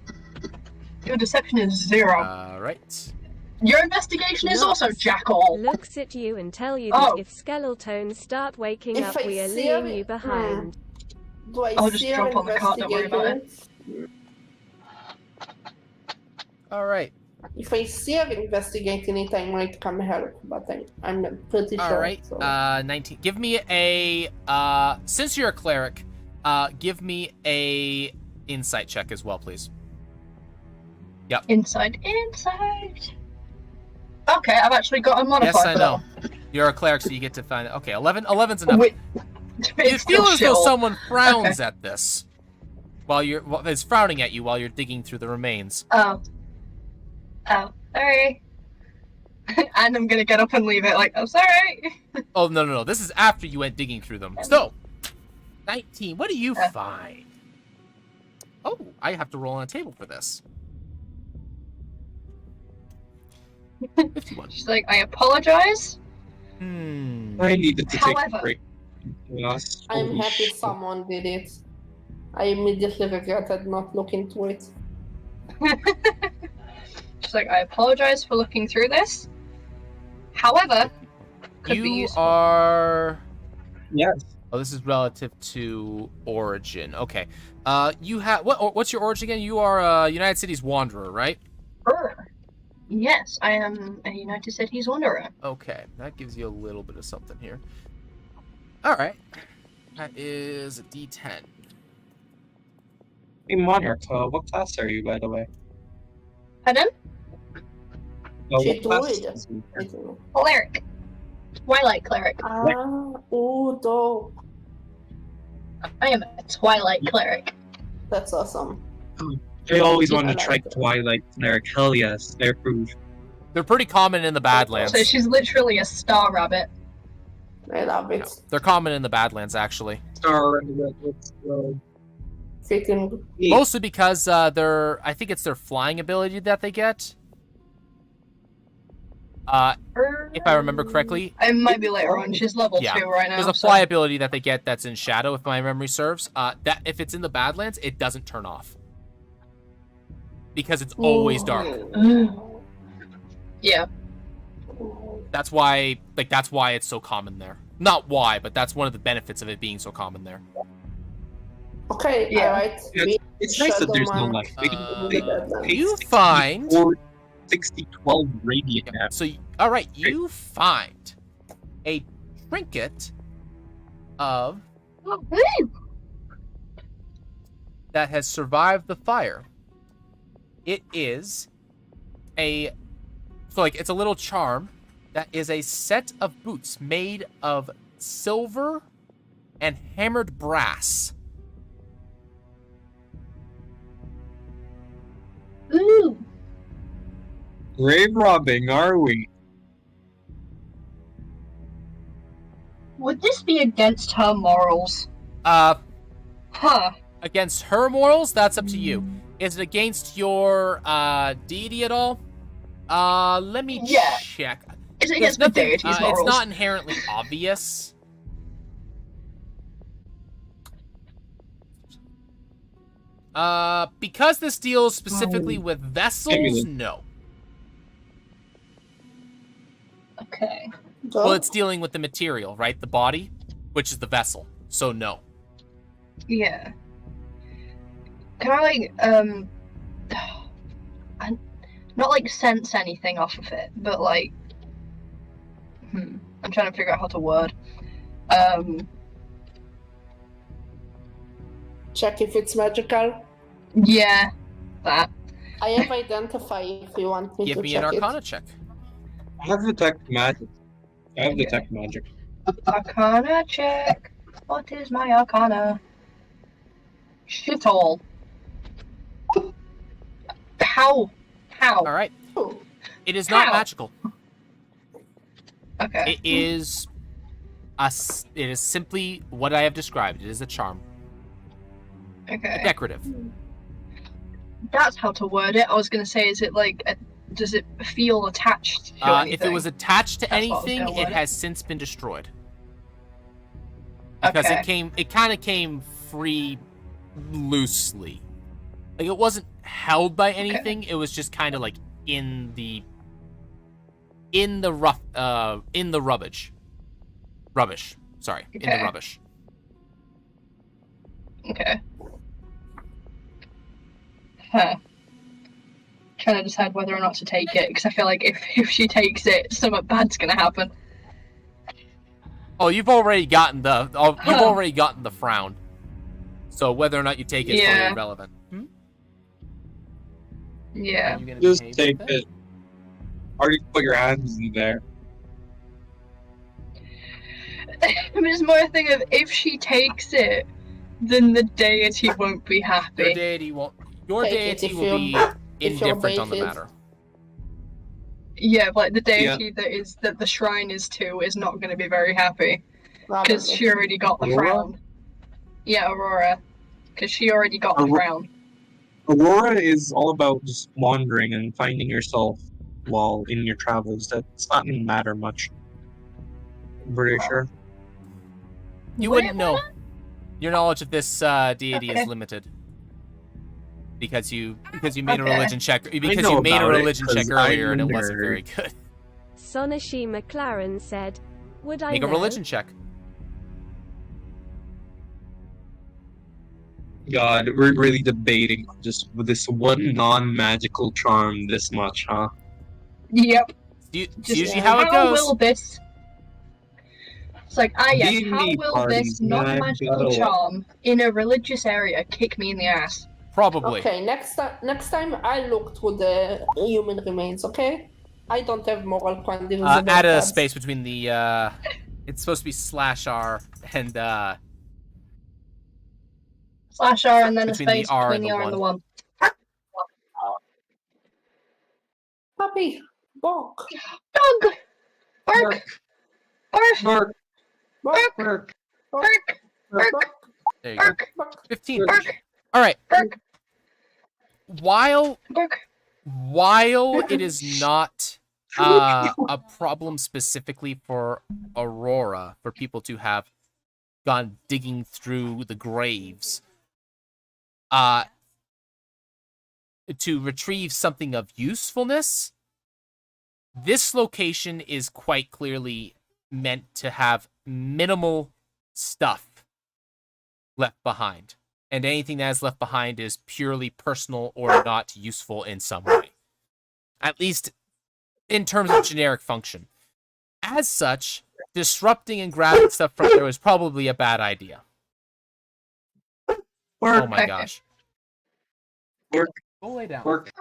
D: Your deception is 0.
A: All right.
D: Your investigation is
E: Nice.
D: also jack all.
E: Looks at you and tell you
D: Oh.
E: that if skeletons start waking
C: If
E: up,
C: I
E: we are
C: see
E: leaving
C: it-
E: you behind.
C: Do I
D: I'll just
C: see her
D: drop on the cart, don't worry about
C: investigating?
A: All right.
C: If I see her investigating it, I might come help, but I'm not pretty sure.
A: All right.
C: So.
A: 19. Give me a since you're a cleric, give me a insight check as well, please.
D: Inside. Okay, I've actually got a modifier
A: Yes, I
D: for
A: know. You're a cleric, so you get to find it. Okay, 11. 11's
D: that.
A: enough.
D: Wait,
A: You
D: it's
A: feel
D: still
A: as though
D: shit.
A: someone frowns at this while is frowning at you while you're digging through the remains.
D: Oh, sorry. And I'm gonna get up and leave it like, oh, sorry.
A: Oh no! This is after you went digging through them. So, 19. What do you find? Oh, I have to roll on a table for this. 51.
D: She's like, I apologize.
A: I
B: I needed to take
D: However-
B: a break. Yes.
C: I'm
B: Holy
C: happy
B: shit.
C: someone did it. I immediately regretted not looking into it.
D: She's like, I apologize for looking through this. However, could be
A: You
D: useful.
A: are.
B: Yes.
A: Oh, this is relative to origin. Okay. You have what's your origin again? You are a United Cities wanderer, right?
D: Yes, I am a United Cities Wanderer.
A: Okay, that gives you a little bit of something here. All right, that is a D10.
B: Hey, Monarch, what class are you, by the way?
D: Pardon?
C: She
B: What class
C: druid.
B: is you?
C: I don't know.
D: Cleric. Twilight cleric.
C: Oh, dope.
D: I am a Twilight cleric.
C: That's awesome.
B: I always
C: I
B: wanted to
C: like
B: try
C: it.
B: Twilight Cleric. Hell yes, they're proof.
A: They're pretty common in the Badlands.
D: So she's literally a star rabbit.
C: I love it.
A: Yeah, they're common in the Badlands, actually.
B: Star
C: Fitting.
A: Mostly because I think it's their flying ability that they get. If I remember correctly.
D: It might be later on. She's level 2 right now.
A: There's a fly ability that they get that's in Shadow, if my memory serves. That if it's in the Badlands, it doesn't turn off. Because it's always dark.
D: Yeah.
A: That's why it's so common there. Not why, but that's one of the benefits of it being so common there.
C: Okay,
D: Yeah.
C: alright.
B: It's nice that there's no
C: Shadow
B: life.
A: You find
B: 12 radiant now.
A: so all right, you find a trinket of that has survived the fire. It is it's a little charm that is a set of boots made of silver and hammered brass.
D: Ooh.
B: Grave robbing, are we?
D: Would this be against her morals? Huh.
A: Against her morals, that's up to you. Is it against your deity at all? Let me check.
D: Is it against the deity's morals?
A: It's not inherently obvious. Because this deals specifically with vessels, no.
D: Okay.
A: Well, it's dealing with the material, right? The body, which is the vessel. So no.
D: Yeah. Can I not like sense anything off of it, but like I'm trying to figure out how to word.
C: Check if it's magical.
D: Yeah. That.
C: I have identify if you want me
A: Give
C: to
A: me
C: check
A: an
C: it.
A: Arcana check.
B: I have detect magic. I have detect magic.
D: Arcana check. What is my arcana? Shit all. How?
A: All right.
C: Oh,
A: It is not
D: How?
A: magical.
D: Okay.
A: It is it is simply what I have described. It is a charm.
D: Okay.
A: Decorative.
D: That's how to word it. I was gonna say, is it like, does it feel attached to anything?
A: If it was attached to
D: That's what I was
A: anything,
D: gonna
A: it
D: word it.
A: has since been destroyed. Because
D: Okay.
A: it kind of came free loosely. Like, it wasn't held by anything. It was just kind of like in the rubbish. Sorry, in the
D: Okay.
A: rubbish.
D: Okay. Huh. Trying to decide whether or not to take it, because I feel like if she takes it, something bad's gonna happen.
A: Oh, you've already gotten the frown. So whether or not you take it is
D: Yeah.
A: totally irrelevant.
D: Yeah.
A: Are you gonna
B: Just
A: behave
B: take
A: with
B: it. Or you can put your hands in there.
D: But it's more a thing of, if she takes it, then the deity won't be
A: Your
D: happy.
A: deity won't. Your
C: Take it
A: deity
C: if
A: will
C: you're-
A: be
C: if you're
A: indifferent on the
C: baited.
A: matter.
D: Yeah, like the deity that the shrine is to is not going to be very happy, because
C: probably.
D: she already got the
B: Aurora?
D: frown. Yeah, Aurora, because she already got the
B: Aurora-
D: frown.
B: Aurora is all about just wandering and finding yourself while in your travels. That's not gonna matter much. I'm pretty sure.
A: You
D: Wait
A: wouldn't
D: a
A: know. Your knowledge of this deity
D: Okay.
A: is limited. Because you made a
D: Okay.
A: religion check. Because
B: know
A: you made a
B: about it,
A: religion check
B: 'cause
A: earlier and it
B: I'm a
A: wasn't
B: nerd.
A: very good.
E: Sonashi McLaren said, "Would I
A: Make
E: know?"
A: a religion check.
B: God, we're really debating just with this one non-magical charm this much, huh?
D: Yep.
A: It's
D: Just
A: usually how it goes.
D: will this? It's like, yes,
B: D&D
D: how will
B: parties,
D: this non-magical
B: man,
D: charm in a religious area kick me in the ass?
A: Probably.
C: Okay, next time I look through the human remains, okay? I don't have moral quantities about
A: Add a
C: gods.
A: space between the, it's supposed to be /R and,
D: Slash R and then a
A: Between the
D: space
A: R
D: between
A: and
D: the
A: the
D: R and the 1.
C: Puppy, bark,
D: Dog! Bark! Bark!
B: Mark,
C: bark,
B: Mark,
D: Bark! Bark!
C: bark,
A: there you go.
D: Bark!
C: bark.
A: 15.
D: Bark!
A: Alright.
D: Bark!
A: While
D: Bark!
A: it is not a problem specifically for Aurora, for people to have gone digging through the graves, to retrieve something of usefulness, this location is quite clearly meant to have minimal stuff left behind. And anything that is left behind is purely personal or not useful in some way. At least in terms of generic function. As such, disrupting and grabbing stuff from there was probably a bad idea.
B: Mark,
A: Oh my gosh.
B: Mark,
A: Go lay down.
B: Mark.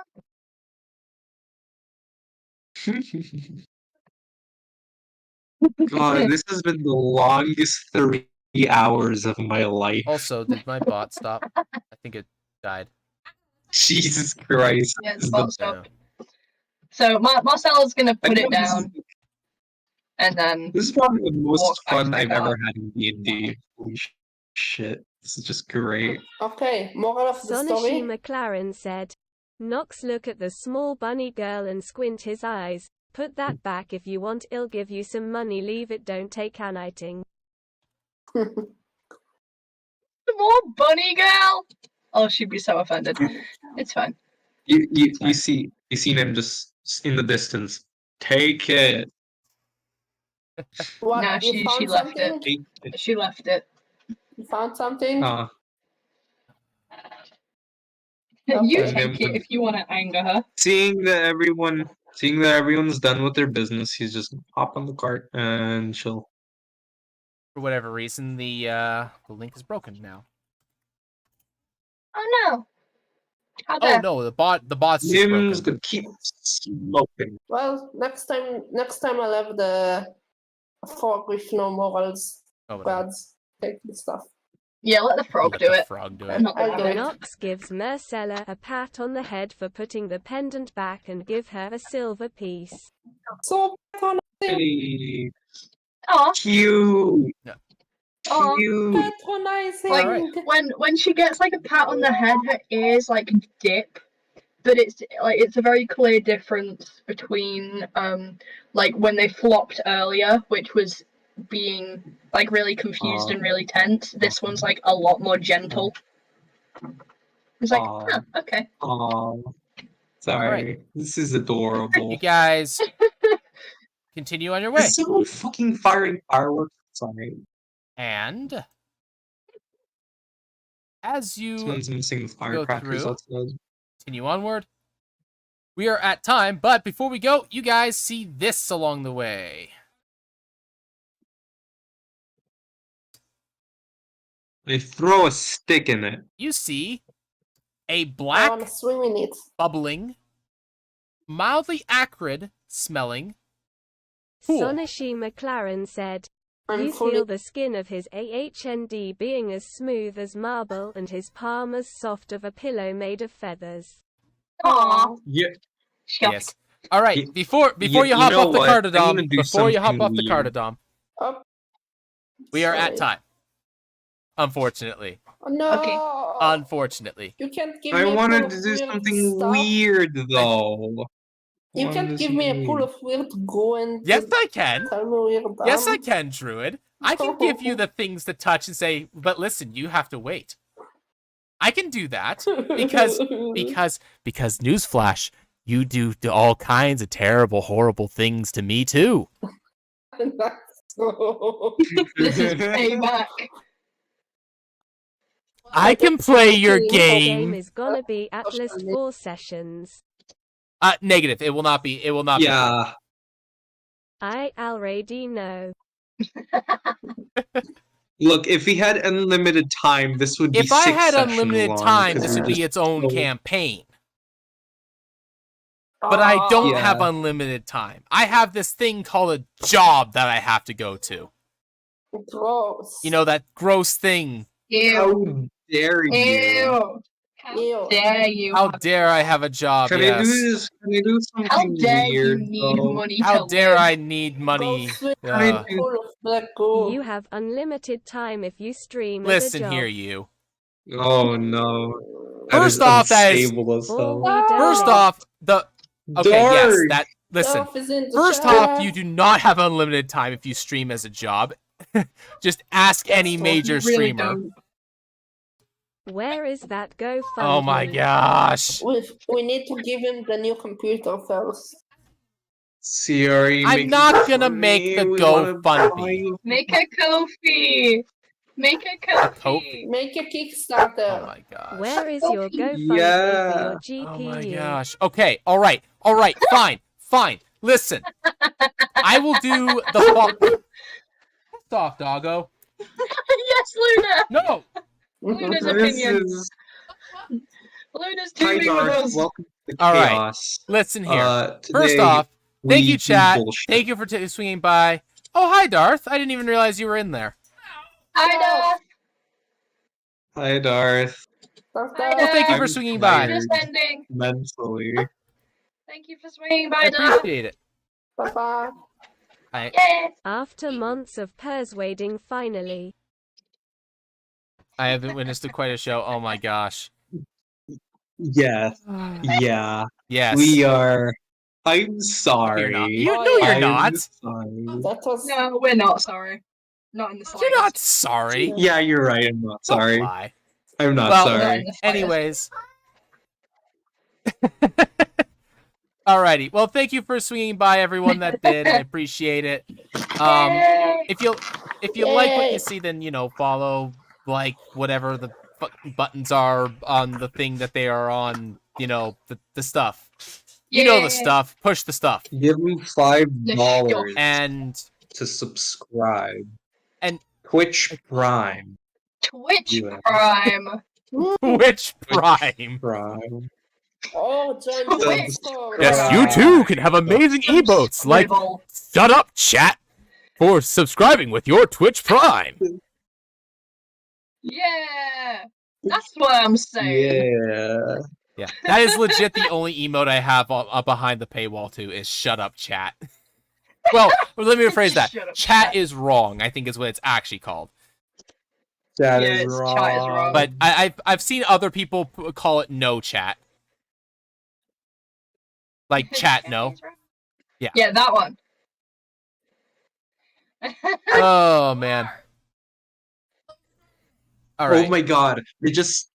B: God, this has been the longest 3 hours of my life.
A: Also, did my bot stop? I think it died.
B: Jesus Christ.
D: Yeah,
B: This is
D: bot
B: the-
D: stopped. So Marcelo's gonna
B: I
D: put
B: know
D: it down, and then
B: This is probably the most
D: walk back
B: fun
D: to
B: I've
D: the car.
B: ever had in D&D. Holy shit. This is just great.
C: Okay, moral of the
E: Sonashi
C: story.
E: McLaren said, Knox look at the small bunny girl and squint his eyes. Put that back if you want, I'll give you some money, leave it, don't take anything.
D: More bunny girl. Oh, she'd be so offended. It's fine.
B: You see him just in the distance. Take it.
C: What?
D: No,
C: You
D: she
C: found
D: left
C: something?
B: Take it.
D: She left it.
C: You found something?
D: You
C: Okay.
D: take it if you want to anger her.
B: Seeing that everyone's done with their business, he's just hop on the cart and chill.
A: For whatever reason, the link is broken now.
D: Oh no. How
A: Oh
D: dare.
A: no, the bot's just
B: Jim's
A: broken.
B: gonna keep smoking.
C: Well, next time I'll have the fork with no morals.
A: Oh, whatever.
C: Gods, take the stuff.
D: Yeah, let the frog
A: Let
D: do
A: the
D: it.
A: frog do
D: I'm
A: it.
D: not gonna
C: I'll do
D: have
C: it.
D: it.
E: Knox gives Marcella a pat on the head for putting the pendant back and give her a silver piece.
C: So patronizing.
B: Hey,
D: Aw,
B: cute.
D: aw.
B: Cute.
C: Patronizing.
D: Like
A: Alright.
D: when she gets like a pat on the head, her ears like dip, but it's a very clear difference between like when they flopped earlier, which was being like really confused and really tense. This one's like a lot more gentle. It's like,
B: Aw.
D: okay.
B: Aw. Sorry.
A: Alright.
B: This is adorable.
A: You guys continue on your way.
B: Is someone fucking firing fireworks? Sorry.
A: And as you
B: Someone's missing the firecrackers
A: through.
B: outside.
A: continue onward, we are at time, but before we go, you guys see this along the way.
B: They throw a stick in it.
A: You see a
C: I
A: black,
C: wanna swim in it.
A: bubbling, mildly acrid smelling pool.
E: Sonashi McLaren said,
C: I'm
E: You
C: fully
E: feel the skin of his AHND being as smooth as marble and his palm as soft of a pillow made of feathers.
D: Aw.
B: Yeah.
A: Yes. All right.
B: Y-
A: Before you hop
B: know
A: off the
B: what? I'm
A: cardadom,
B: gonna do
A: before you hop
B: something
A: off the
B: weird.
A: cardadom,
C: up.
A: we are at
C: Sorry.
A: time. Unfortunately.
C: Oh, no.
D: Okay.
A: Unfortunately.
C: You can't give
B: I
C: me a
B: wanted
C: pool
B: to
C: of
B: do
C: weird
B: something
C: stuff.
B: weird though.
C: You
B: Wanted
C: can't
B: to
C: give
B: do
C: me a
B: something
C: pool
B: weird.
C: of weird go and
A: Yes,
C: just
A: I can.
C: tell me weird.
A: Yes, I can, Druid. I can give you the things to touch and say, but listen, you have to wait. I can do that because newsflash, you do all kinds of terrible, horrible things to me too.
D: This is payback.
A: I can play your
E: The game
A: game.
E: is gonna be at least 4 sessions.
A: Negative. It will not be. It will not be.
B: Yeah.
E: I already know.
B: Look, if he had unlimited time, this would be
A: If I
B: 6
A: had
B: sessions
A: unlimited
B: long,
A: time,
B: 'cause
A: this
B: we're
A: would be
B: just
A: its own
B: so-
A: campaign. But I don't
B: Yeah.
A: have unlimited time. I have this thing called a job that I have to go to.
C: Gross.
A: You know, that gross thing.
B: How
D: Ew.
B: dare you?
D: Ew. How
C: Ew.
D: dare you?
A: How
D: have
A: dare I have a job,
B: Can I
A: yes.
B: do this? Can I do
D: How
B: something
D: dare you
B: weird?
D: need
B: though?
D: money
A: How
D: to
A: dare
D: live?
A: I need money?
C: Go swim
A: Uh,
C: full of black goo.
E: You have unlimited time if you stream as a
A: listen
E: job.
A: here, you.
B: Oh no. That
A: First
B: is
A: off, that is-
B: unstable as
E: Or
B: hell.
E: we donate.
A: First off, the... Okay, yes,
B: Dark.
A: that... Listen.
C: Stuff is in the
A: First
C: chat.
A: off, you do not have unlimited time if you stream as a job. Just ask any
C: That's
A: major
D: You really
A: streamer.
D: don't.
E: Where is that GoFundMe?
A: Oh my gosh.
C: We need to give him the new computer first.
B: CRE,
A: I'm
B: make
A: not
B: it
A: gonna
B: for
A: make
B: me,
A: the
B: we wanna
A: GoFundMe.
B: buy-
D: Make a Ko-fi. Make a Ko-fi.
A: Ko-fi?
C: Make a Kickstarter.
A: Oh my gosh.
E: Where is your GoFundMe
B: Yeah.
E: for your
A: Oh
E: GPU?
A: my gosh. Okay, alright, fine. Listen. I will do the Stop, doggo.
D: Yes, Luna.
A: No!
D: Luna's
B: This
D: opinion.
B: is
D: Luna's
B: Hi,
D: teaming with
B: Dark.
D: us.
B: Welcome to
A: All right.
B: Chaos.
A: Listen here.
B: Today
A: First off, thank
B: we
A: you,
B: do
A: chat.
B: bullshit.
A: Thank you for swinging by. Oh, hi, Darth. I didn't even realize you were in there.
D: Hi, Darth.
B: Hi, Darth.
A: Well, thank you for
B: I'm
A: swinging by.
B: tired.
D: Just ending.
B: Mentally.
D: Thank you for swinging
A: I
D: by, Darth.
A: appreciate it.
C: Bye-bye.
D: Yeah.
E: After months of persuading, finally.
A: I haven't witnessed quite a show. Oh my gosh.
B: Yes. Yeah.
A: Yes.
B: We are. I'm sorry.
A: You're not. No, you're
B: I'm
A: not.
B: sorry.
C: That was
D: No, we're not sorry. Not in the slightest.
A: You're not sorry.
B: Yeah, you're right. I'm not sorry.
A: Don't lie.
B: I'm not
A: Well,
D: Not
B: sorry.
D: in the slightest.
A: Anyways. Alrighty. Well, thank you for swinging by, everyone that did. I appreciate it.
D: Yay.
A: If you like what
C: Yay.
A: you see, then follow, like, whatever the buttons are on the thing that they are on. The stuff. You know the
D: Yeah.
A: stuff. Push the stuff.
B: Give him $5
A: And
B: to subscribe.
A: And-
B: Twitch Prime.
D: Twitch
B: Yeah.
D: Prime.
A: Twitch Prime.
B: Prime.
C: Oh, join the
D: Twitch.
C: Discord.
A: Yes, you too can have amazing emotes like
D: Scribble.
A: "Shut up, chat," for subscribing with your Twitch Prime.
D: Yeah. That's what I'm saying.
B: Yeah.
A: Yeah, that is legit the only emote I have up behind the paywall too is "Shut up, chat." Well, let me rephrase that.
D: Shut up,
A: Chat
D: chat.
A: is wrong, I think is what it's actually called.
B: That
D: Yeah,
B: is
D: it's-
B: wrong.
D: chat is wrong.
A: But I've seen other people call it "no chat," like "chat no." Yeah.
D: Yeah, that one.
A: Oh man. All right.
B: Oh my god. They just.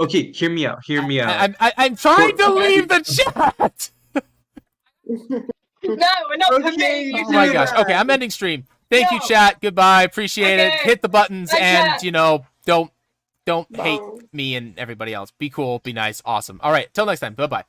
B: Okay, hear me out. Hear me out.
A: I'm trying to leave the chat.
D: No, we're not
B: Okay,
D: permitting you
A: Oh
D: to
A: my
D: do
A: gosh.
D: that.
A: Okay, I'm ending stream. Thank you,
D: No.
A: chat. Goodbye. Appreciate it.
D: Okay.
A: Hit the buttons
D: Bye,
A: and
D: chat.
A: don't hate
C: Bye.
A: me and everybody else. Be cool. Be nice. Awesome. All right. Till next time. Bye bye.